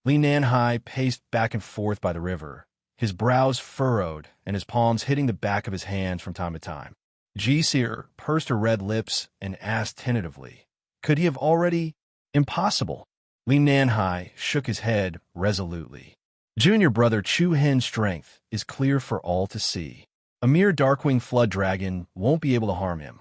S1: Li Nanhai paced back and forth by the river, his brows furrowed and his palms hitting the back of his hands from time to time. Ji Seer pursed her red lips and asked tentatively, could he have already? Impossible. Li Nanhai shook his head resolutely. Junior brother Chu Hen's strength is clear for all to see. A mere Darkwing Flood Dragon won't be able to harm him.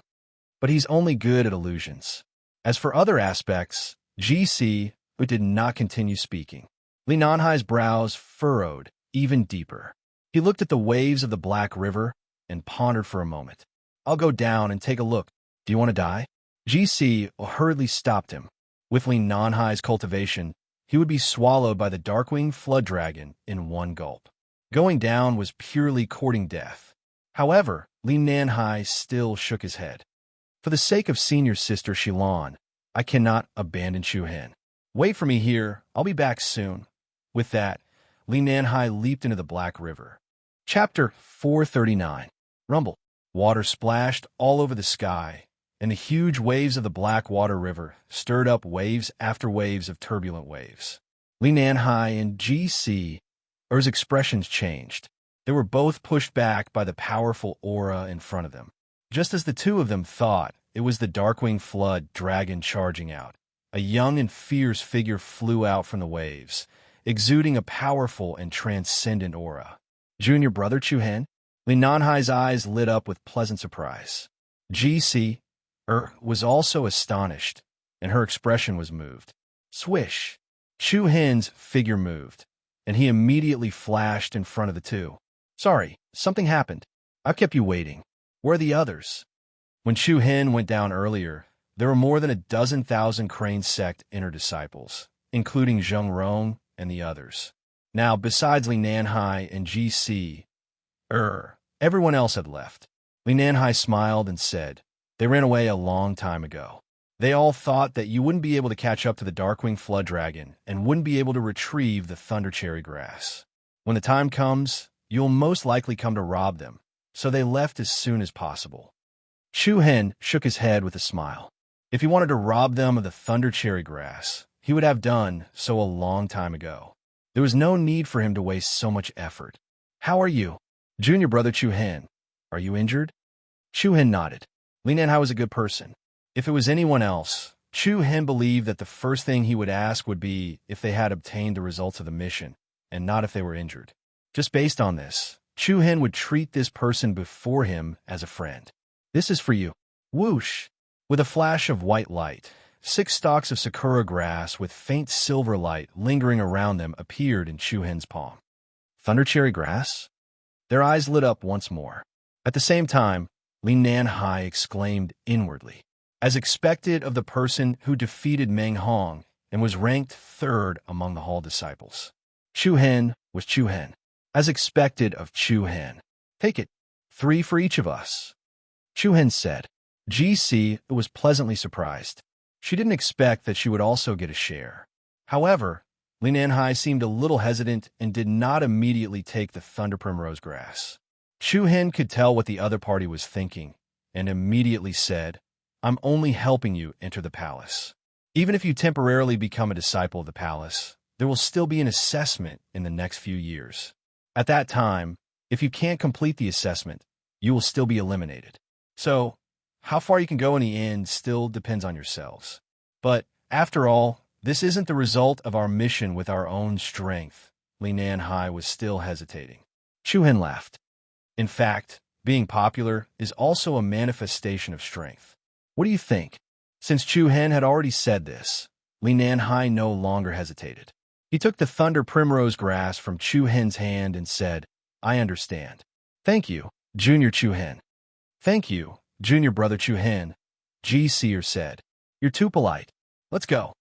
S1: But he's only good at illusions. As for other aspects, GC did not continue speaking. Li Nanhai's brows furrowed even deeper. He looked at the waves of the Black River and pondered for a moment. I'll go down and take a look. Do you want to die? GC hurriedly stopped him. With Li Nanhai's cultivation, he would be swallowed by the darkwing flood dragon in one gulp. Going down was purely courting death. However, Li Nanhai still shook his head. For the sake of senior sister Shilon, I cannot abandon Chu Hen. Wait for me here, I'll be back soon. With that, Li Nanhai leaped into the Black River. Chapter 439. Rumble. Water splashed all over the sky, and the huge waves of the Black Water River stirred up waves after waves of turbulent waves. Li Nanhai and G.C. Er's expressions changed. They were both pushed back by the powerful aura in front of them. Just as the two of them thought, it was the Darkwing Flood dragon charging out. A young and fierce figure flew out from the waves, exuding a powerful and transcendent aura. Junior brother Chu Hen? Li Nanhai's eyes lit up with pleasant surprise. G.C. Was also astonished, and her expression was moved. Swish! Chu Hen's figure moved, and he immediately flashed in front of the two. Sorry, something happened. I've kept you waiting. Where are the others? When Chu Hen went down earlier, there were more than 12,000 Crane sect inner disciples, including Zheng Rong and the others. Now, besides Li Nanhai and G.C., everyone else had left. Li Nanhai smiled and said, they ran away a long time ago. They all thought that you wouldn't be able to catch up to the Darkwing Flood Dragon and wouldn't be able to retrieve the Thunder Cherry Grass. When the time comes, you'll most likely come to rob them, so they left as soon as possible. Chu Hen shook his head with a smile. If he wanted to rob them of the Thunder Cherry Grass, he would have done so a long time ago. There was no need for him to waste so much effort. How are you? Junior brother Chu Hen, are you injured? Chu Hen nodded. Li Nanhai was a good person. If it was anyone else, Chu Hen believed that the first thing he would ask would be if they had obtained the results of the mission, and not if they were injured. Just based on this, Chu Hen would treat this person before him as a friend. This is for you. Whoosh! With a flash of white light, 6 stalks of sakura grass with faint silver light lingering around them appeared in Chu Hen's palm. Thunder cherry grass? Their eyes lit up once more. At the same time, Li Nanhai exclaimed inwardly, as expected of the person who defeated Meng Hong and was ranked 3rd among the Hall disciples. Chu Hen was Chu Hen, as expected of Chu Hen. Take it, 3 for each of us. Chu Hen said. G.C. was pleasantly surprised. She didn't expect that she would also get a share. However, Li Nanhai seemed a little hesitant and did not immediately take the Thunder Primrose Grass. Chu Hen could tell what the other party was thinking, and immediately said, I'm only helping you enter the palace. Even if you temporarily become a disciple of the palace, there will still be an assessment in the next few years. At that time, if you can't complete the assessment, you will still be eliminated. So, how far you can go in the end still depends on yourselves. But, after all, this isn't the result of our mission with our own strength. Li Nanhai was still hesitating. Chu Hen laughed. In fact, being popular is also a manifestation of strength. What do you think? Since Chu Hen had already said this, Li Nanhai no longer hesitated. He took the Thunder Primrose Grass from Chu Hen's hand and said, I understand. Thank you, Junior Chu Hen. Thank you, Junior brother Chu Hen, G. Seer said. You're too polite. Let's go.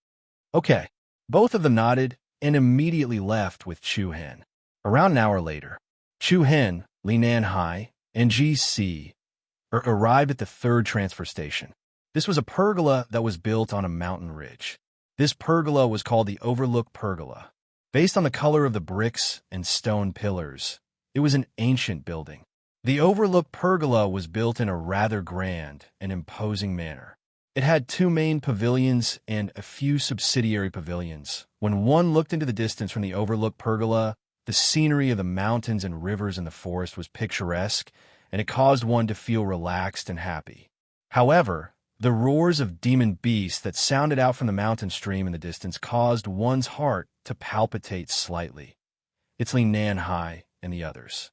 S1: Okay. Both of them nodded and immediately left with Chu Hen. Around an hour later, Chu Hen, Li Nanhai, and G.C. arrived at the 3rd transfer station. This was a pergola that was built on a mountain ridge. This pergola was called the Overlook Pergola. Based on the color of the bricks and stone pillars, it was an ancient building. The Overlook Pergola was built in a rather grand and imposing manner. It had 2 main pavilions and a few subsidiary pavilions. When one looked into the distance from the Overlook Pergola, the scenery of the mountains and rivers in the forest was picturesque, and it caused one to feel relaxed and happy. However, the roars of demon beasts that sounded out from the mountain stream in the distance caused one's heart to palpitate slightly. It's Li Nanhai and the others.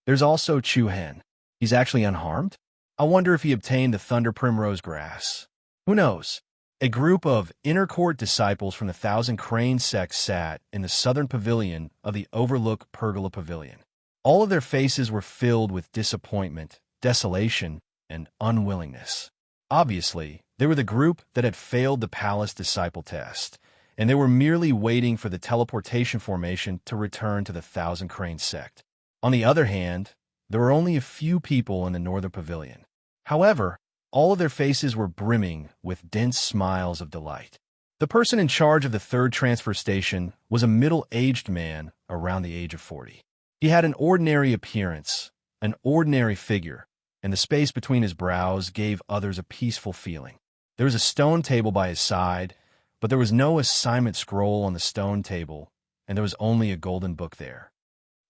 S1: There's also Chu Hen. He's actually unharmed? I wonder if he obtained the Thunder Primrose Grass. Who knows? A group of inner court disciples from the Thousand Crane sect sat in the southern pavilion of the Overlook Pergola Pavilion. All of their faces were filled with disappointment, desolation, and unwillingness. Obviously, they were the group that had failed the palace disciple test, and they were merely waiting for the teleportation formation to return to the Thousand Crane sect. On the other hand, there were only a few people in the northern pavilion. However, all of their faces were brimming with dense smiles of delight. The person in charge of the third transfer station was a middle-aged man around the age of 40. He had an ordinary appearance, an ordinary figure, and the space between his brows gave others a peaceful feeling. There was a stone table by his side, but there was no assignment scroll on the stone table, and there was only a golden book there.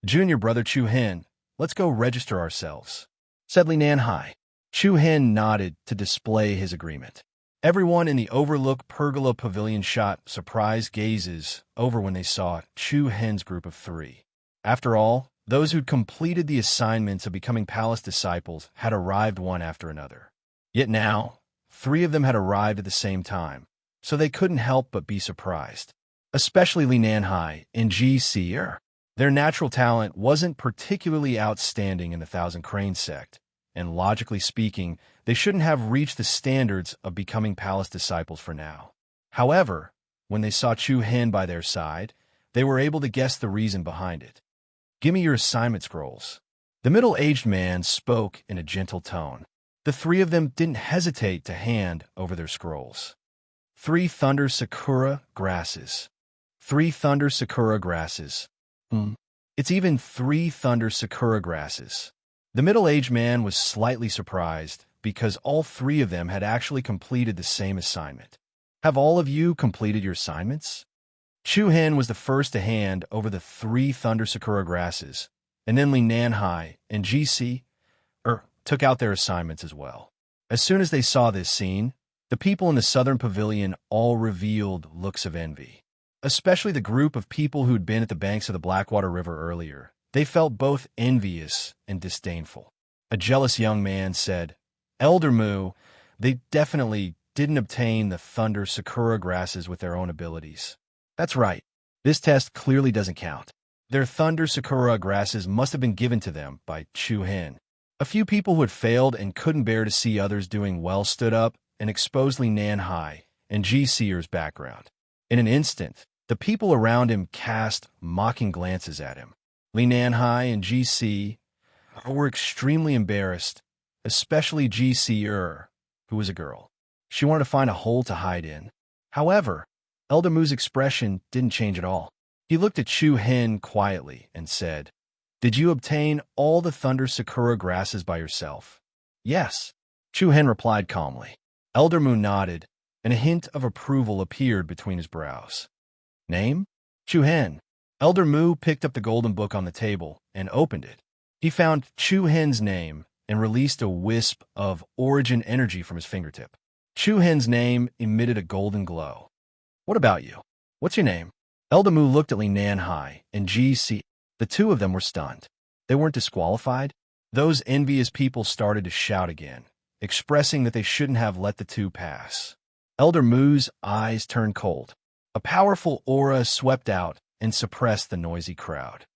S1: "Junior brother Chu Hen, let's go register ourselves," said Li Nanhai. Chu Hen nodded to display his agreement. Everyone in the Overlook Pergola Pavilion shot surprised gazes over when they saw Chu Hen's group of 3. After all, those who'd completed the assignments of becoming palace disciples had arrived one after another. Yet now, 3 of them had arrived at the same time, so they couldn't help but be surprised. Especially Li Nanhai and Ji Seer. Their natural talent wasn't particularly outstanding in the Thousand Crane sect, and logically speaking, they shouldn't have reached the standards of becoming palace disciples for now. However, when they saw Chu Hen by their side, they were able to guess the reason behind it. "Give me your assignment scrolls." The middle-aged man spoke in a gentle tone. The 3 of them didn't hesitate to hand over their scrolls. 3 Thunder Sakura Grasses. 3 Thunder Sakura Grasses. It's even 3 Thunder Sakura Grasses. The middle-aged man was slightly surprised because all 3 of them had actually completed the same assignment. "Have all of you completed your assignments?" Chu Hen was the first to hand over the 3 Thunder Sakura Grasses, and then Li Nanhai and Ji Si took out their assignments as well. As soon as they saw this scene, the people in the southern pavilion all revealed looks of envy. Especially the group of people who'd been at the banks of the Blackwater River earlier. They felt both envious and disdainful. A jealous young man said, "Elder Mu, they definitely didn't obtain the Thunder Sakura Grasses with their own abilities." "That's right. This test clearly doesn't count. Their Thunder Sakura Grasses must have been given to them by Chu Hen." A few people who had failed and couldn't bear to see others doing well stood up and exposed Li Nanhai and Ji Seer's background. In an instant, the people around him cast mocking glances at him. Li Nanhai and Ji Si were extremely embarrassed, especially Ji Seer, who was a girl. She wanted to find a hole to hide in. However, Elder Mu's expression didn't change at all. He looked at Chu Hen quietly and said, "Did you obtain all the Thunder Sakura Grasses by yourself?" "Yes," Chu Hen replied calmly. Elder Mu nodded, and a hint of approval appeared between his brows. "Name?" "Chu Hen." Elder Mu picked up the golden book on the table and opened it. He found Chu Hen's name and released a wisp of origin energy from his fingertip. Chu Hen's name emitted a golden glow. "What about you? What's your name?" Elder Mu looked at Li Nanhai and Ji Si. The 2 of them were stunned. They weren't disqualified. Those envious people started to shout again, expressing that they shouldn't have let the 2 pass. Elder Mu's eyes turned cold. A powerful aura swept out and suppressed the noisy crowd.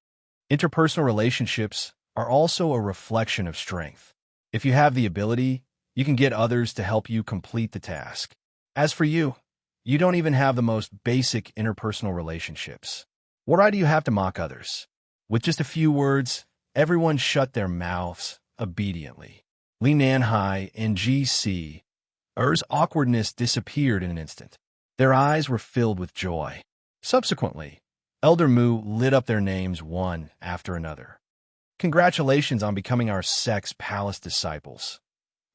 S1: Interpersonal relationships are also a reflection of strength. If you have the ability, you can get others to help you complete the task. As for you, you don't even have the most basic interpersonal relationships. What right do you have to mock others? With just a few words, everyone shut their mouths obediently. Li Nanhai and Ji Si's awkwardness disappeared in an instant. Their eyes were filled with joy. Subsequently, Elder Mu lit up their names one after another. "Congratulations on becoming our sect's palace disciples."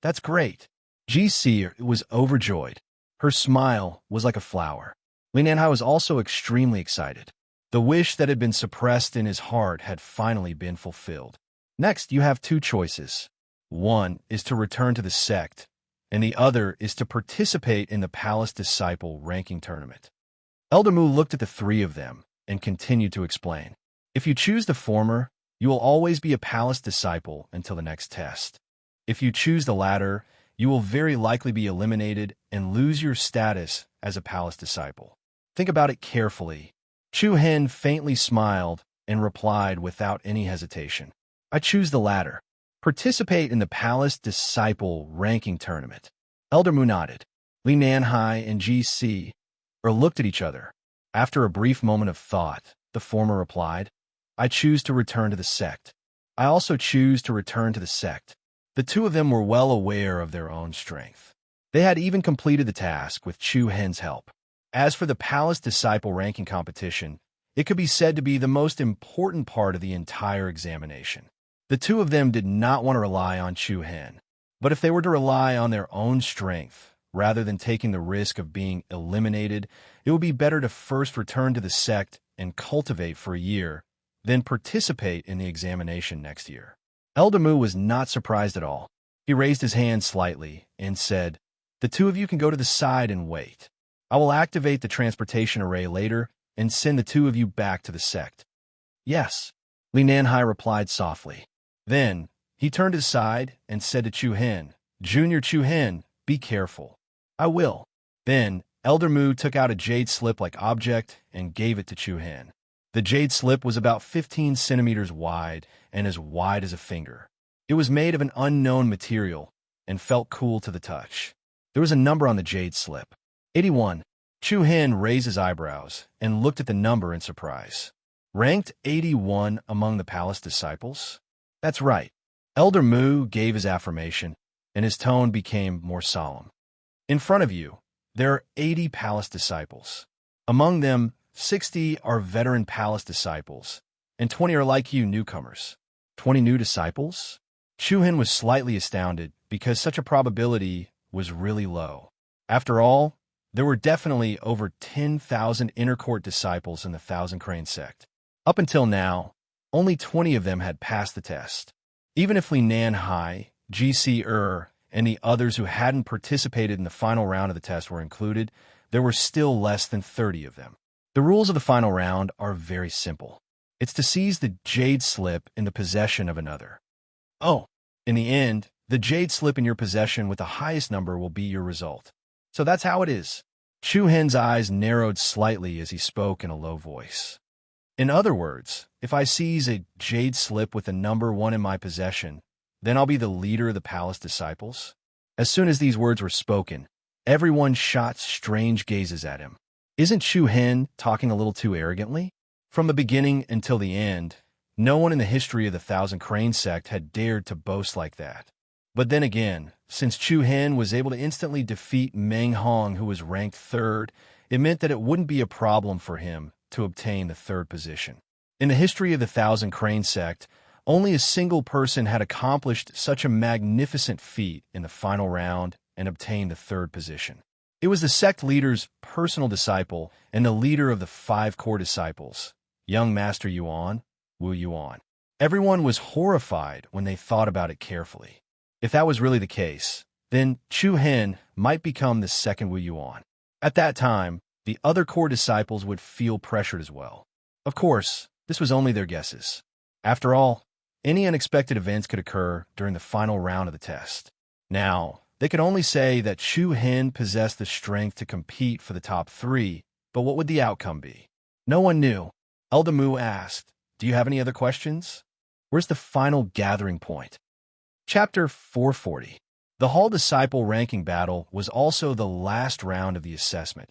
S1: "That's great." Ji Si was overjoyed. Her smile was like a flower. Li Nanhai was also extremely excited. The wish that had been suppressed in his heart had finally been fulfilled. Next, you have 2 choices. One is to return to the sect, and the other is to participate in the Palace Disciple ranking tournament. Elder Mu looked at the 3 of them and continued to explain. If you choose the former, you will always be a Palace Disciple until the next test. If you choose the latter, you will very likely be eliminated and lose your status as a Palace Disciple. Think about it carefully. Chu Hen faintly smiled and replied without any hesitation. "I choose the latter. Participate in the Palace Disciple ranking tournament." Elder Mu nodded. Li Nanhai and Ji Si looked at each other. After a brief moment of thought, the former replied, I choose to return to the sect. I also choose to return to the sect. The two of them were well aware of their own strength. They had even completed the task with Chu Hen's help. As for the palace disciple ranking competition, it could be said to be the most important part of the entire examination. The two of them did not want to rely on Chu Hen, but if they were to rely on their own strength, rather than taking the risk of being eliminated, it would be better to first return to the sect and cultivate for a year, then participate in the examination next year. Elder Mu was not surprised at all. He raised his hand slightly and said, The two of you can go to the side and wait. I will activate the transportation array later and send the two of you back to the sect. Yes, Li Nanhai replied softly. Then, he turned aside and said to Chu Hen, Junior Chu Hen, be careful. I will. Then, Elder Mu took out a jade slip-like object and gave it to Chu Hen. The jade slip was about 15 centimeters wide and as wide as a finger. It was made of an unknown material and felt cool to the touch. There was a number on the jade slip. 81. Chu Hen raised his eyebrows and looked at the number in surprise. Ranked 81 among the palace disciples? That's right. Elder Mu gave his affirmation, and his tone became more solemn. In front of you, there are 80 palace disciples. Among them, 60 are veteran palace disciples, and 20 are like you newcomers. 20 new disciples? Chu Hen was slightly astounded because such a probability was really low. After all, there were definitely over 10,000 inner court disciples in the Thousand Crane sect. Up until now, only 20 of them had passed the test. Even if Li Nanhai, G.C. and the others who hadn't participated in the final round of the test were included, there were still less than 30 of them. The rules of the final round are very simple. It's to seize the jade slip in the possession of another. Oh, in the end, the jade slip in your possession with the highest number will be your result. So that's how it is. Chu Hen's eyes narrowed slightly as he spoke in a low voice. In other words, if I seize a jade slip with the number 1 in my possession, then I'll be the leader of the palace disciples? As soon as these words were spoken, everyone shot strange gazes at him. Isn't Chu Hen talking a little too arrogantly? From the beginning until the end, no one in the history of the Thousand Crane sect had dared to boast like that. But then again, since Chu Hen was able to instantly defeat Meng Hong, who was ranked 3rd, it meant that it wouldn't be a problem for him to obtain the 3rd position. In the history of the Thousand Crane sect, only a single person had accomplished such a magnificent feat in the final round and obtained the 3rd position. It was the sect leader's personal disciple and the leader of the 5 core disciples, young Master Yuan, Wu Yuan. Everyone was horrified when they thought about it carefully. If that was really the case, then Chu Hen might become the 2nd Wu Yuan. At that time, the other core disciples would feel pressured as well. Of course, this was only their guesses. After all, any unexpected events could occur during the final round of the test. Now, they could only say that Chu Hen possessed the strength to compete for the top 3, but what would the outcome be? No one knew. Elder Mu asked, Do you have any other questions? Where's the final gathering point? Chapter 440. The Hall Disciple ranking battle was also the last round of the assessment.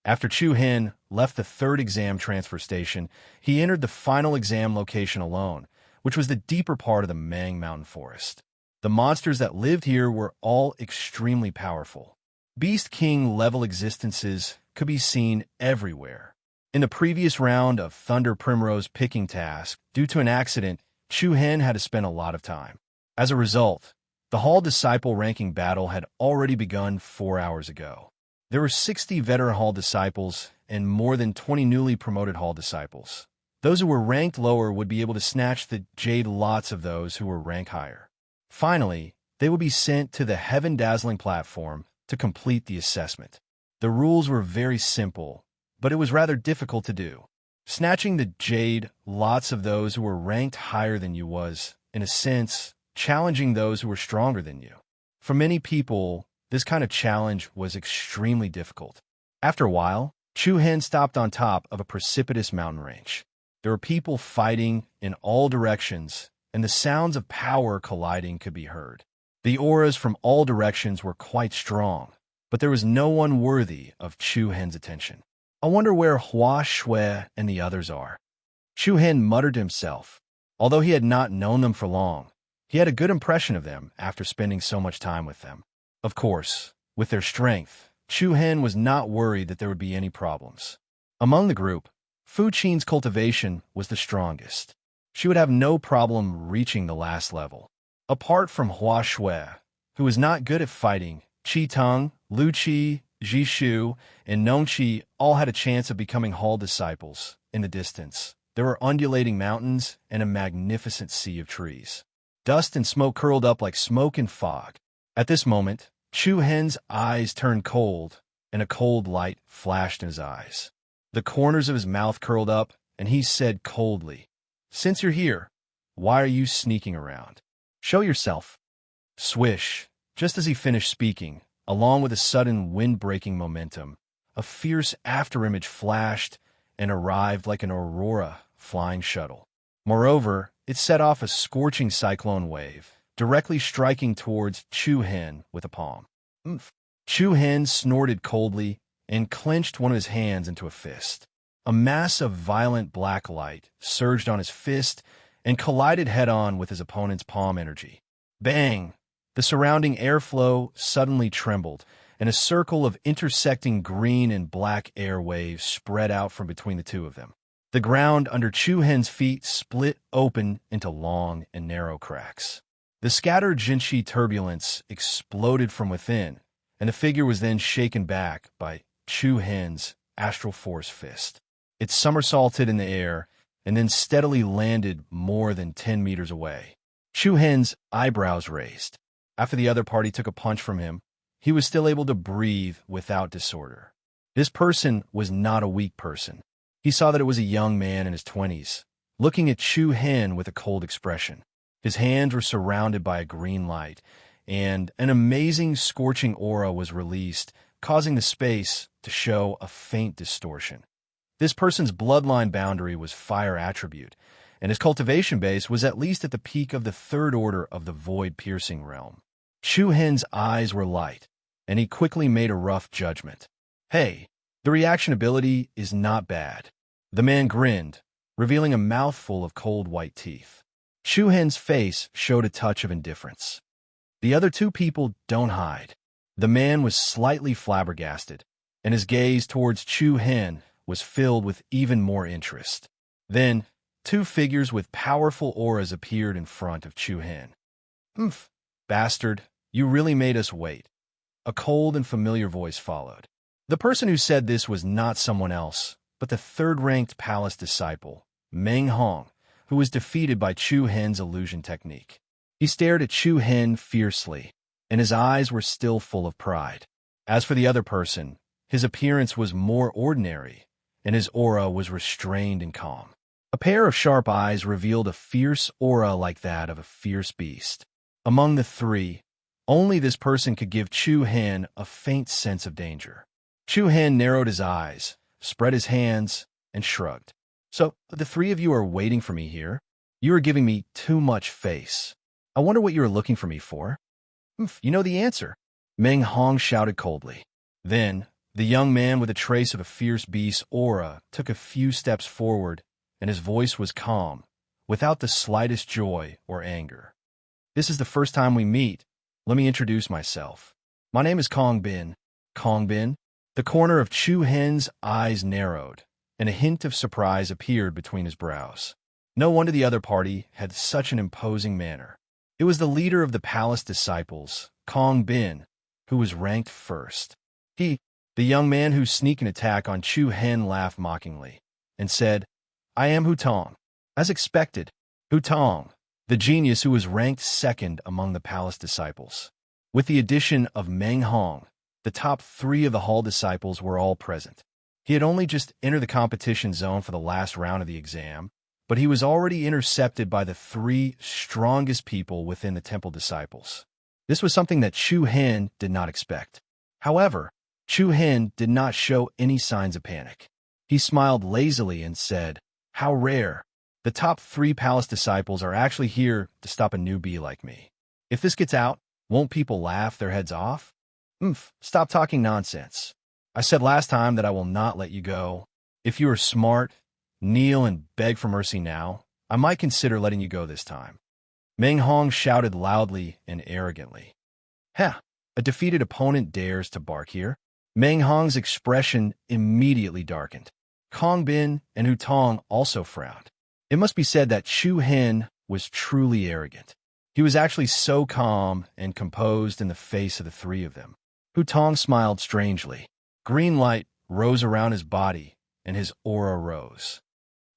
S1: After Chu Hen left the 3rd exam transfer station, he entered the final exam location alone, which was the deeper part of the Mang Mountain Forest. The monsters that lived here were all extremely powerful. Beast King level existences could be seen everywhere. In the previous round of Thunder Primrose picking task, due to an accident, Chu Hen had to spend a lot of time. As a result, the Hall Disciple ranking battle had already begun 4 hours ago. There were 60 veteran Hall Disciples and more than 20 newly promoted Hall Disciples. Those who were ranked lower would be able to snatch the jade lots of those who were ranked higher. Finally, they would be sent to the heaven-dazzling platform to complete the assessment. The rules were very simple, but it was rather difficult to do. Snatching the jade lots of those who were ranked higher than you was, in a sense, challenging those who were stronger than you. For many people, this kind of challenge was extremely difficult. After a while, Chu Hen stopped on top of a precipitous mountain range. There were people fighting in all directions, and the sounds of power colliding could be heard. The auras from all directions were quite strong, but there was no one worthy of Chu Hen's attention. I wonder where Hua Shui and the others are. Chu Hen muttered to himself. Although he had not known them for long, he had a good impression of them after spending so much time with them. Of course, with their strength, Chu Hen was not worried that there would be any problems. Among the group, Fu Qin's cultivation was the strongest. She would have no problem reaching the last level. Apart from Hua Shui, who was not good at fighting, Qi Teng, Lu Qi, Ji Shu, and Nong Qi all had a chance of becoming Hall disciples. In the distance, there were undulating mountains and a magnificent sea of trees. Dust and smoke curled up like smoke and fog. At this moment, Chu Hen's eyes turned cold, and a cold light flashed in his eyes. The corners of his mouth curled up, and he said coldly, "Since you're here, why are you sneaking around? Show yourself." Swish! Just as he finished speaking, along with a sudden wind-breaking momentum, a fierce afterimage flashed and arrived like an aurora flying shuttle. Moreover, it set off a scorching cyclone wave, directly striking towards Chu Hen with a palm. "Oomph." Chu Hen snorted coldly and clenched one of his hands into a fist. A mass of violent black light surged on his fist and collided head-on with his opponent's palm energy. Bang! The surrounding airflow suddenly trembled, and a circle of intersecting green and black air waves spread out from between the two of them. The ground under Chu Hen's feet split open into long and narrow cracks. The scattered Jinshi turbulence exploded from within, and the figure was then shaken back by Chu Hen's astral force fist. It somersaulted in the air and then steadily landed more than 10 meters away. Chu Hen's eyebrows raised. After the other party took a punch from him, he was still able to breathe without disorder. This person was not a weak person. He saw that it was a young man in his 20s, looking at Chu Hen with a cold expression. His hands were surrounded by a green light, and an amazing scorching aura was released, causing the space to show a faint distortion. This person's bloodline boundary was fire attribute, and his cultivation base was at least at the peak of the third order of the void-piercing realm. Chu Hen's eyes were light, and he quickly made a rough judgment. "Hey, the reaction ability is not bad." The man grinned, revealing a mouthful of cold white teeth. Chu Hen's face showed a touch of indifference. The other two people don't hide. The man was slightly flabbergasted, and his gaze towards Chu Hen was filled with even more interest. Then, two figures with powerful auras appeared in front of Chu Hen. "Humph, bastard, you really made us wait." A cold and familiar voice followed. The person who said this was not someone else, but the third-ranked palace disciple, Meng Hong, who was defeated by Chu Hen's illusion technique. He stared at Chu Hen fiercely, and his eyes were still full of pride. As for the other person, his appearance was more ordinary, and his aura was restrained and calm. A pair of sharp eyes revealed a fierce aura like that of a fierce beast. Among the three, only this person could give Chu Hen a faint sense of danger. Chu Hen narrowed his eyes, spread his hands, and shrugged. "So, the three of you are waiting for me here? You are giving me too much face. I wonder what you are looking for me for." "You know the answer," Meng Hong shouted coldly. Then, the young man with a trace of a fierce beast's aura took a few steps forward, and his voice was calm, without the slightest joy or anger. "This is the first time we meet. Let me introduce myself. My name is Kong Bin." "Kong Bin?" The corner of Chu Hen's eyes narrowed, and a hint of surprise appeared between his brows. No wonder the other party had such an imposing manner. It was the leader of the palace disciples, Kong Bin, who was ranked first. The young man whose sneak attack on Chu Hen laughed mockingly, and said, "I am Hu Tong." As expected, Hu Tong, the genius who was ranked second among the palace disciples. With the addition of Meng Hong, the top three of the hall disciples were all present. He had only just entered the competition zone for the last round of the exam, but he was already intercepted by the three strongest people within the temple disciples. This was something that Chu Hen did not expect. However, Chu Hen did not show any signs of panic. He smiled lazily and said, "How rare. The top three palace disciples are actually here to stop a newbie like me. If this gets out, won't people laugh their heads off? Stop talking nonsense. I said last time that I will not let you go. If you are smart, kneel and beg for mercy now. I might consider letting you go this time." Meng Hong shouted loudly and arrogantly. "Heh, a defeated opponent dares to bark here?" Meng Hong's expression immediately darkened. Kong Bin and Hu Tong also frowned. It must be said that Chu Hen was truly arrogant. He was actually so calm and composed in the face of the three of them. Hu Tong smiled strangely. Green light rose around his body, and his aura rose.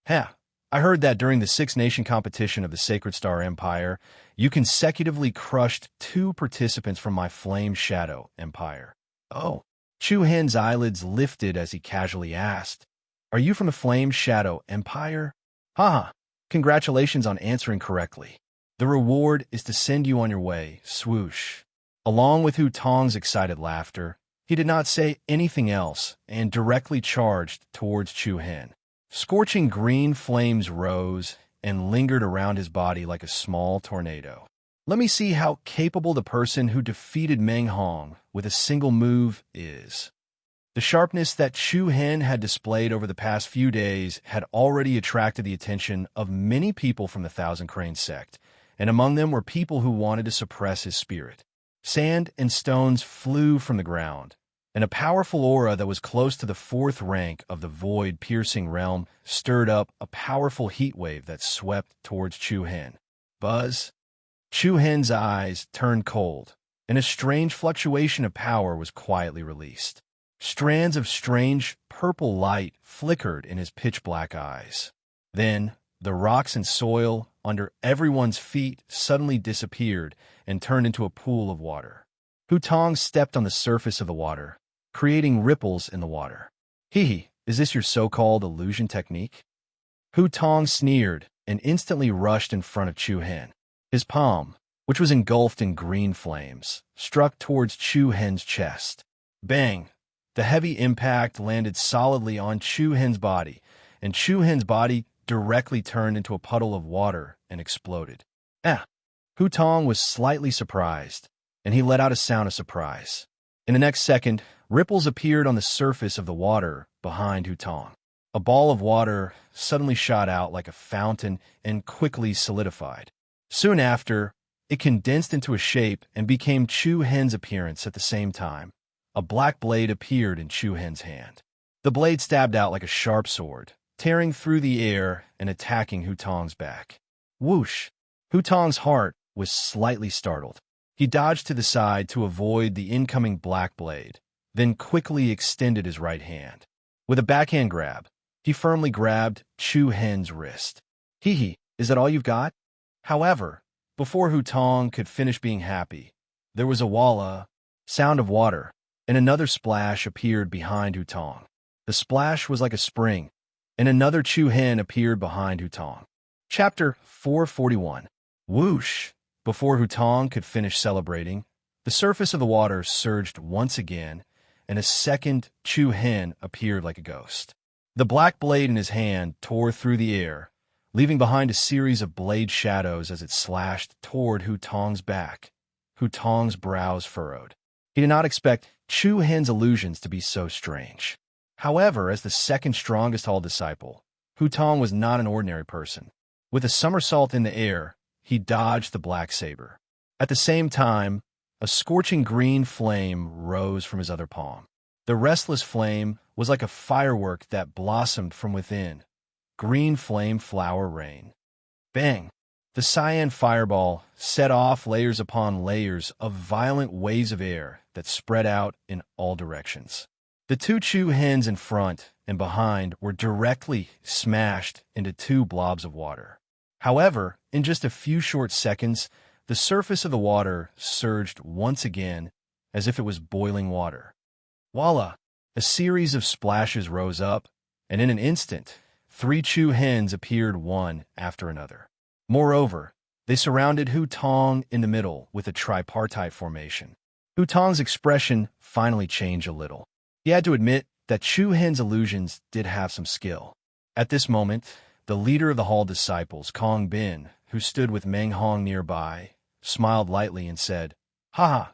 S1: "Heh, I heard that during the Six-Nation competition of the Sacred Star Empire, you consecutively crushed 2 participants from my Flame Shadow Empire." "Oh." Chu Hen's eyelids lifted as he casually asked, "Are you from the Flame Shadow Empire?" "Haha, congratulations on answering correctly. The reward is to send you on your way." Swoosh. Along with Hu Tong's excited laughter, he did not say anything else and directly charged towards Chu Hen. Scorching green flames rose and lingered around his body like a small tornado. Let me see how capable the person who defeated Meng Hong with a single move is. The sharpness that Chu Hen had displayed over the past few days had already attracted the attention of many people from the Thousand Crane sect, and among them were people who wanted to suppress his spirit. Sand and stones flew from the ground, and a powerful aura that was close to the 4th rank of the void-piercing realm stirred up a powerful heat wave that swept towards Chu Hen. Buzz. Chu Hen's eyes turned cold, and a strange fluctuation of power was quietly released. Strands of strange purple light flickered in his pitch-black eyes. Then, the rocks and soil under everyone's feet suddenly disappeared and turned into a pool of water. Hu Tong stepped on the surface of the water, creating ripples in the water. "Hee, is this your so-called illusion technique?" Hu Tong sneered and instantly rushed in front of Chu Hen. His palm, which was engulfed in green flames, struck towards Chu Hen's chest. Bang! The heavy impact landed solidly on Chu Hen's body, and Chu Hen's body directly turned into a puddle of water and exploded. Hu Tong was slightly surprised, and he let out a sound of surprise. In the next second, ripples appeared on the surface of the water behind Hu Tong. A ball of water suddenly shot out like a fountain and quickly solidified. Soon after, it condensed into a shape and became Chu Hen's appearance at the same time. A black blade appeared in Chu Hen's hand. The blade stabbed out like a sharp sword, tearing through the air and attacking Hu Tong's back. Whoosh! Hu Tong's heart was slightly startled. He dodged to the side to avoid the incoming black blade, then quickly extended his right hand. With a backhand grab, he firmly grabbed Chu Hen's wrist. "Hee, is that all you've got?" However, before Hu Tong could finish being happy, there was a walla sound of water, and another splash appeared behind Hu Tong. The splash was like a spring, and another Chu Hen appeared behind Hu Tong. Chapter 441. Whoosh! Before Hu Tong could finish celebrating, the surface of the water surged once again, and a second Chu Hen appeared like a ghost. The black blade in his hand tore through the air, leaving behind a series of blade shadows as it slashed toward Hu Tong's back. Hu Tong's brows furrowed. He did not expect Chu Hen's illusions to be so strange. However, as the second strongest Hall disciple, Hu Tong was not an ordinary person. With a somersault in the air, he dodged the black saber. At the same time, a scorching green flame rose from his other palm. The restless flame was like a firework that blossomed from within. Green flame flower rain. Bang! The cyan fireball set off layers upon layers of violent waves of air that spread out in all directions. The 2 Chu Hens in front and behind were directly smashed into 2 blobs of water. However, in just a few short seconds, the surface of the water surged once again as if it was boiling water. Voila! A series of splashes rose up, and in an instant, 3 Chu Hens appeared one after another. Moreover, they surrounded Hu Tong in the middle with a tripartite formation. Hu Tong's expression finally changed a little. He had to admit that Chu Hen's illusions did have some skill. At this moment, the leader of the Hall disciples, Kong Bin, who stood with Meng Hong nearby, smiled lightly and said, "Haha,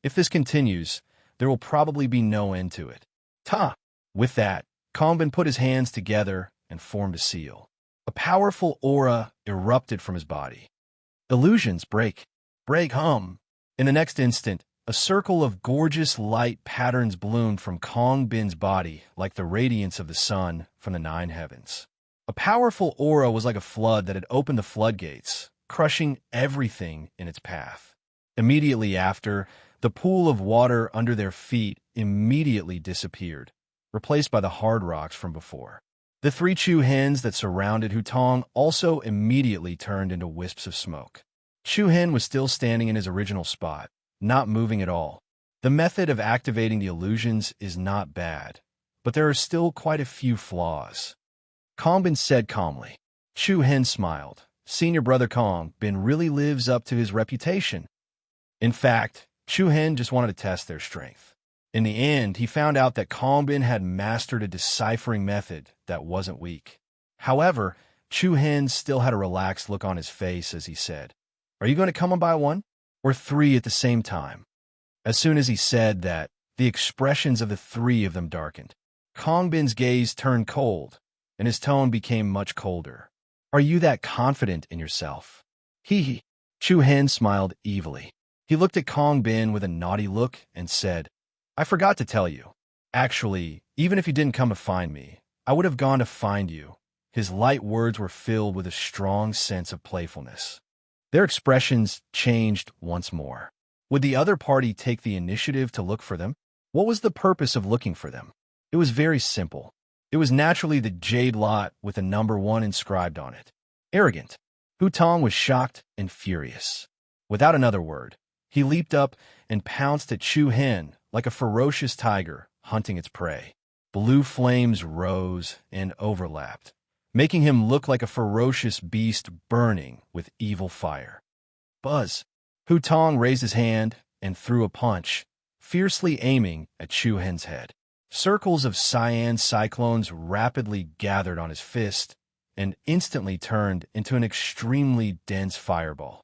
S1: if this continues, there will probably be no end to it." Ta! With that, Kongbin put his hands together and formed a seal. A powerful aura erupted from his body. Illusions break. Break hum. In the next instant, a circle of gorgeous light patterns bloomed from Kongbin's body like the radiance of the sun from the nine heavens. A powerful aura was like a flood that had opened the floodgates, crushing everything in its path. Immediately after, the pool of water under their feet immediately disappeared, replaced by the hard rocks from before. The three Chu hens that surrounded Hutong also immediately turned into wisps of smoke. Chu hen was still standing in his original spot, not moving at all. The method of activating the illusions is not bad, but there are still quite a few flaws. Kongbin said calmly. Chu hen smiled. Senior brother Kongbin really lives up to his reputation. In fact, Chu hen just wanted to test their strength. In the end, he found out that Kongbin had mastered a deciphering method that wasn't weak. However, Chu hen still had a relaxed look on his face as he said, "Are you going to come on by one? Or three at the same time?" As soon as he said that, the expressions of the three of them darkened. Kongbin's gaze turned cold, and his tone became much colder. "Are you that confident in yourself?" Hee. Chu hen smiled evilly. He looked at Kongbin with a naughty look and said, "I forgot to tell you. Actually, even if you didn't come to find me, I would have gone to find you." His light words were filled with a strong sense of playfulness. Their expressions changed once more. Would the other party take the initiative to look for them? What was the purpose of looking for them? It was very simple. It was naturally the jade lot with a number 1 inscribed on it. Arrogant. Hutong was shocked and furious. Without another word, he leaped up and pounced at Chu hen like a ferocious tiger hunting its prey. Blue flames rose and overlapped, making him look like a ferocious beast burning with evil fire. Buzz! Hutong raised his hand and threw a punch, fiercely aiming at Chu hen's head. Circles of cyan cyclones rapidly gathered on his fist and instantly turned into an extremely dense fireball.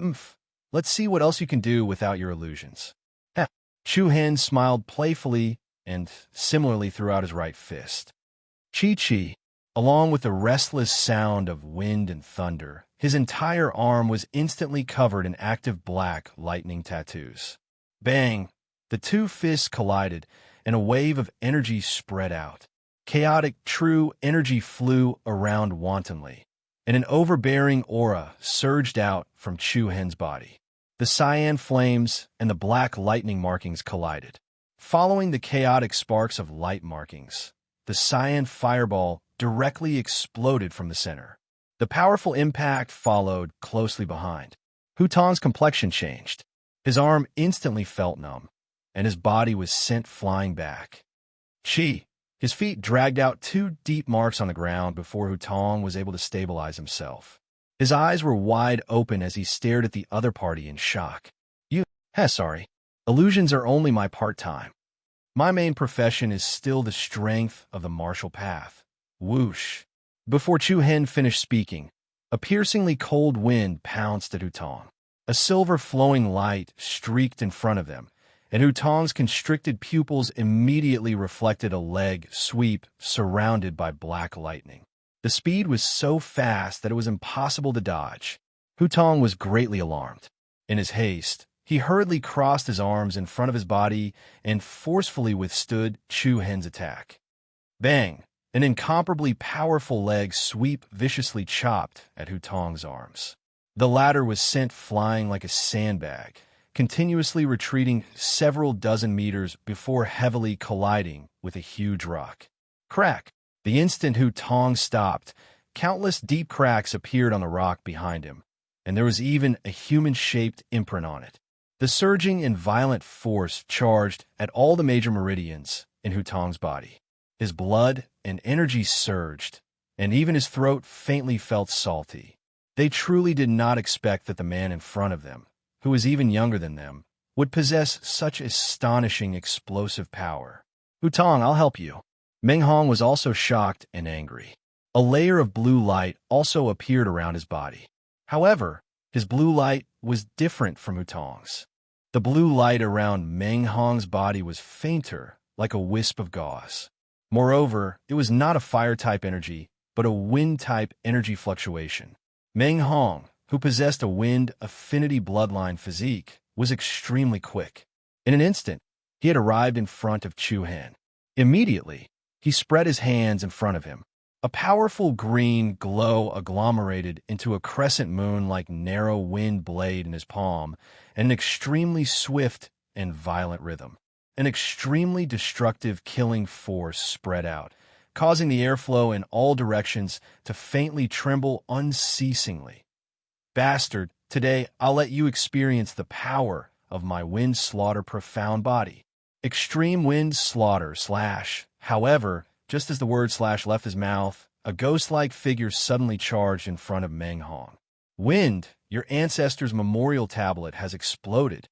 S1: "Oomph! Let's see what else you can do without your illusions." Heh! Chu hen smiled playfully and similarly threw out his right fist. Chi-chi! Along with the restless sound of wind and thunder, his entire arm was instantly covered in active black lightning tattoos. Bang! The two fists collided, and a wave of energy spread out. Chaotic, true energy flew around wantonly, and an overbearing aura surged out from Chu hen's body. The cyan flames and the black lightning markings collided. Following the chaotic sparks of light markings, the cyan fireball directly exploded from the center. The powerful impact followed closely behind. Hutong's complexion changed. His arm instantly felt numb, and his body was sent flying back. His feet dragged out 2 deep marks on the ground before Hutong was able to stabilize himself. His eyes were wide open as he stared at the other party in shock. Sorry. Illusions are only my part-time. My main profession is still the strength of the martial path. Whoosh! Before Chu hen finished speaking, a piercingly cold wind pounced at Hutong. A silver flowing light streaked in front of them, and Hutong's constricted pupils immediately reflected a leg sweep surrounded by black lightning. The speed was so fast that it was impossible to dodge. Hutong was greatly alarmed. In his haste, he hurriedly crossed his arms in front of his body and forcefully withstood Chu hen's attack. Bang! An incomparably powerful leg sweep viciously chopped at Hutong's arms. The latter was sent flying like a sandbag, continuously retreating several dozen meters before heavily colliding with a huge rock. Crack! The instant Hutong stopped, countless deep cracks appeared on the rock behind him, and there was even a human-shaped imprint on it. The surging and violent force charged at all the major meridians in Hutong's body. His blood and energy surged, and even his throat faintly felt salty. They truly did not expect that the man in front of them, who was even younger than them, would possess such astonishing explosive power. "Hutong, I'll help you." Meng Hong was also shocked and angry. A layer of blue light also appeared around his body. However, his blue light was different from Hutong's. The blue light around Meng Hong's body was fainter like a wisp of gauze. Moreover, it was not a fire-type energy, but a wind-type energy fluctuation. Meng Hong, who possessed a wind affinity bloodline physique, was extremely quick. In an instant, he had arrived in front of Chu Han. Immediately, he spread his hands in front of him. A powerful green glow agglomerated into a crescent moon-like narrow wind blade in his palm, and an extremely swift and violent rhythm. An extremely destructive killing force spread out, causing the airflow in all directions to faintly tremble unceasingly. Bastard, today I'll let you experience the power of my wind slaughter profound body. Extreme wind slaughter / However, just as the word / left his mouth, a ghost-like figure suddenly charged in front of Meng Hong. Wind, your ancestors' memorial tablet has exploded.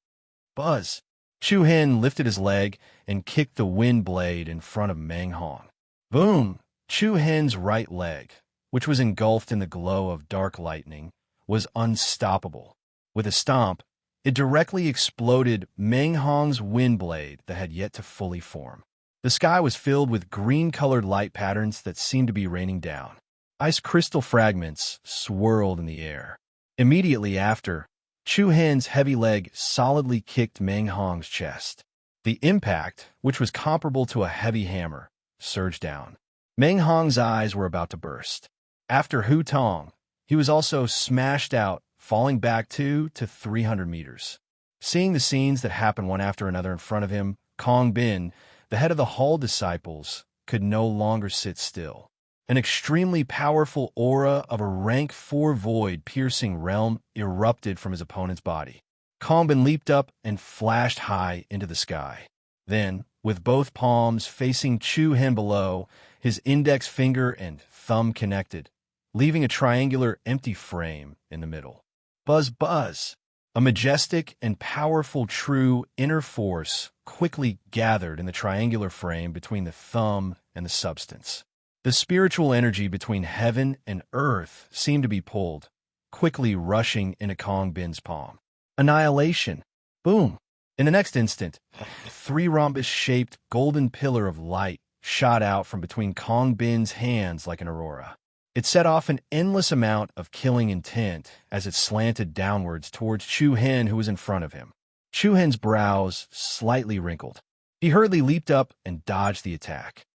S1: Buzz. Chu Han lifted his leg and kicked the wind blade in front of Meng Hong. Boom! Chu Han's right leg, which was engulfed in the glow of dark lightning, was unstoppable. With a stomp, it directly exploded Meng Hong's wind blade that had yet to fully form. The sky was filled with green-colored light patterns that seemed to be raining down. Ice crystal fragments swirled in the air. Immediately after, Chu Han's heavy leg solidly kicked Meng Hong's chest. The impact, which was comparable to a heavy hammer, surged down. Meng Hong's eyes were about to burst. After Hu Tong, he was also smashed out, falling back 200 to 300 meters. Seeing the scenes that happened one after another in front of him, Kong Bin, the head of the Hall disciples, could no longer sit still. An extremely powerful aura of a rank 4 void-piercing realm erupted from his opponent's body. Kong Bin leaped up and flashed high into the sky. Then, with both palms facing Chu Han below, his index finger and thumb connected, leaving a triangular empty frame in the middle. Buzz, buzz! A majestic and powerful true inner force quickly gathered in the triangular frame between the thumb and the substance. The spiritual energy between heaven and earth seemed to be pulled, quickly rushing into Kong Bin's palm. Annihilation! Boom! In the next instant, a 3 rhombus-shaped golden pillar of light shot out from between Kong Bin's hands like an aurora. It set off an endless amount of killing intent as it slanted downwards towards Chu Han, who was in front of him. Chu Han's brows slightly wrinkled. He hurriedly leaped up and dodged the attack.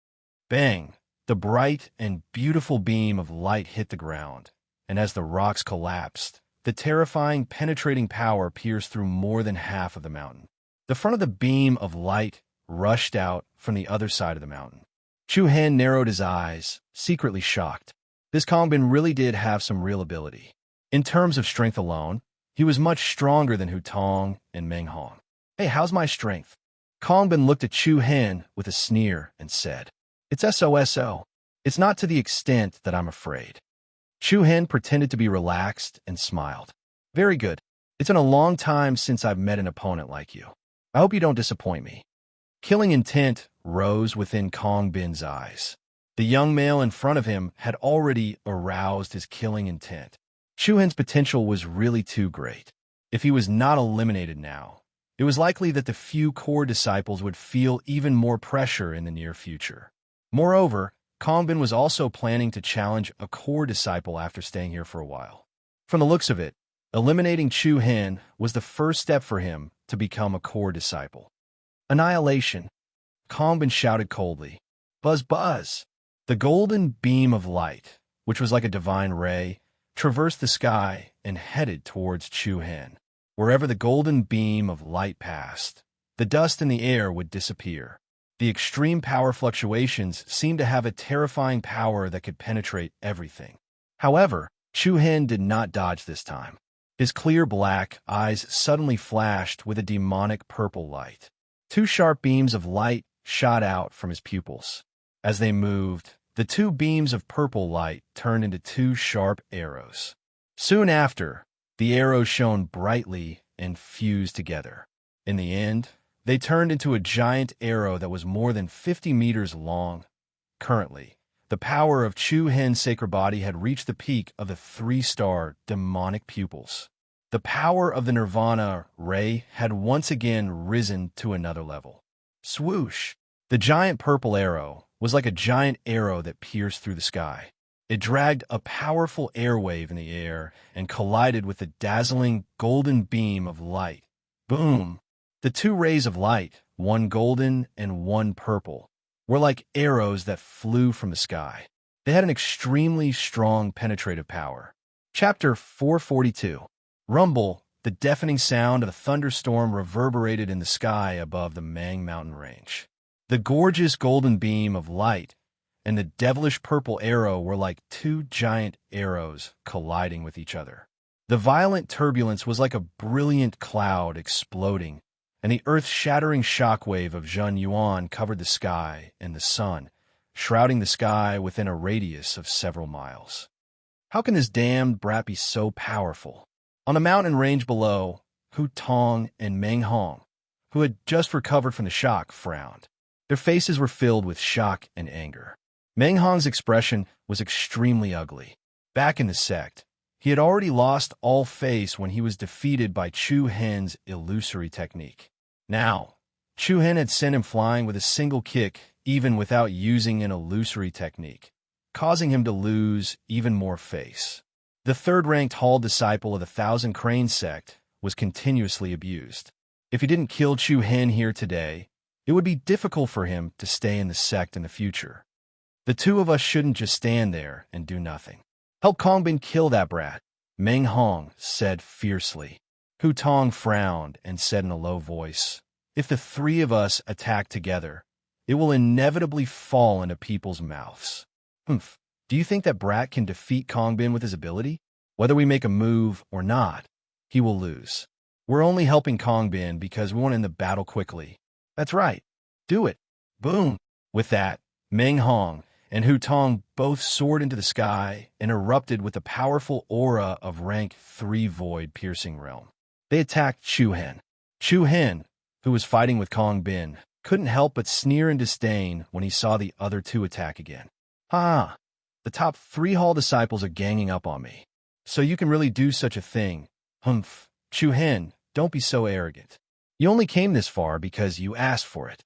S1: Bang! The bright and beautiful beam of light hit the ground, and as the rocks collapsed, the terrifying, penetrating power pierced through more than half of the mountain. The front of the beam of light rushed out from the other side of the mountain. Chu Han narrowed his eyes, secretly shocked. This Kong Bin really did have some real ability. In terms of strength alone, he was much stronger than Hu Tong and Meng Hong. Hey, how's my strength? Kong Bin looked at Chu Han with a sneer and said, It's SOSO. It's not to the extent that I'm afraid. Chu Han pretended to be relaxed and smiled. Very good. It's been a long time since I've met an opponent like you. I hope you don't disappoint me. Killing intent rose within Kong Bin's eyes. The young male in front of him had already aroused his killing intent. Chu Han's potential was really too great. If he was not eliminated now, it was likely that the few core disciples would feel even more pressure in the near future. Moreover, Kong Bin was also planning to challenge a core disciple after staying here for a while. From the looks of it, eliminating Chu Han was the first step for him to become a core disciple. Annihilation! Kong Bin shouted coldly. Buzz, buzz! The golden beam of light, which was like a divine ray, traversed the sky and headed towards Chu Han. Wherever the golden beam of light passed, the dust in the air would disappear. The extreme power fluctuations seemed to have a terrifying power that could penetrate everything. However, Chu Han did not dodge this time. His clear black eyes suddenly flashed with a demonic purple light. 2 sharp beams of light shot out from his pupils. As they moved, the 2 beams of purple light turned into 2 sharp arrows. Soon after, the arrows shone brightly and fused together. In the end, they turned into a giant arrow that was more than 50 meters long. Currently, the power of Chu Han's sacred body had reached the peak of the 3-star demonic pupils. The power of the Nirvana ray had once again risen to another level. Swoosh! The giant purple arrow was like a giant arrow that pierced through the sky. It dragged a powerful airwave in the air and collided with the dazzling golden beam of light. Boom! The two rays of light, one golden and one purple, were like arrows that flew from the sky. They had an extremely strong penetrative power. Chapter 442. Rumble, the deafening sound of a thunderstorm reverberated in the sky above the Mang mountain range. The gorgeous golden beam of light and the devilish purple arrow were like two giant arrows colliding with each other. The violent turbulence was like a brilliant cloud exploding, and the earth-shattering shockwave of Zhun Yuan covered the sky and the sun, shrouding the sky within a radius of several miles. How can this damned brat be so powerful? On the mountain range below, Hu Tong and Meng Hong, who had just recovered from the shock, frowned. Their faces were filled with shock and anger. Meng Hong's expression was extremely ugly. Back in the sect, he had already lost all face when he was defeated by Chu Hen's illusory technique. Now, Chu Hen had sent him flying with a single kick, even without using an illusory technique, causing him to lose even more face. The third-ranked hall disciple of the Thousand Crane sect was continuously abused. If he didn't kill Chu Hen here today, it would be difficult for him to stay in the sect in the future. The two of us shouldn't just stand there and do nothing. Help Kongbin kill that brat, Meng Hong said fiercely. Hu Tong frowned and said in a low voice, "If the three of us attack together, it will inevitably fall into people's mouths." Humph. Do you think that brat can defeat Kongbin with his ability? Whether we make a move or not, he will lose. We're only helping Kongbin because we want to end the battle quickly. That's right. Do it. Boom. With that, Meng Hong and Hu Tong both soared into the sky and erupted with the powerful aura of rank 3 void piercing realm. They attacked Chu Hen. Chu Hen, who was fighting with Kongbin, couldn't help but sneer in disdain when he saw the other two attack again. Ha! The top 3 hall disciples are ganging up on me. So you can really do such a thing. Humph. Chu Hen, don't be so arrogant. You only came this far because you asked for it.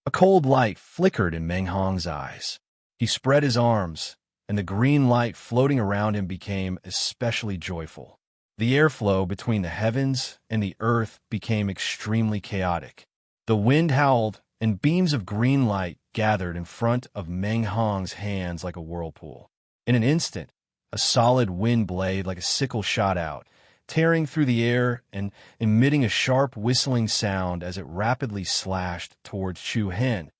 S1: A cold light flickered in Meng Hong's eyes. He spread his arms, and the green light floating around him became especially joyful. The airflow between the heavens and the earth became extremely chaotic. The wind howled, and beams of green light gathered in front of Meng Hong's hands like a whirlpool. In an instant, a solid wind blade like a sickle shot out, tearing through the air and emitting a sharp whistling sound as it rapidly slashed towards Chu Hen.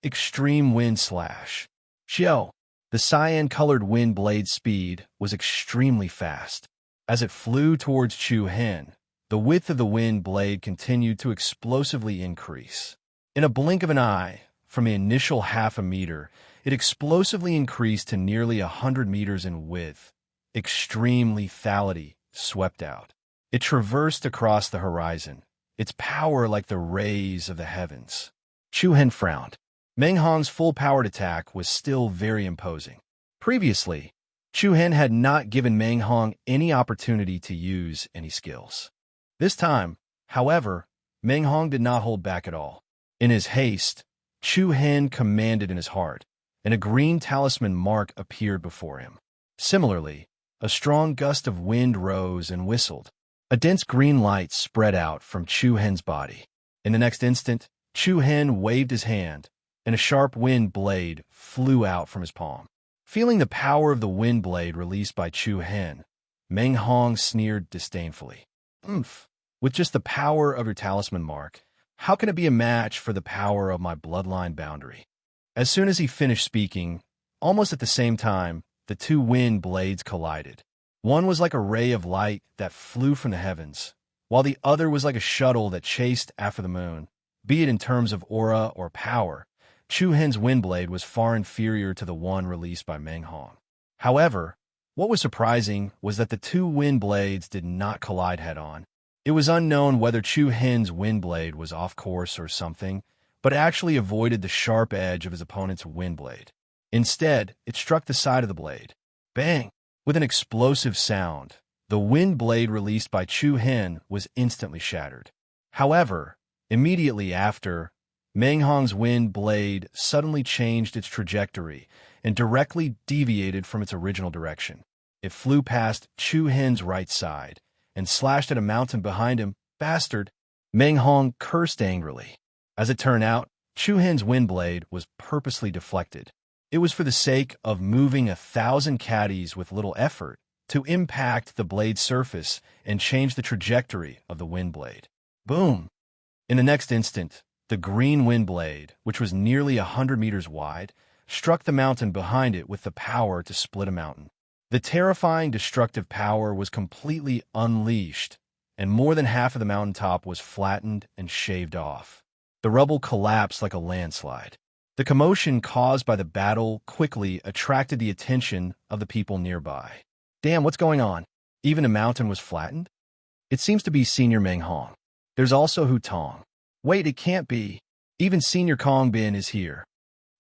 S1: Extreme wind slash. Xiao. The cyan-colored wind blade's speed was extremely fast. As it flew towards Chu Hen, the width of the wind blade continued to explosively increase. In a blink of an eye, from the initial half a meter, it explosively increased to nearly 100 meters in width. Extreme lethality swept out. It traversed across the horizon, its power like the rays of the heavens. Chu Hen frowned. Meng Hong's full-powered attack was still very imposing. Previously, Chu Hen had not given Meng Hong any opportunity to use any skills. This time, however, Meng Hong did not hold back at all. In his haste, Chu Hen commanded in his heart, and a green talisman mark appeared before him. Similarly, a strong gust of wind rose and whistled. A dense green light spread out from Chu Hen's body. In the next instant, Chu Hen waved his hand, and a sharp wind blade flew out from his palm. Feeling the power of the wind blade released by Chu Hen, Meng Hong sneered disdainfully. Umph, with just the power of your talisman mark, how can it be a match for the power of my bloodline boundary? As soon as he finished speaking, almost at the same time, the two wind blades collided. One was like a ray of light that flew from the heavens, while the other was like a shuttle that chased after the moon. Be it in terms of aura or power, Chu Hen's wind blade was far inferior to the one released by Meng Hong. However, what was surprising was that the two wind blades did not collide head-on. It was unknown whether Chu Hen's wind blade was off course or something, but actually avoided the sharp edge of his opponent's wind blade. Instead, it struck the side of the blade. Bang! With an explosive sound, the wind blade released by Chu Hen was instantly shattered. However, immediately after, Meng Hong's wind blade suddenly changed its trajectory and directly deviated from its original direction. It flew past Chu Hen's right side and slashed at a mountain behind him. Bastard! Meng Hong cursed angrily. As it turned out, Chu Hen's wind blade was purposely deflected. It was for the sake of moving 1,000 caddies with little effort to impact the blade's surface and change the trajectory of the wind blade. Boom! In the next instant, the green wind blade, which was nearly 100 meters wide, struck the mountain behind it with the power to split a mountain. The terrifying destructive power was completely unleashed, and more than half of the mountaintop was flattened and shaved off. The rubble collapsed like a landslide. The commotion caused by the battle quickly attracted the attention of the people nearby. Damn, what's going on? Even the mountain was flattened? It seems to be Senior Meng Hong. There's also Hu Tong. Wait, it can't be. Even Senior Kong Bin is here.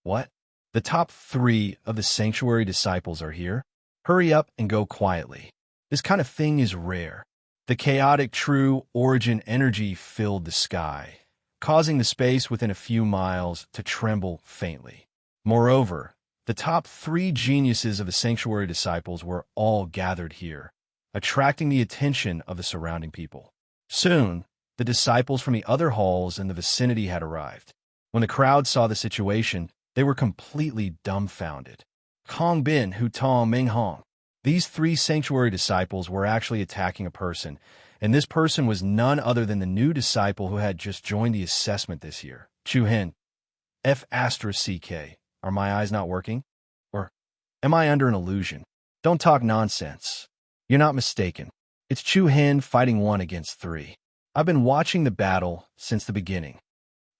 S1: What? The top 3 of the sanctuary disciples are here? Hurry up and go quietly. This kind of thing is rare. The chaotic true origin energy filled the sky, causing the space within a few miles to tremble faintly. Moreover, the top 3 geniuses of the sanctuary disciples were all gathered here, attracting the attention of the surrounding people. Soon, the disciples from the other halls in the vicinity had arrived. When the crowd saw the situation, they were completely dumbfounded. Kong Bin, Hu Tong, Meng Hong. These 3 sanctuary disciples were actually attacking a person, and this person was none other than the new disciple who had just joined the assessment this year, Chu Hen. F***CK. Are my eyes not working? Or am I under an illusion? Don't talk nonsense. You're not mistaken. It's Chu Hen fighting 1 against 3. I've been watching the battle since the beginning.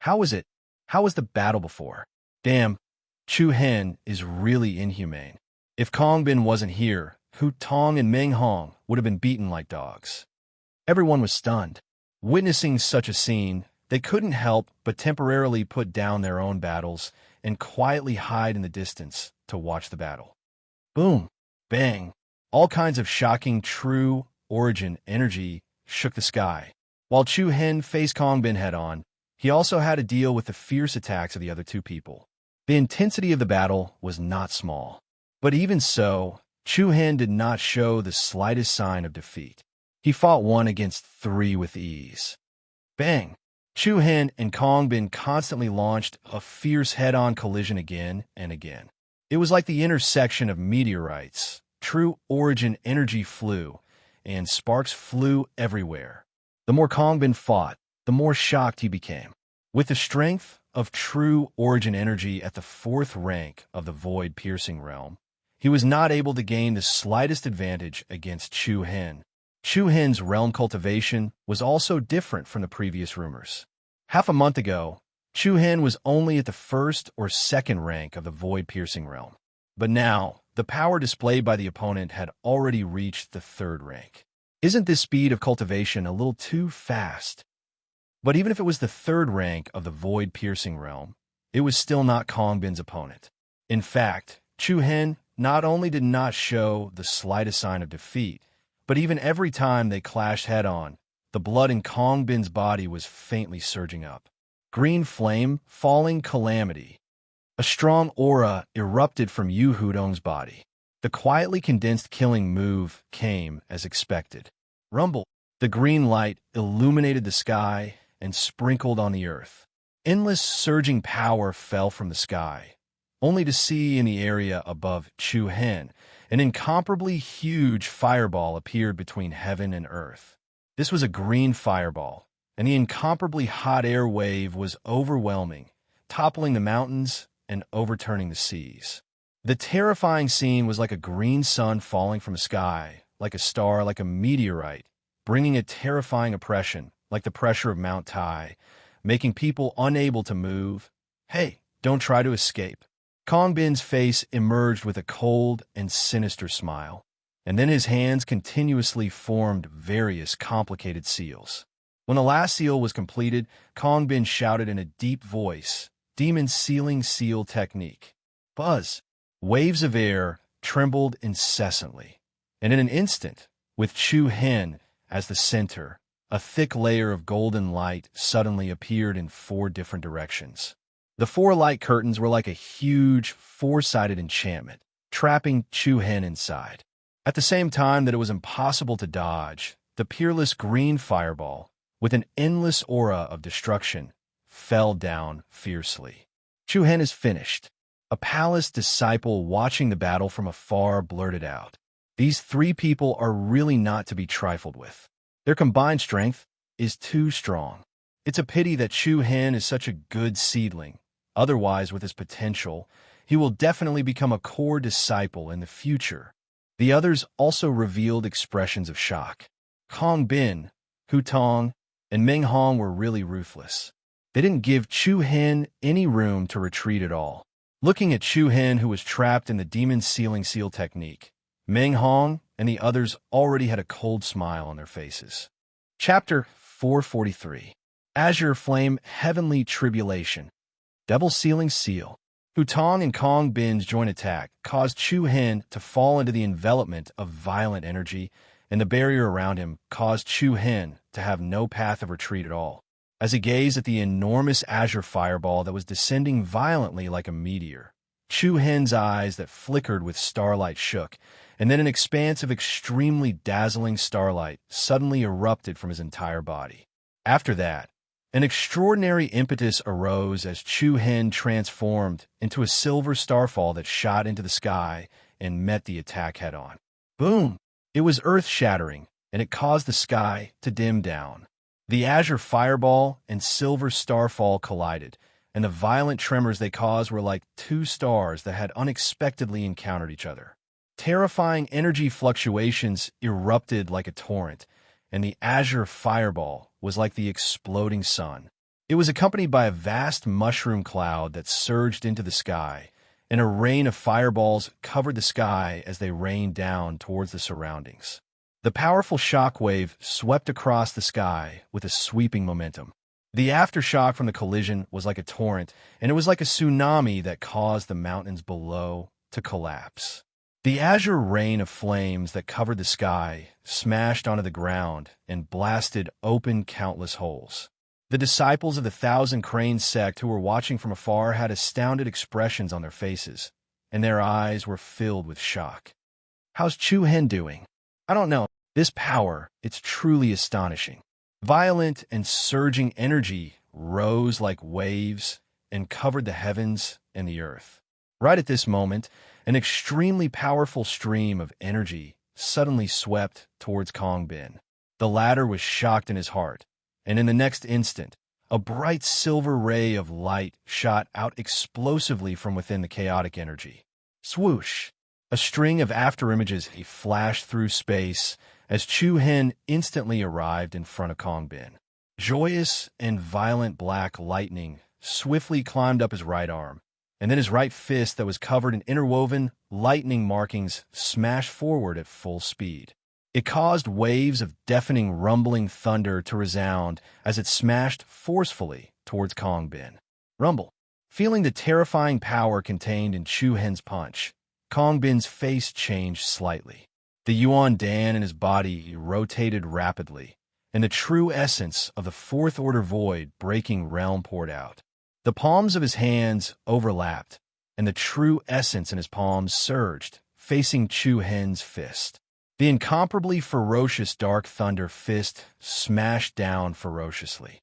S1: How was it? How was the battle before? Damn, Chu Hen is really inhumane. If Kong Bin wasn't here, Hu Tong and Meng Hong would have been beaten like dogs. Everyone was stunned. Witnessing such a scene, they couldn't help but temporarily put down their own battles and quietly hide in the distance to watch the battle. Boom! Bang! All kinds of shocking true origin energy shook the sky. While Chu Hen faced Kong Bin head-on, he also had to deal with the fierce attacks of the other 2 people. The intensity of the battle was not small. But even so, Chu Hen did not show the slightest sign of defeat. He fought 1 against 3 with ease. Bang! Chu Hen and Kong Bin constantly launched a fierce head-on collision again and again. It was like the intersection of meteorites. True origin energy flew, and sparks flew everywhere. The more Kong Bin fought, the more shocked he became. With the strength of true origin energy at the 4th rank of the void-piercing realm, he was not able to gain the slightest advantage against Chu Hen. Chu Hen's realm cultivation was also different from the previous rumors. Half a month ago, Chu Hen was only at the 1st or 2nd rank of the void-piercing realm. But now, the power displayed by the opponent had already reached the 3rd rank. Isn't this speed of cultivation a little too fast? But even if it was the 3rd rank of the void-piercing realm, it was still not Kong Bin's opponent. In fact, Chu Hen not only did not show the slightest sign of defeat, but even every time they clashed head-on, the blood in Kong Bin's body was faintly surging up. Green flame, falling calamity. A strong aura erupted from Yu Hudong's body. The quietly condensed killing move came as expected. Rumble. The green light illuminated the sky and sprinkled on the earth. Endless surging power fell from the sky, only to see in the area above Chu Hen, an incomparably huge fireball appeared between heaven and earth. This was a green fireball, and the incomparably hot air wave was overwhelming, toppling the mountains and overturning the seas. The terrifying scene was like a green sun falling from the sky, like a star, like a meteorite, bringing a terrifying oppression, like the pressure of Mount Tai, making people unable to move. Hey, don't try to escape. Kong Bin's face emerged with a cold and sinister smile, and then his hands continuously formed various complicated seals. When the last seal was completed, Kong Bin shouted in a deep voice, "Demon Sealing Seal Technique." Buzz! Waves of air trembled incessantly, and in an instant, with Chu Hen as the center, a thick layer of golden light suddenly appeared in 4 different directions. The 4 light curtains were like a huge, 4-sided enchantment, trapping Chu Hen inside. At the same time that it was impossible to dodge, the peerless green fireball, with an endless aura of destruction, fell down fiercely. Chu Hen is finished. A palace disciple watching the battle from afar blurted out. These 3 people are really not to be trifled with. Their combined strength is too strong. It's a pity that Chu Hen is such a good seedling. Otherwise, with his potential, he will definitely become a core disciple in the future. The others also revealed expressions of shock. Kong Bin, Hu Tong, and Meng Hong were really ruthless. They didn't give Chu Hen any room to retreat at all. Looking at Chu Hen, who was trapped in the demon sealing seal technique, Meng Hong and the others already had a cold smile on their faces. Chapter 443. Azure Flame Heavenly Tribulation. Devil Sealing Seal. Hu Tong and Kong Bin's joint attack caused Chu Hen to fall into the envelopment of violent energy, and the barrier around him caused Chu Hen to have no path of retreat at all. As he gazed at the enormous azure fireball that was descending violently like a meteor, Chu Hen's eyes that flickered with starlight shook, and then an expanse of extremely dazzling starlight suddenly erupted from his entire body. After that, an extraordinary impetus arose as Chu Hen transformed into a silver starfall that shot into the sky and met the attack head-on. Boom! It was earth-shattering, and it caused the sky to dim down. The azure fireball and silver starfall collided, and the violent tremors they caused were like 2 stars that had unexpectedly encountered each other. Terrifying energy fluctuations erupted like a torrent, and the azure fireball was like the exploding sun. It was accompanied by a vast mushroom cloud that surged into the sky, and a rain of fireballs covered the sky as they rained down towards the surroundings. The powerful shockwave swept across the sky with a sweeping momentum. The aftershock from the collision was like a torrent, and it was like a tsunami that caused the mountains below to collapse. The azure rain of flames that covered the sky smashed onto the ground and blasted open countless holes. The disciples of the Thousand Cranes sect who were watching from afar had astounded expressions on their faces, and their eyes were filled with shock. How's Chu Hen doing? I don't know. This power, it's truly astonishing. Violent and surging energy rose like waves and covered the heavens and the earth. Right at this moment, an extremely powerful stream of energy suddenly swept towards Kong Bin. The latter was shocked in his heart, and in the next instant, a bright silver ray of light shot out explosively from within the chaotic energy. Swoosh! A string of afterimages flashed through space as Chu Hen instantly arrived in front of Kong Bin. Joyous and violent black lightning swiftly climbed up his right arm, and then his right fist that was covered in interwoven lightning markings smashed forward at full speed. It caused waves of deafening rumbling thunder to resound as it smashed forcefully towards Kong Bin. Rumble. Feeling the terrifying power contained in Chu Hen's punch, Kong Bin's face changed slightly. The Yuan Dan in his body rotated rapidly, and the true essence of the Fourth Order Void breaking realm poured out. The palms of his hands overlapped, and the true essence in his palms surged, facing Chu Hen's fist. The incomparably ferocious Dark Thunder fist smashed down ferociously.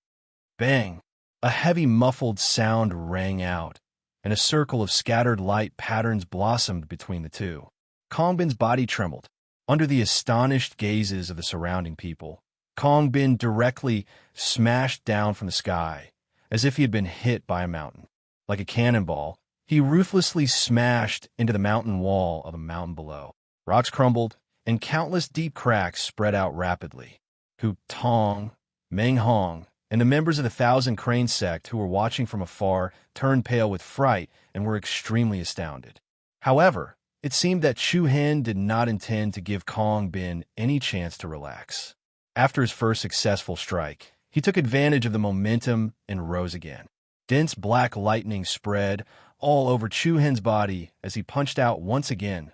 S1: Bang! A heavy muffled sound rang out, and a circle of scattered light patterns blossomed between the two. Kong Bin's body trembled. Under the astonished gazes of the surrounding people, Kong Bin directly smashed down from the sky, as if he had been hit by a mountain. Like a cannonball, he ruthlessly smashed into the mountain wall of a mountain below. Rocks crumbled, and countless deep cracks spread out rapidly. Hu Tong, Meng Hong, and the members of the Thousand Cranes sect who were watching from afar turned pale with fright and were extremely astounded. However, it seemed that Chu Hen did not intend to give Kong Bin any chance to relax. After his first successful strike, he took advantage of the momentum and rose again. Dense black lightning spread all over Chu Hen's body as he punched out once again.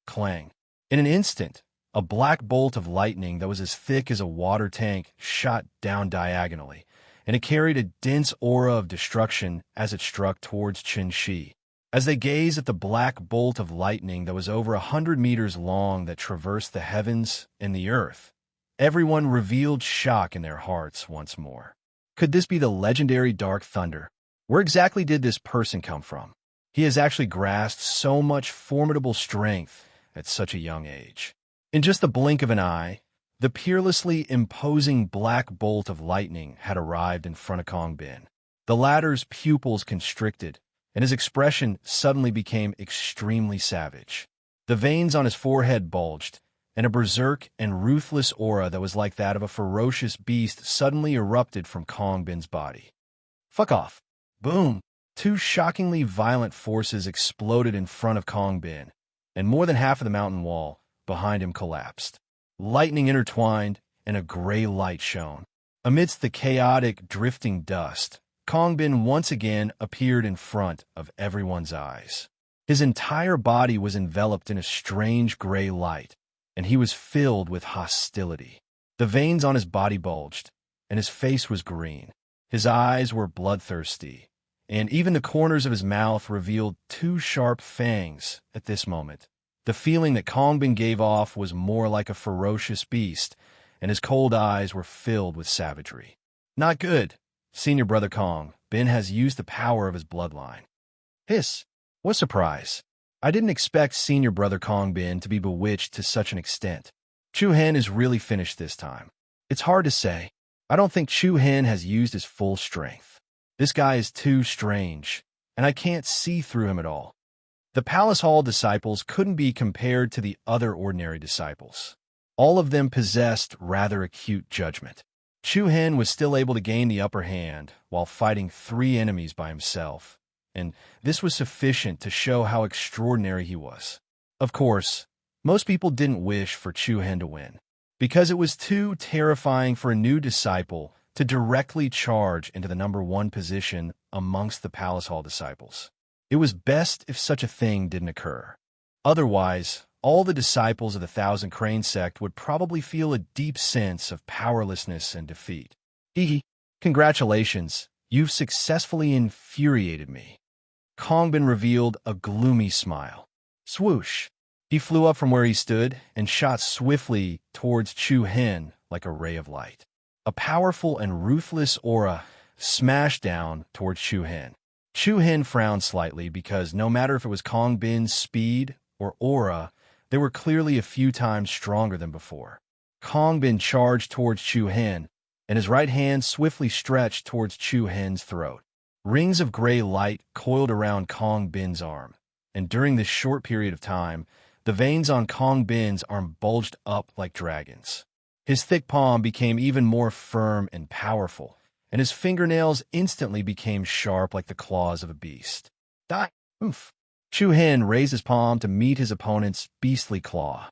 S1: Clang. In an instant, A black bolt of lightning that was as thick as a water tank shot down diagonally, and it carried a dense aura of destruction as it struck towards Qin. As they gazed at the black bolt of lightning that was over 100 meters long that traversed the heavens and the earth, everyone revealed shock in their hearts once more. Could this be the legendary Dark Thunder? Where exactly did this person come from? He has actually grasped so much formidable strength at such a young age. In just the blink of an eye, the peerlessly imposing black bolt of lightning had arrived in front of Kong Bin. The latter's pupils constricted, and his expression suddenly became extremely savage. The veins on his forehead bulged, and a berserk and ruthless aura that was like that of a ferocious beast suddenly erupted from Kong Bin's body. Fuck off. Boom! Two shockingly violent forces exploded in front of Kong Bin, and more than half of the mountain wall behind him collapsed. Lightning intertwined, and a gray light shone. Amidst the chaotic, drifting dust, Kong Bin once again appeared in front of everyone's eyes. His entire body was enveloped in a strange gray light, and he was filled with hostility. The veins on his body bulged, and his face was green. His eyes were bloodthirsty, and even the corners of his mouth revealed two sharp fangs at this moment. The feeling that Kong Bin gave off was more like a ferocious beast, and his cold eyes were filled with savagery. Not good. Senior Brother Kong Bin has used the power of his bloodline. Hiss. What surprise. I didn't expect Senior Brother Kong Bin to be bewitched to such an extent. Chu Hen is really finished this time. It's hard to say. I don't think Chu Hen has used his full strength. This guy is too strange, and I can't see through him at all. The Palace Hall disciples couldn't be compared to the other ordinary disciples. All of them possessed rather acute judgment. Chu Hen was still able to gain the upper hand while fighting 3 enemies by himself, and this was sufficient to show how extraordinary he was. Of course, most people didn't wish for Chu Hen to win, because it was too terrifying for a new disciple to directly charge into the number 1 position amongst the Palace Hall disciples. It was best if such a thing didn't occur. Otherwise, all the disciples of the Thousand Crane sect would probably feel a deep sense of powerlessness and defeat. Congratulations, you've successfully infuriated me. Kong Bin revealed a gloomy smile. Swoosh! He flew up from where he stood and shot swiftly towards Chu Hen like a ray of light. A powerful and ruthless aura smashed down towards Chu Hen. Chu Hen frowned slightly because no matter if it was Kong Bin's speed or aura, they were clearly a few times stronger than before. Kong Bin charged towards Chu Hen, and his right hand swiftly stretched towards Chu Hen's throat. Rings of gray light coiled around Kong Bin's arm, and during this short period of time, the veins on Kong Bin's arm bulged up like dragons. His thick palm became even more firm and powerful, and his fingernails instantly became sharp like the claws of a beast. Die! Oomph! Chu Hen raised his palm to meet his opponent's beastly claw.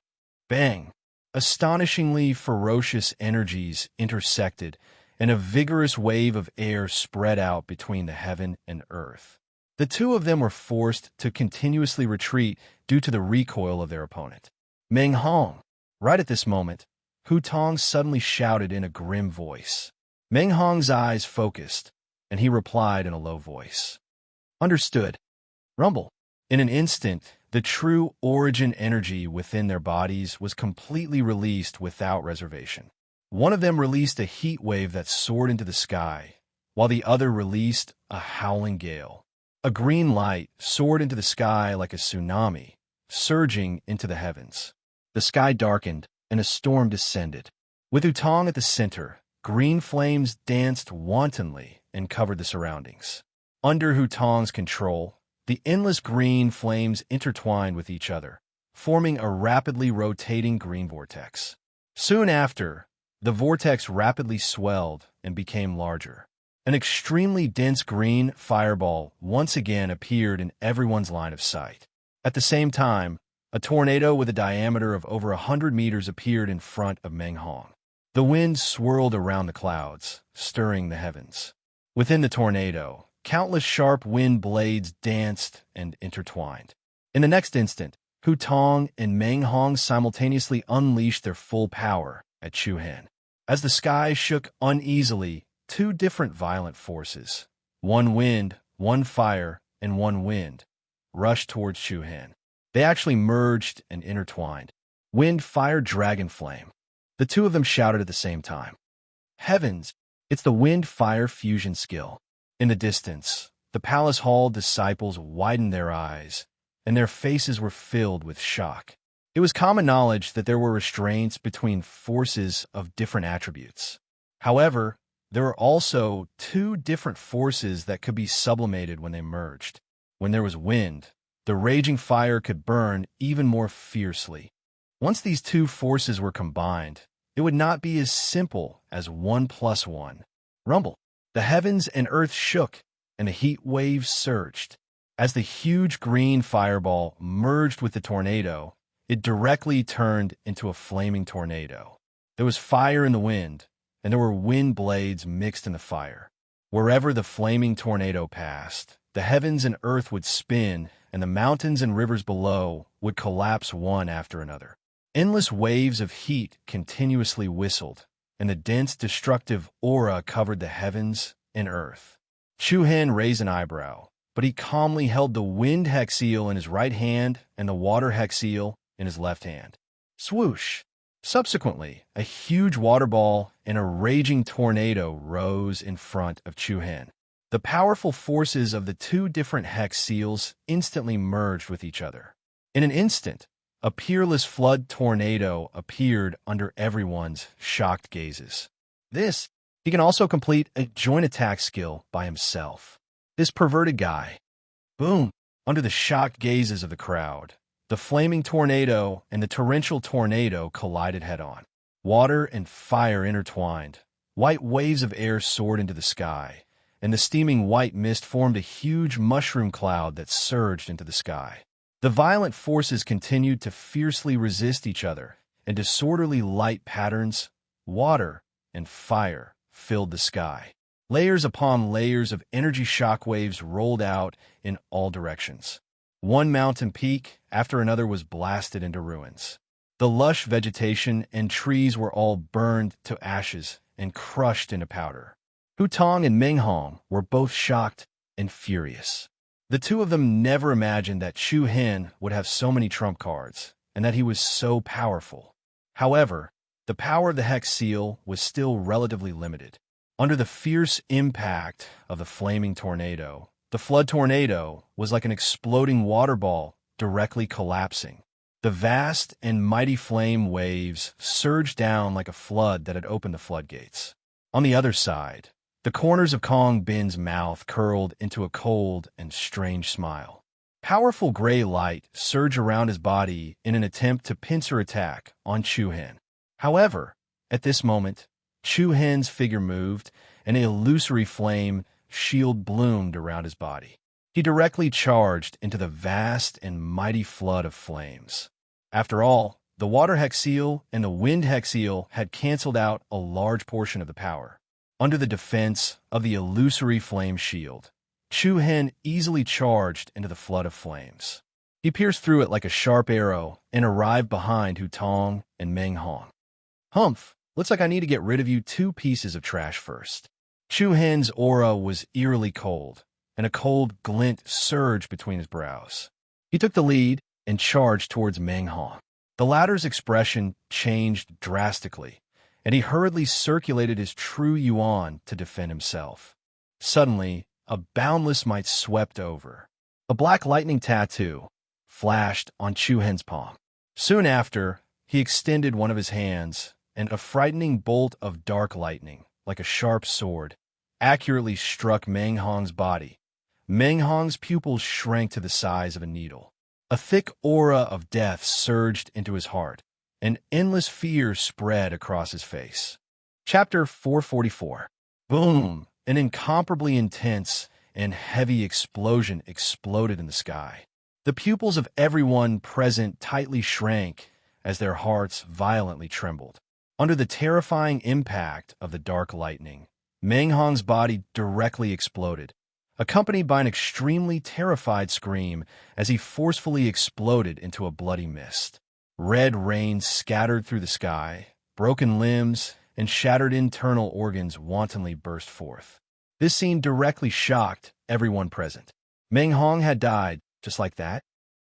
S1: Bang! Astonishingly ferocious energies intersected, and a vigorous wave of air spread out between the heaven and earth. The two of them were forced to continuously retreat due to the recoil of their opponent. Meng Hong! Right at this moment, Hu Tong suddenly shouted in a grim voice. Meng Hong's eyes focused, and he replied in a low voice. Understood. Rumble. In an instant, the true origin energy within their bodies was completely released without reservation. One of them released a heat wave that soared into the sky, while the other released a howling gale. A green light soared into the sky like a tsunami, surging into the heavens. The sky darkened, and a storm descended. With Utong at the center, green flames danced wantonly and covered the surroundings. Under Hutong's control, the endless green flames intertwined with each other, forming a rapidly rotating green vortex. Soon after, the vortex rapidly swelled and became larger. An extremely dense green fireball once again appeared in everyone's line of sight. At the same time, a tornado with a diameter of over 100 meters appeared in front of Meng Hong. The wind swirled around the clouds, stirring the heavens. Within the tornado, countless sharp wind blades danced and intertwined. In the next instant, Hu Tong and Meng Hong simultaneously unleashed their full power at Chu Hen. As the sky shook uneasily, two different violent forces, one wind, one fire, and one wind, rushed towards Chu Hen. They actually merged and intertwined. Wind, fire, dragon, flame. The two of them shouted at the same time. Heavens! It's the wind-fire fusion skill. In the distance, the palace hall disciples widened their eyes, and their faces were filled with shock. It was common knowledge that there were restraints between forces of different attributes. However, there were also two different forces that could be sublimated when they merged. When there was wind, the raging fire could burn even more fiercely. Once these two forces were combined, it would not be as simple as 1 + 1. Rumble. The heavens and earth shook, and the heat waves surged. As the huge green fireball merged with the tornado, it directly turned into a flaming tornado. There was fire in the wind, and there were wind blades mixed in the fire. Wherever the flaming tornado passed, the heavens and earth would spin, and the mountains and rivers below would collapse one after another. Endless waves of heat continuously whistled, and the dense destructive aura covered the heavens and earth. Chu Hen raised an eyebrow, but he calmly held the wind hexeel in his right hand and the water hexeel in his left hand. Swoosh! Subsequently, a huge water ball and a raging tornado rose in front of Chu Hen. The powerful forces of the two different hex seals instantly merged with each other. In an instant, a peerless flood tornado appeared under everyone's shocked gazes. He can also complete a joint attack skill by himself. This perverted guy. Boom! Under the shocked gazes of the crowd, the flaming tornado and the torrential tornado collided head-on. Water and fire intertwined. White waves of air soared into the sky, and the steaming white mist formed a huge mushroom cloud that surged into the sky. The violent forces continued to fiercely resist each other, and disorderly light patterns, water, and fire filled the sky. Layers upon layers of energy shockwaves rolled out in all directions. One mountain peak after another was blasted into ruins. The lush vegetation and trees were all burned to ashes and crushed into powder. Hu Tong and Meng Hong were both shocked and furious. The two of them never imagined that Chu Hen would have so many trump cards, and that he was so powerful. However, the power of the Hex Seal was still relatively limited. Under the fierce impact of the flaming tornado, the flood tornado was like an exploding water ball directly collapsing. The vast and mighty flame waves surged down like a flood that had opened the floodgates. On the other side, the corners of Kong Bin's mouth curled into a cold and strange smile. Powerful gray light surged around his body in an attempt to pincer attack on Chu Hen. However, at this moment, Chu Hen's figure moved, and an illusory flame shield bloomed around his body. He directly charged into the vast and mighty flood of flames. After all, the water hexeel and the wind hexeel had canceled out a large portion of the power. Under the defense of the illusory flame shield, Chu Hen easily charged into the flood of flames. He pierced through it like a sharp arrow and arrived behind Hu Tong and Meng Hong. Humph! Looks like I need to get rid of you two pieces of trash first. Chu Hen's aura was eerily cold, and a cold glint surged between his brows. He took the lead and charged towards Meng Hong. The latter's expression changed drastically, and he hurriedly circulated his true yuan to defend himself. Suddenly, a boundless might swept over. A black lightning tattoo flashed on Chu Hen's palm. Soon after, he extended one of his hands, and a frightening bolt of dark lightning, like a sharp sword, accurately struck Meng Hong's body. Meng Hong's pupils shrank to the size of a needle. A thick aura of death surged into his heart, and endless fear spread across his face. Chapter 444. Boom! An incomparably intense and heavy explosion exploded in the sky. The pupils of everyone present tightly shrank as their hearts violently trembled. Under the terrifying impact of the dark lightning, Meng Hong's body directly exploded. accompanied by an extremely terrified scream as he forcefully exploded into a bloody mist. Red rain scattered through the sky, broken limbs and shattered internal organs wantonly burst forth. This scene directly shocked everyone present. Meng Hong had died, just like that?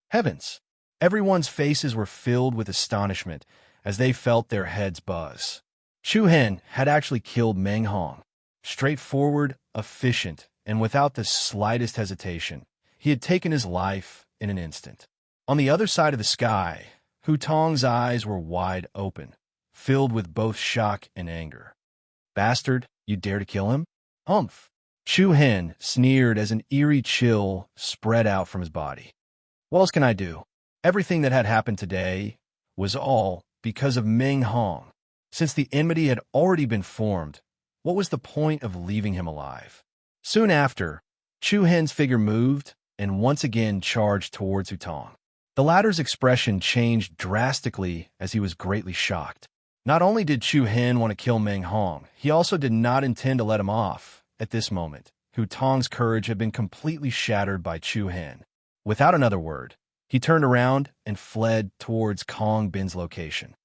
S1: Heavens! Everyone's faces were filled with astonishment as they felt their heads buzz. Chu Hen had actually killed Meng Hong. Straightforward, efficient, and without the slightest hesitation, he had taken his life in an instant. On the other side of the sky, Hu Tong's eyes were wide open, filled with both shock and anger. Bastard, you dare to kill him? Humph! Chu Hen sneered as an eerie chill spread out from his body. What else can I do? Everything that had happened today was all because of Meng Hong. Since the enmity had already been formed, what was the point of leaving him alive? Soon after, Chu Hen's figure moved and once again charged towards Hu Tong. The latter's expression changed drastically as he was greatly shocked. Not only did Chu Hen want to kill Meng Hong, he also did not intend to let him off. At this moment, Hu Tong's courage had been completely shattered by Chu Hen. Without another word, he turned around and fled towards Kong Bin's location.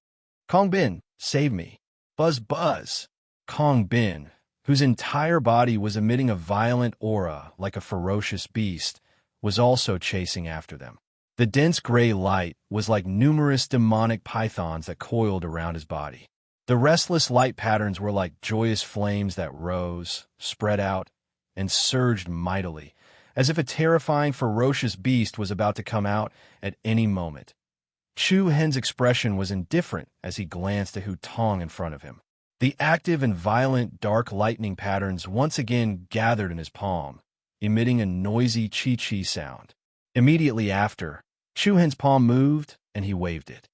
S1: Kong Bin, save me. Buzz, buzz. Kong Bin, whose entire body was emitting a violent aura like a ferocious beast, was also chasing after them. The dense gray light was like numerous demonic pythons that coiled around his body. The restless light patterns were like joyous flames that rose, spread out, and surged mightily, as if a terrifying, ferocious beast was about to come out at any moment. Chu Hen's expression was indifferent as he glanced at Hu Tong in front of him. The active and violent dark lightning patterns once again gathered in his palm, emitting a noisy chi-chi sound. Immediately after, Chu Hen's palm moved and he waved it.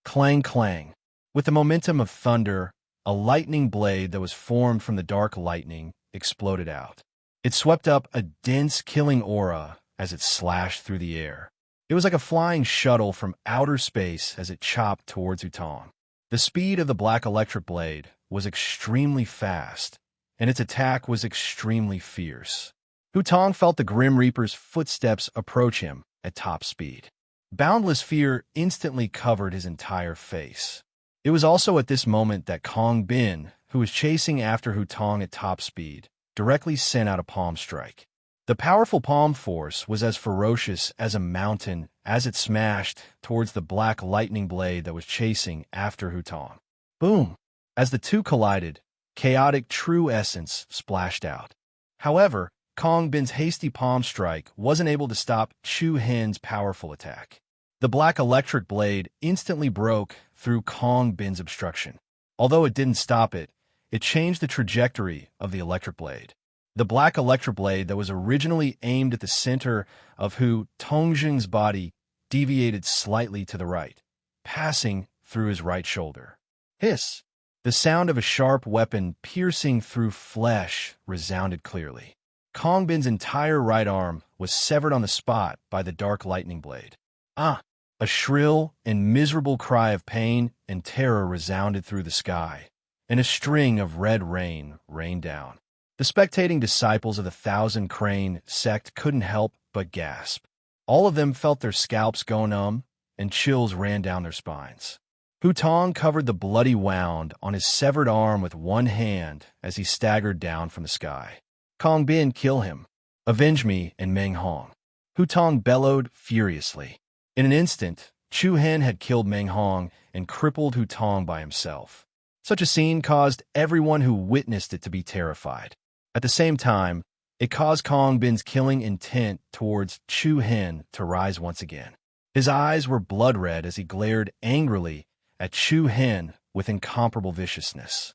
S1: Clang, clang. With the momentum of thunder, a lightning blade that was formed from the dark lightning exploded out. It swept up a dense, killing aura as it slashed through the air. It was like a flying shuttle from outer space as it chopped towards Hu Tong. The speed of the black electric blade was extremely fast, and its attack was extremely fierce. Hu Tong felt the Grim Reaper's footsteps approach him at top speed. Boundless fear instantly covered his entire face. It was also at this moment that Kong Bin, who was chasing after Hu Tong at top speed, directly sent out a palm strike. The powerful palm force was as ferocious as a mountain as it smashed towards the black lightning blade that was chasing after Hu Tong. Boom! As the two collided, chaotic true essence splashed out. However, Kong Bin's hasty palm strike wasn't able to stop Chu Hen's powerful attack. The black electric blade instantly broke through Kong Bin's obstruction. Although it didn't stop it, it changed the trajectory of the electric blade. The black electric blade that was originally aimed at the center of Hu Tongzheng's body deviated slightly to the right, passing through his right shoulder. Hiss! The sound of a sharp weapon piercing through flesh resounded clearly. Kong Bin's entire right arm was severed on the spot by the dark lightning blade. Ah! A shrill and miserable cry of pain and terror resounded through the sky, and a string of red rain rained down. The spectating disciples of the Thousand Crane sect couldn't help but gasp. All of them felt their scalps go numb, and chills ran down their spines. Hu Tong covered the bloody wound on his severed arm with one hand as he staggered down from the sky. Kong Bin, kill him. Avenge me and Meng Hong. Hu Tong bellowed furiously. In an instant, Chu Hen had killed Meng Hong and crippled Hu Tong by himself. Such a scene caused everyone who witnessed it to be terrified. At the same time, it caused Kong Bin's killing intent towards Chu Hen to rise once again. His eyes were blood red as he glared angrily at Chu Hen with incomparable viciousness.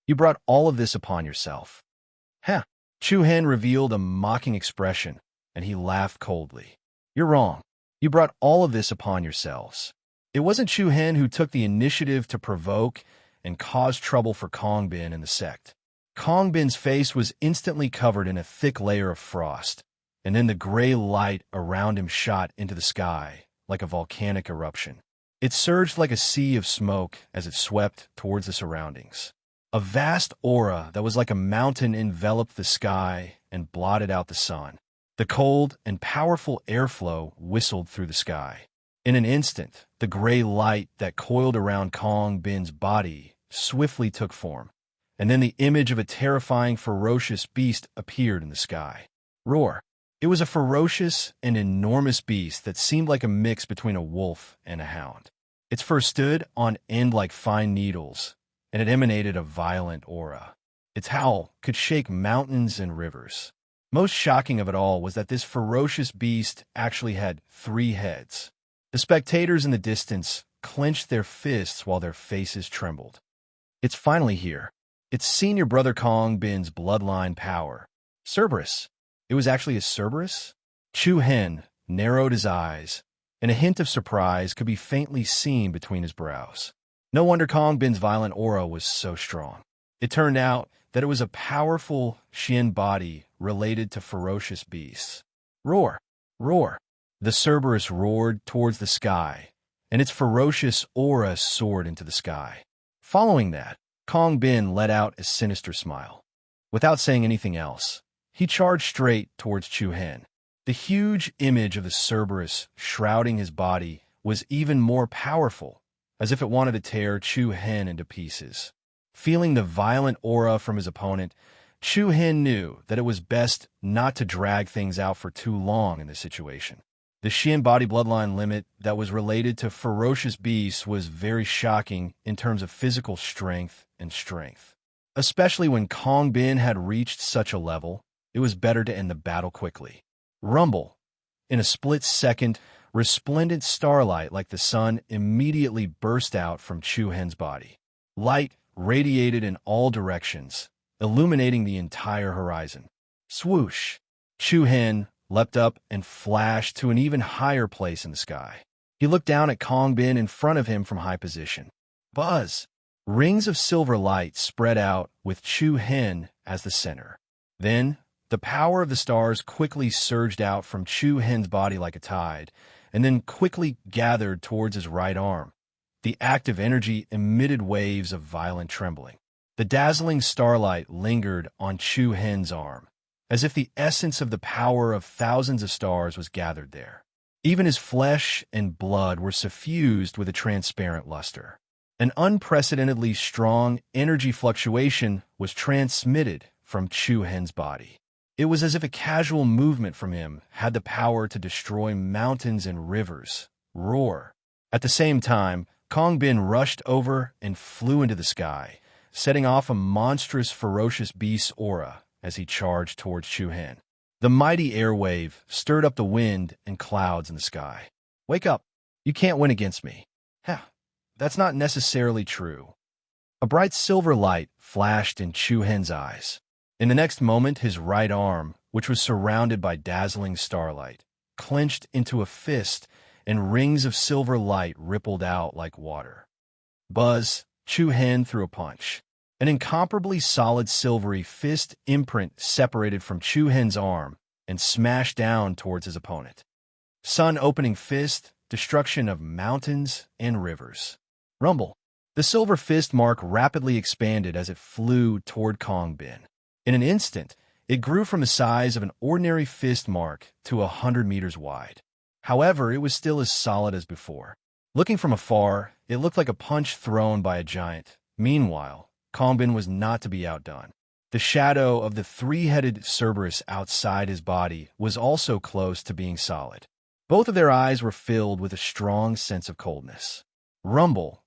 S1: You brought all of this upon yourself. Huh. Chu Hen revealed a mocking expression, and he laughed coldly. You're wrong. You brought all of this upon yourselves. It wasn't Chu Hen who took the initiative to provoke and cause trouble for Kong Bin and the sect. Kong Bin's face was instantly covered in a thick layer of frost, and then the gray light around him shot into the sky like a volcanic eruption. It surged like a sea of smoke as it swept towards the surroundings. A vast aura that was like a mountain enveloped the sky and blotted out the sun. The cold and powerful airflow whistled through the sky. In an instant, the gray light that coiled around Kong Bin's body swiftly took form, and then the image of a terrifying, ferocious beast appeared in the sky. Roar! It was a ferocious and enormous beast that seemed like a mix between a wolf and a hound. Its fur stood on end like fine needles, and it emanated a violent aura. Its howl could shake mountains and rivers. Most shocking of it all was that this ferocious beast actually had 3 heads. The spectators in the distance clenched their fists while their faces trembled. It's finally here. It's senior brother Kong Bin's bloodline power. Cerberus. It was actually a Cerberus? Chu Hen narrowed his eyes, and a hint of surprise could be faintly seen between his brows. No wonder Kong Bin's violent aura was so strong. It turned out that it was a powerful Xian body related to ferocious beasts. Roar! Roar! The Cerberus roared towards the sky, and its ferocious aura soared into the sky. Following that, Kong Bin let out a sinister smile. Without saying anything else, he charged straight towards Chu Hen. The huge image of the Cerberus shrouding his body was even more powerful, as if it wanted to tear Chu Hen into pieces. Feeling the violent aura from his opponent, Chu Hen knew that it was best not to drag things out for too long in this situation. The Xian body bloodline limit that was related to ferocious beasts was very shocking in terms of physical strength and strength. Especially when Kong Bin had reached such a level, it was better to end the battle quickly. Rumble. In a split second, resplendent starlight like the sun immediately burst out from Chu Hen's body. Light radiated in all directions, illuminating the entire horizon. Swoosh! Chu Hen leapt up and flashed to an even higher place in the sky. He looked down at Kong Bin in front of him from high position. Buzz! Rings of silver light spread out with Chu Hen as the center. Then, the power of the stars quickly surged out from Chu Hen's body like a tide, and then quickly gathered towards his right arm. The active energy emitted waves of violent trembling. The dazzling starlight lingered on Chu Hen's arm, as if the essence of the power of thousands of stars was gathered there. Even his flesh and blood were suffused with a transparent luster. An unprecedentedly strong energy fluctuation was transmitted from Chu Hen's body. It was as if a casual movement from him had the power to destroy mountains and rivers. Roar! At the same time, Kong Bin rushed over and flew into the sky, setting off a monstrous, ferocious beast's aura as he charged towards Chu Hen. The mighty air wave stirred up the wind and clouds in the sky. Wake up! You can't win against me. That's not necessarily true. A bright silver light flashed in Chu Hen's eyes. In the next moment, his right arm, which was surrounded by dazzling starlight, clenched into a fist, and rings of silver light rippled out like water. Buzz! Chu Hen threw a punch. An incomparably solid silvery fist imprint separated from Chu Hen's arm and smashed down towards his opponent. Sun-opening fist, destruction of mountains and rivers. Rumble. The silver fist mark rapidly expanded as it flew toward Kong Bin. In an instant, it grew from the size of an ordinary fist mark to 100 meters wide. However, it was still as solid as before. Looking from afar, it looked like a punch thrown by a giant. Meanwhile, Kong Bin was not to be outdone. The shadow of the 3-headed Cerberus outside his body was also close to being solid. Both of their eyes were filled with a strong sense of coldness. Rumble.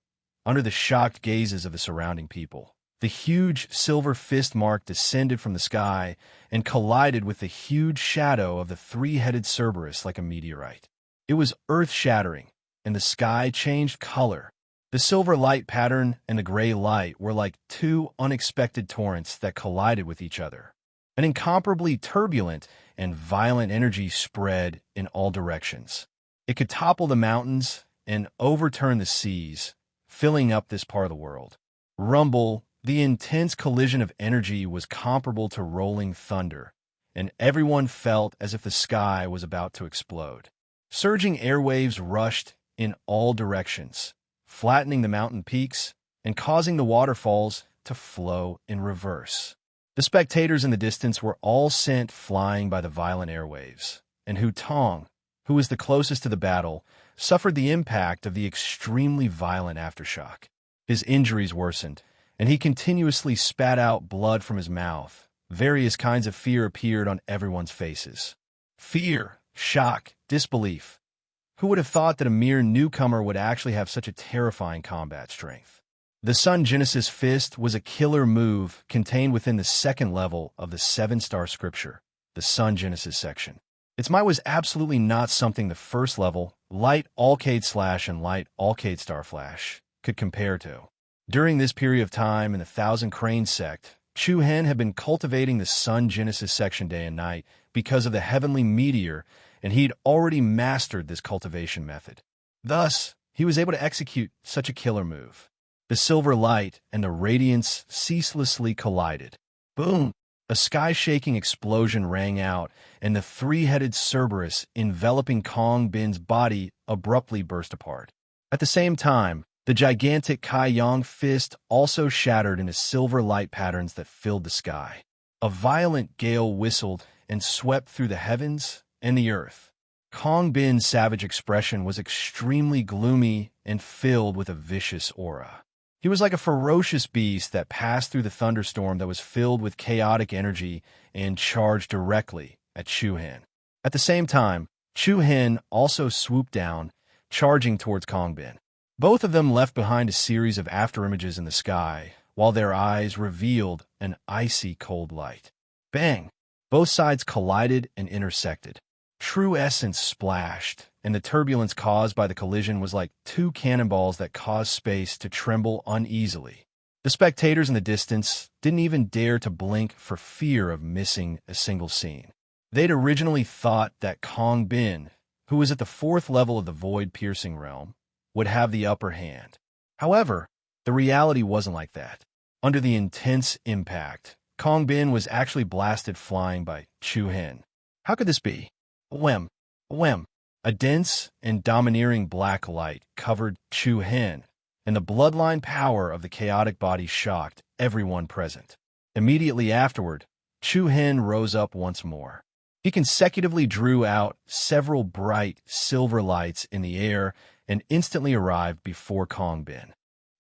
S1: Under the shocked gazes of the surrounding people, the huge silver fist mark descended from the sky and collided with the huge shadow of the 3-headed Cerberus like a meteorite. It was earth-shattering, and the sky changed color. The silver light pattern and the gray light were like 2 unexpected torrents that collided with each other. An incomparably turbulent and violent energy spread in all directions. It could topple the mountains and overturn the seas, filling up this part of the world. Rumble, the intense collision of energy was comparable to rolling thunder, and everyone felt as if the sky was about to explode. Surging airwaves rushed in all directions, flattening the mountain peaks and causing the waterfalls to flow in reverse. The spectators in the distance were all sent flying by the violent airwaves, and Hu Tong, who was the closest to the battle, suffered the impact of the extremely violent aftershock. His injuries worsened, and he continuously spat out blood from his mouth. Various kinds of fear appeared on everyone's faces. Fear, shock, disbelief. Who would have thought that a mere newcomer would actually have such a terrifying combat strength? The Sun Genesis Fist was a killer move contained within the second level of the 7-star scripture, the Sun Genesis section. Its might was absolutely not something the first level, Light Alcade Slash and Light Alcade Star Flash, could compare to. During this period of time in the Thousand Cranes sect, Chu Hen had been cultivating the Sun Genesis section day and night because of the heavenly meteor, and he'd already mastered this cultivation method. Thus, he was able to execute such a killer move. The silver light and the radiance ceaselessly collided. Boom! A sky-shaking explosion rang out, and the three-headed Cerberus enveloping Kong Bin's body abruptly burst apart. At the same time, the gigantic Kai Yang fist also shattered into silver light patterns that filled the sky. A violent gale whistled and swept through the heavens and the earth. Kong Bin's savage expression was extremely gloomy and filled with a vicious aura. He was like a ferocious beast that passed through the thunderstorm that was filled with chaotic energy and charged directly at Chu Hen. At the same time, Chu Hen also swooped down, charging towards Kong Bin. Both of them left behind a series of afterimages in the sky, while their eyes revealed an icy cold light. Bang! Both sides collided and intersected. True essence splashed, and the turbulence caused by the collision was like two cannonballs that caused space to tremble uneasily. The spectators in the distance didn't even dare to blink for fear of missing a single scene. They'd originally thought that Kong Bin, who was at the 4th level of the void-piercing realm, would have the upper hand. However, the reality wasn't like that. Under the intense impact, Kong Bin was actually blasted flying by Chu Hen. How could this be? Whem, whem. A dense and domineering black light covered Chu Hen, and the bloodline power of the chaotic body shocked everyone present. Immediately afterward, Chu Hen rose up once more. He consecutively drew out several bright silver lights in the air and instantly arrived before Kong Bin.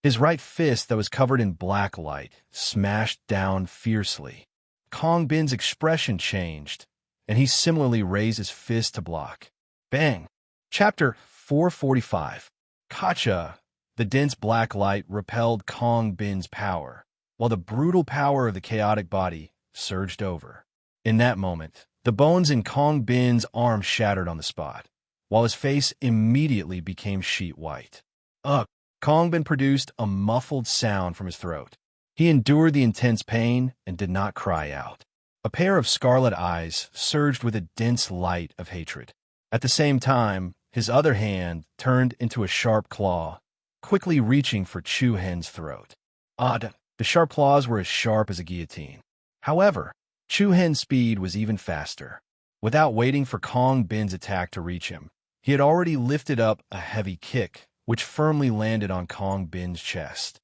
S1: His right fist that was covered in black light smashed down fiercely. Kong Bin's expression changed, and he similarly raised his fist to block. Bang! Chapter 445. Kacha. The dense black light repelled Kong Bin's power, while the brutal power of the chaotic body surged over. In that moment, the bones in Kong Bin's arm shattered on the spot, while his face immediately became sheet white. Ugh! Kong Bin produced a muffled sound from his throat. He endured the intense pain and did not cry out. A pair of scarlet eyes surged with a dense light of hatred. At the same time, his other hand turned into a sharp claw, quickly reaching for Chu Hen's throat. Odd, the sharp claws were as sharp as a guillotine. However, Chu Hen's speed was even faster. Without waiting for Kong Bin's attack to reach him, he had already lifted up a heavy kick, which firmly landed on Kong Bin's chest.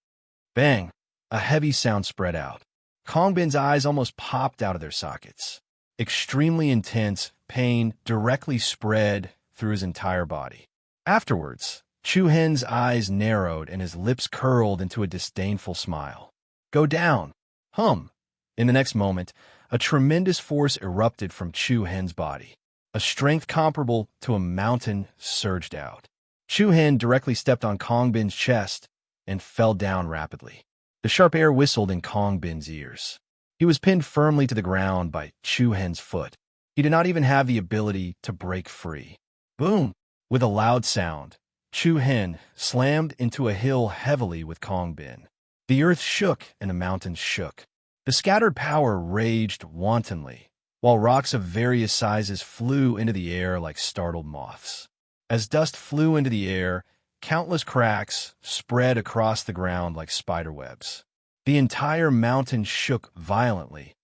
S1: Bang! A heavy sound spread out. Kong Bin's eyes almost popped out of their sockets. Extremely intense pain directly spread through his entire body. Afterwards, Chu Hen's eyes narrowed and his lips curled into a disdainful smile. Go down! Hum! In the next moment, a tremendous force erupted from Chu Hen's body. A strength comparable to a mountain surged out. Chu Hen directly stepped on Kong Bin's chest and fell down rapidly. The sharp air whistled in Kong Bin's ears. He was pinned firmly to the ground by Chu Hen's foot. He did not even have the ability to break free. Boom! With a loud sound, Chu Hen slammed into a hill heavily with Kong Bin. The earth shook and the mountains shook. The scattered power raged wantonly, while rocks of various sizes flew into the air like startled moths. As dust flew into the air, countless cracks spread across the ground like spider webs. The entire mountain shook violently,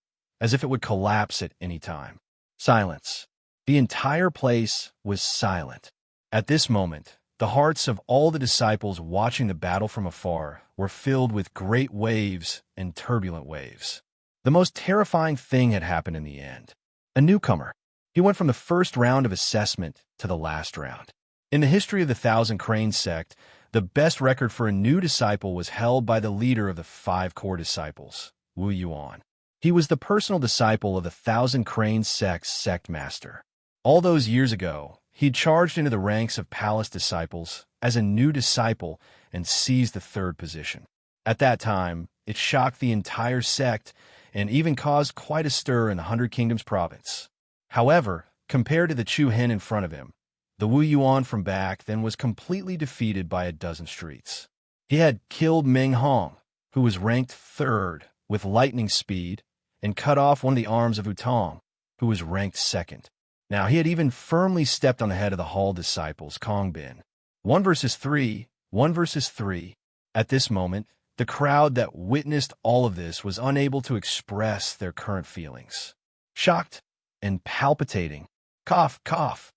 S1: as if it would collapse at any time. Silence. The entire place was silent. At this moment, The hearts of all the disciples watching the battle from afar were filled with great waves and turbulent waves. The most terrifying thing had happened in the end. A newcomer. He went from the first round of assessment to the last round. In the history of the Thousand Cranes sect, the best record for a new disciple was held by the leader of the 5 core disciples, Wu Yuan. He was the personal disciple of the Thousand Cranes sect's sect master. All those years ago, he charged into the ranks of palace disciples as a new disciple and seized the 3rd position. At that time, it shocked the entire sect and even caused quite a stir in the 100 Kingdoms province. However, compared to the Chu Hen in front of him, the Wu Yuan from back then was completely defeated by a dozen streets. He had killed Meng Hong, who was ranked 3rd with lightning speed, and cut off one of the arms of Wutong, who was ranked 2nd. Now, he had even firmly stepped on the head of the Hall disciples, Kong Bin. 1 versus 3, 1 versus 3. At this moment, the crowd that witnessed all of this was unable to express their current feelings. Shocked and palpitating. Cough, cough.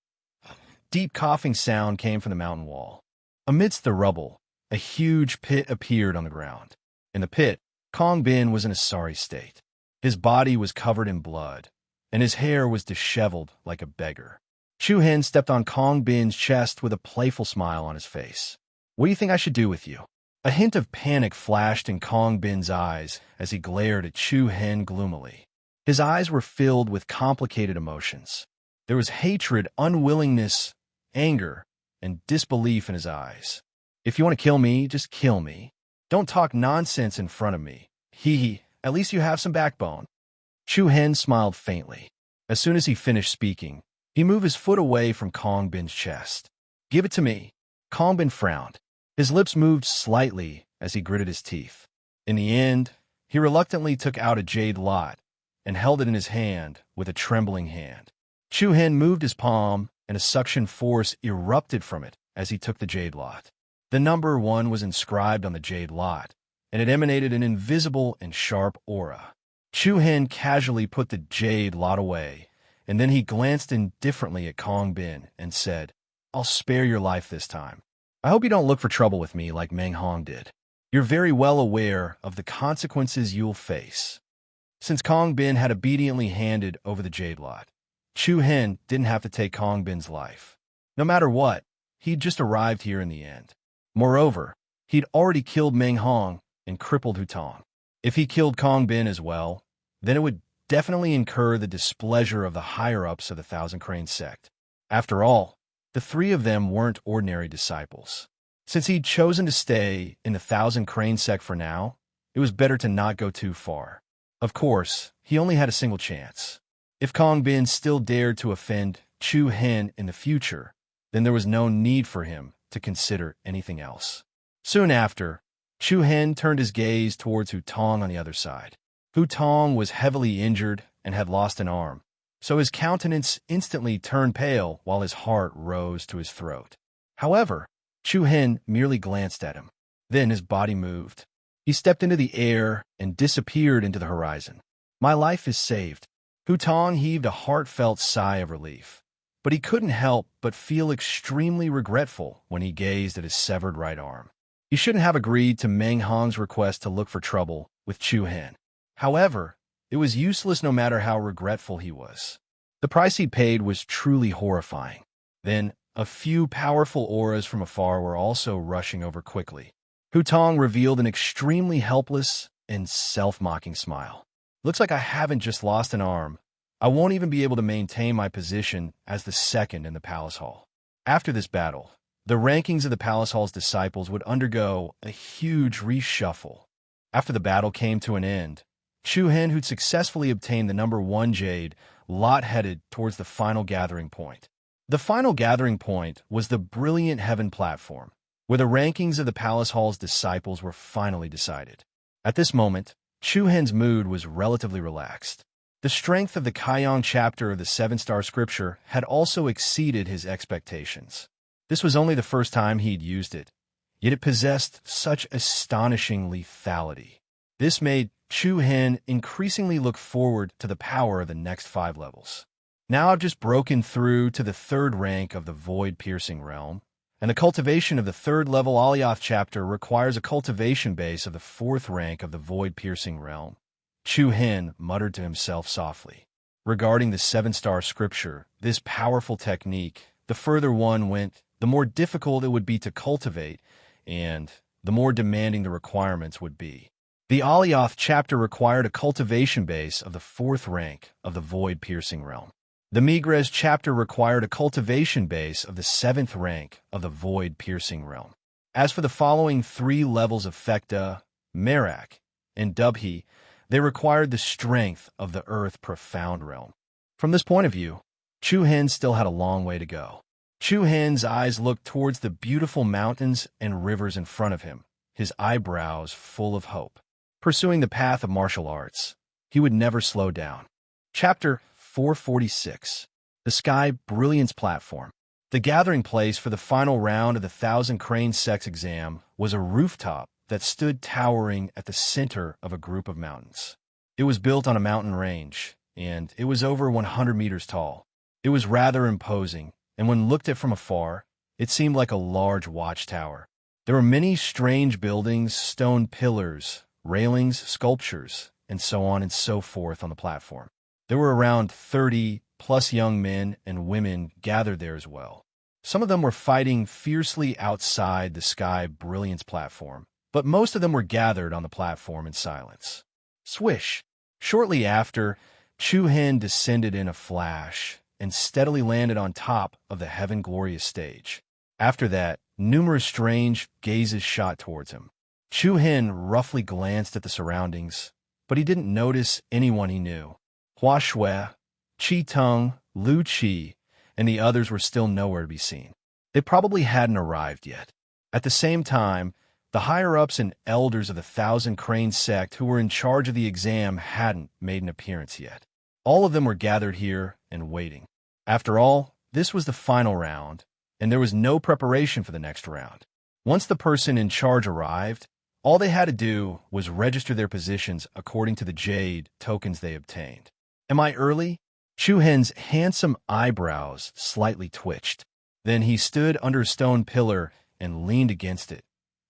S1: Deep coughing sound came from the mountain wall. Amidst the rubble, a huge pit appeared on the ground. In the pit, Kong Bin was in a sorry state. His body was covered in blood, and his hair was disheveled like a beggar. Chu Hen stepped on Kong Bin's chest with a playful smile on his face. "What do you think I should do with you?" A hint of panic flashed in Kong Bin's eyes as he glared at Chu Hen gloomily. His eyes were filled with complicated emotions. There was hatred, unwillingness, anger, and disbelief in his eyes. "If you want to kill me, just kill me. Don't talk nonsense in front of me. Hee, at least you have some backbone." Chu Hen smiled faintly. As soon as he finished speaking, he moved his foot away from Kong Bin's chest. "Give it to me." Kong Bin frowned. His lips moved slightly as he gritted his teeth. In the end, he reluctantly took out a jade lot and held it in his hand with a trembling hand. Chu Hen moved his palm, and a suction force erupted from it as he took the jade lot. The number 1 was inscribed on the jade lot, and it emanated an invisible and sharp aura. Chu Hen casually put the jade lot away, and then he glanced indifferently at Kong Bin and said, "I'll spare your life this time. I hope you don't look for trouble with me like Meng Hong did. You're very well aware of the consequences you'll face." Since Kong Bin had obediently handed over the jade lot, Chu Hen didn't have to take Kong Bin's life. No matter what, he'd just arrived here in the end. Moreover, he'd already killed Meng Hong and crippled Wutong. If he killed Kong Bin as well, then it would definitely incur the displeasure of the higher-ups of the Thousand Cranes sect. After all, the 3 of them weren't ordinary disciples. Since he'd chosen to stay in the Thousand Cranes sect for now, it was better to not go too far. Of course, he only had a single chance. If Kong Bin still dared to offend Chu Hen in the future, then there was no need for him to consider anything else. Soon after, Chu Hen turned his gaze towards Wutong on the other side. Wutong was heavily injured and had lost an arm, so his countenance instantly turned pale while his heart rose to his throat. However, Chu Hen merely glanced at him. Then his body moved. He stepped into the air and disappeared into the horizon. "My life is saved." Wutong heaved a heartfelt sigh of relief, but he couldn't help but feel extremely regretful when he gazed at his severed right arm. He shouldn't have agreed to Meng Hong's request to look for trouble with Chu Hen. However, it was useless no matter how regretful he was. The price he paid was truly horrifying. Then, a few powerful auras from afar were also rushing over quickly. Wutong revealed an extremely helpless and self-mocking smile. "Looks like I haven't just lost an arm. I won't even be able to maintain my position as the 2nd in the Palace Hall." After this battle, the rankings of the Palace Hall's disciples would undergo a huge reshuffle. After the battle came to an end, Chu Hen, who'd successfully obtained the number 1 jade, lot headed towards the final gathering point. The final gathering point was the Brilliant Heaven platform, where the rankings of the Palace Hall's disciples were finally decided. At this moment, Chu Hen's mood was relatively relaxed. The strength of the Kaiyang chapter of the 7-star scripture had also exceeded his expectations. This was only the first time he'd used it, yet it possessed such astonishing lethality. This made Chu Hen increasingly look forward to the power of the next 5 levels. "Now I've just broken through to the 3rd rank of the void-piercing realm, And the cultivation of the third-level Alioth chapter requires a cultivation base of the fourth rank of the void-piercing realm. Chu Hin muttered to himself softly. Regarding the seven-star scripture, this powerful technique, the further one went, the more difficult it would be to cultivate, and the more demanding the requirements would be. The Alioth chapter required a cultivation base of the fourth rank of the void-piercing realm. The Migres chapter required a cultivation base of the seventh rank of the void-piercing realm. As for the following three levels of Fekta, Merak, and Dubhi, they required the strength of the earth profound realm. From this point of view, Chu Hin still had a long way to go. Chu Hin's eyes looked towards the beautiful mountains and rivers in front of him, his eyebrows full of hope. Pursuing the path of martial arts, he would never slow down. Chapter 446. The Sky Brilliance Platform. The gathering place for the final round of the Thousand Crane Sex exam was a rooftop that stood towering at the center of a group of mountains. It was built on a mountain range, and it was over 100 meters tall. It was rather imposing, and when looked at from afar, it seemed like a large watchtower. There were many strange buildings, stone pillars, railings, sculptures, and so on and so forth on the platform. There were around 30-plus young men and women gathered there as well. Some of them were fighting fiercely outside the Sky Brilliance platform, but most of them were gathered on the platform in silence. Swish! Shortly after, Chu Hin descended in a flash and steadily landed on top of the Heaven Glorious stage. After that, numerous strange gazes shot towards him. Chu Hin roughly glanced at the surroundings, but he didn't notice anyone he knew. Hua Shui, Qi Teng, Lu Qi, and the others were still nowhere to be seen. They probably hadn't arrived yet. At the same time, the higher-ups and elders of the Thousand Crane sect who were in charge of the exam hadn't made an appearance yet. All of them were gathered here and waiting. After all, this was the final round, and there was no preparation for the next round. Once the person in charge arrived, all they had to do was register their positions according to the jade tokens they obtained. Am I early? Chu Hin's handsome eyebrows slightly twitched. Then he stood under a stone pillar and leaned against it,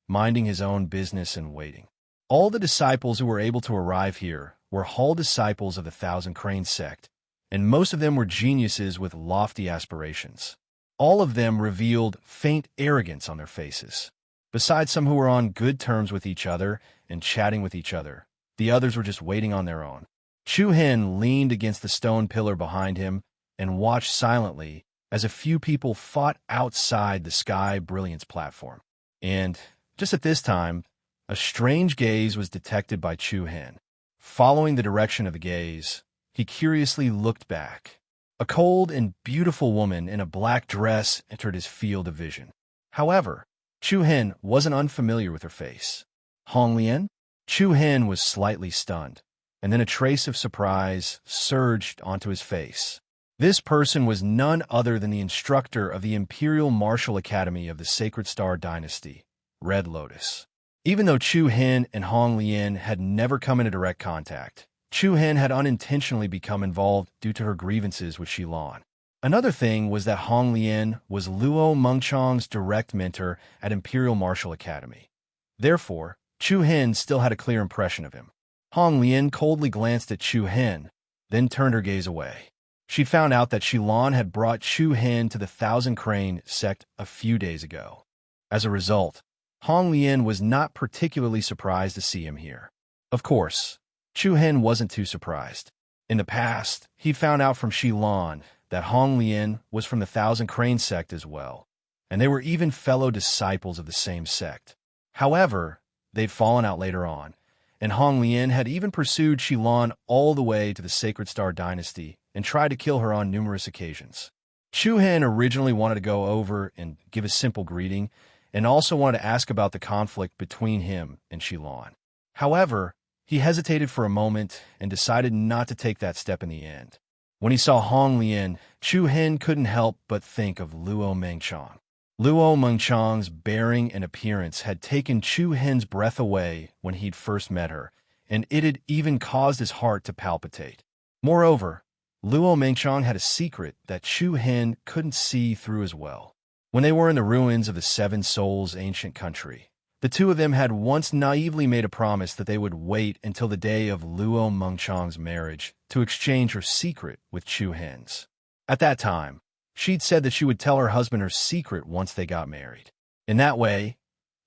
S1: minding his own business and waiting. All the disciples who were able to arrive here were Hall disciples of the Thousand Crane sect, and most of them were geniuses with lofty aspirations. All of them revealed faint arrogance on their faces. Besides some who were on good terms with each other and chatting with each other, the others were just waiting on their own. Chu Hin leaned against the stone pillar behind him and watched silently as a few people fought outside the Sky Brilliance platform. And just at this time, a strange gaze was detected by Chu Hin. Following the direction of the gaze, he curiously looked back. A cold and beautiful woman in a black dress entered his field of vision. However, Chu Hin wasn't unfamiliar with her face. Hong Lian? Chu Hin was slightly stunned, and then a trace of surprise surged onto his face. This person was none other than the instructor of the Imperial Martial Academy of the Sacred Star Dynasty, Red Lotus. Even though Chu Hin and Hong Lian had never come into direct contact, Chu Hin had unintentionally become involved due to her grievances with Xilan. Another thing was that Hong Lian was Luo Mengchang's direct mentor at Imperial Martial Academy. Therefore, Chu Hin still had a clear impression of him. Hong Lian coldly glanced at Chu Hin, then turned her gaze away. She found out that Xilan had brought Chu Hin to the Thousand Crane sect a few days ago. As a result, Hong Lian was not particularly surprised to see him here. Of course, Chu Hin wasn't too surprised. In the past, he found out from Xilan that Hong Lian was from the Thousand Crane sect as well, and they were even fellow disciples of the same sect. However, they'd fallen out later on, and Hong Lian had even pursued Xilan all the way to the Sacred Star Dynasty and tried to kill her on numerous occasions. Chu Hin originally wanted to go over and give a simple greeting, and also wanted to ask about the conflict between him and Xilan. However, he hesitated for a moment and decided not to take that step in the end. When he saw Hong Lian, Chu Hin couldn't help but think of Luo Mengchang. Luo Mengchang's bearing and appearance had taken Chu Hin's breath away when he'd first met her, and it had even caused his heart to palpitate. Moreover, Luo Mengchang had a secret that Chu Hin couldn't see through as well. When they were in the ruins of the Seven Souls' ancient country, the two of them had once naively made a promise that they would wait until the day of Luo Mengchang's marriage to exchange her secret with Chu Hen's. At that time, she'd said that she would tell her husband her secret once they got married. In that way,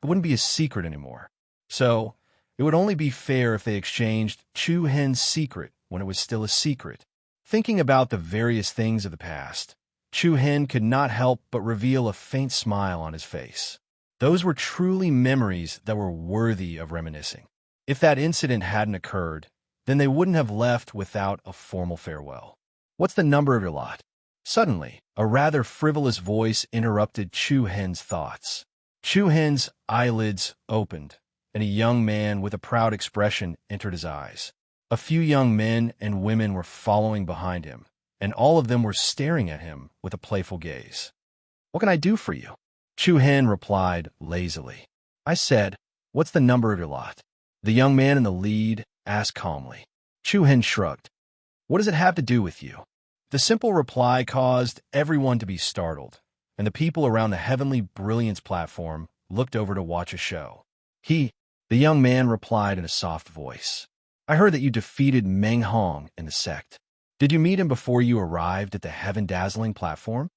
S1: it wouldn't be a secret anymore. So, it would only be fair if they exchanged Chu Hen's secret when it was still a secret. Thinking about the various things of the past, Chu Hen could not help but reveal a faint smile on his face. Those were truly memories that were worthy of reminiscing. If that incident hadn't occurred, then they wouldn't have left without a formal farewell. "What's the number of your lot?" Suddenly, a rather frivolous voice interrupted Chu Hen's thoughts. Chu Hen's eyelids opened, and a young man with a proud expression entered his eyes. A few young men and women were following behind him, and all of them were staring at him with a playful gaze. "What can I do for you?" Chu Hen replied lazily. "I said, what's the number of your lot?" The young man in the lead asked calmly. Chu Hen shrugged. "What does it have to do with you?" The simple reply caused everyone to be startled, and the people around the Heavenly Brilliance platform looked over to watch a show. The young man replied in a soft voice. "I heard that you defeated Meng Hong in the sect. Did you meet him before you arrived at the Heaven Dazzling platform?"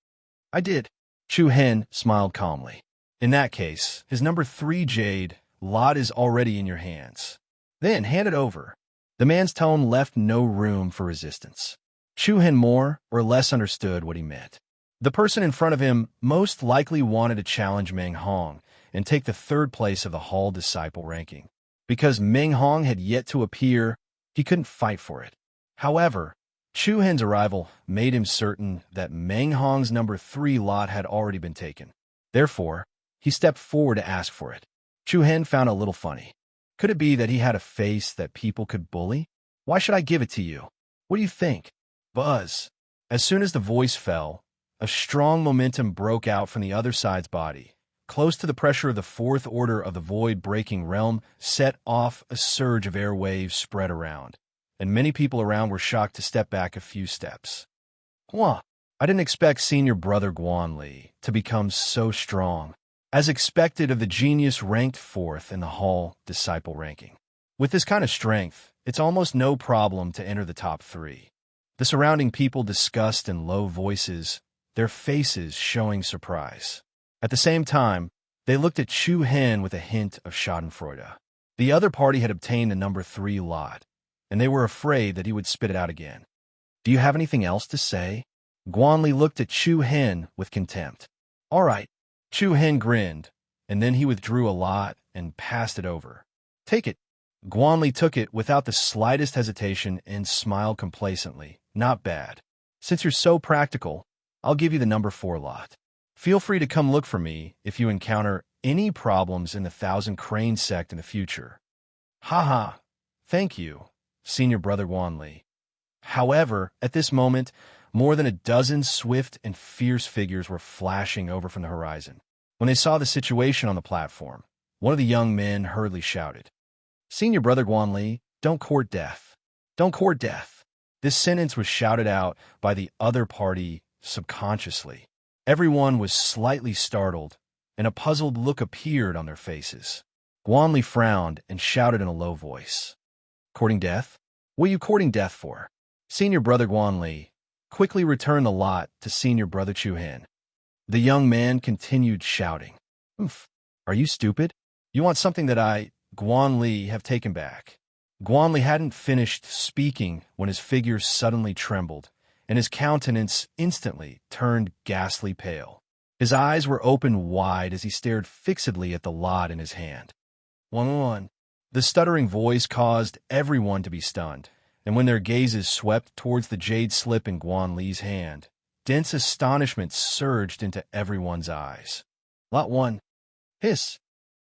S1: "I did." Chu Hen smiled calmly. "In that case, his number 3 jade lot is already in your hands. Then hand it over." The man's tone left no room for resistance. Chu Hen more or less understood what he meant. The person in front of him most likely wanted to challenge Meng Hong and take the 3rd place of the Hall Disciple ranking. Because Meng Hong had yet to appear, he couldn't fight for it. However, Chu Hen's arrival made him certain that Meng Hong's number 3 lot had already been taken. Therefore, he stepped forward to ask for it. Chu Hen found it a little funny. Could it be that he had a face that people could bully? "Why should I give it to you? What do you think?" Buzz. As soon as the voice fell, a strong momentum broke out from the other side's body. Close to the pressure of the 4th order of the void-breaking realm set off a surge of air waves spread around, and many people around were shocked to step back a few steps. "Huh, I didn't expect Senior Brother Guanli to become so strong." As expected of the genius ranked 4th in the Hall Disciple ranking. With this kind of strength, it's almost no problem to enter the top 3. The surrounding people discussed in low voices, their faces showing surprise. At the same time, they looked at Chu Hen with a hint of schadenfreude. The other party had obtained the number 3 lot, and they were afraid that he would spit it out again. "Do you have anything else to say?" Guanli looked at Chu Hen with contempt. "All right." Chu Hen grinned, and then he withdrew a lot and passed it over. "Take it." Guanli took it without the slightest hesitation and smiled complacently. "Not bad. Since you're so practical, I'll give you the number 4 lot. Feel free to come look for me if you encounter any problems in the Thousand Crane sect in the future." "Haha, thank you, Senior Brother Guanli." However, at this moment, more than a dozen swift and fierce figures were flashing over from the horizon. When they saw the situation on the platform, one of the young men hurriedly shouted, "Senior Brother Guanli, don't court death. Don't court death." This sentence was shouted out by the other party subconsciously. Everyone was slightly startled, and a puzzled look appeared on their faces. Guanli frowned and shouted in a low voice, "Courting death? What are you courting death for?" Senior Brother Guanli quickly returned the lot to Senior Brother Chu Hen. The young man continued shouting, "Oof, are you stupid? You want something that I, Guanli, have taken back." Guanli hadn't finished speaking when his figure suddenly trembled, and his countenance instantly turned ghastly pale. His eyes were open wide as he stared fixedly at the lot in his hand. "1-1." The stuttering voice caused everyone to be stunned, and when their gazes swept towards the jade slip in Guanli's hand, dense astonishment surged into everyone's eyes. "Lot 1. Hiss."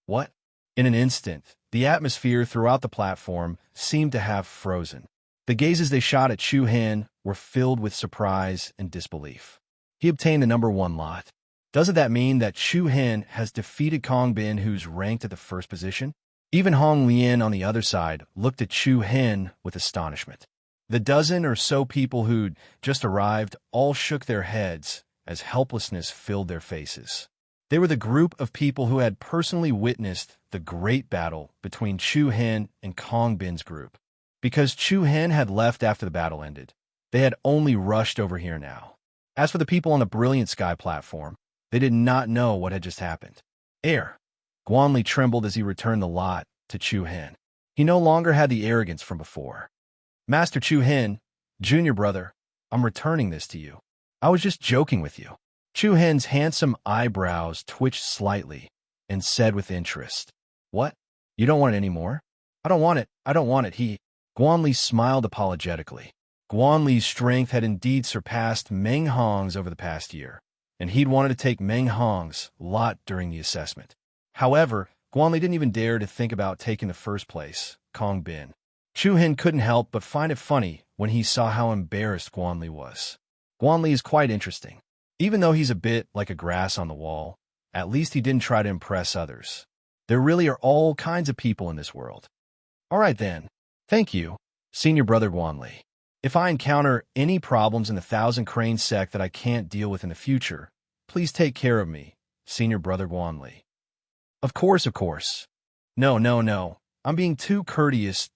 S1: "What?" In an instant, the atmosphere throughout the platform seemed to have frozen. The gazes they shot at Chu Hen were filled with surprise and disbelief. He obtained the number 1 lot. Doesn't that mean that Chu Hen has defeated Kong Bin, who's ranked at the 1st position? Even Hong Lian on the other side looked at Chu Hen with astonishment. The dozen or so people who'd just arrived all shook their heads as helplessness filled their faces. They were the group of people who had personally witnessed the great battle between Chu Hen and Kong Bin's group. Because Chu Hen had left after the battle ended, they had only rushed over here now. As for the people on the Brilliant Sky platform, they did not know what had just happened. Air. Guanli trembled as he returned the lot to Chu Hen. He no longer had the arrogance from before. Master Chu Hen, junior brother, I'm returning this to you. I was just joking with you. Chu Hen's handsome eyebrows twitched slightly and said with interest, What? You don't want it anymore? I don't want it. I don't want it. Guanli smiled apologetically. Guanli's strength had indeed surpassed Meng Hong's over the past year, and he'd wanted to take Meng Hong's lot during the assessment. However, Guanli didn't even dare to think about taking the first place, Kong Bin. Chu Hen couldn't help but find it funny when he saw how embarrassed Guanli was. Guanli is quite interesting. Even though he's a bit like a grass on the wall, at least he didn't try to impress others. There really are all kinds of people in this world. All right then. Thank you, Senior Brother Guanli. If I encounter any problems in the Thousand Crane sect that I can't deal with in the future, please take care of me, Senior Brother Guanli. Of course, of course. No. I'm being too courteous.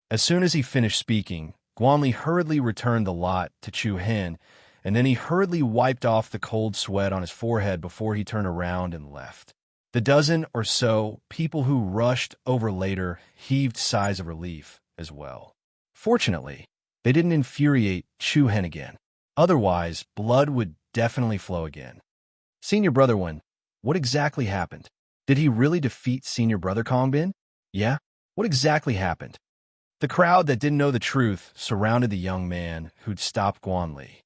S1: As soon as he finished speaking, Guanli hurriedly returned the lot to Chu Hen, and then he hurriedly wiped off the cold sweat on his forehead before he turned around and left. The dozen or so people who rushed over later heaved sighs of relief as well. Fortunately, they didn't infuriate Chu Hen again. Otherwise, blood would definitely flow again. Senior Brother Wen, what exactly happened? Did he really defeat Senior Brother Kong Bin? Yeah? What exactly happened? The crowd that didn't know the truth surrounded the young man who'd stopped Guanli.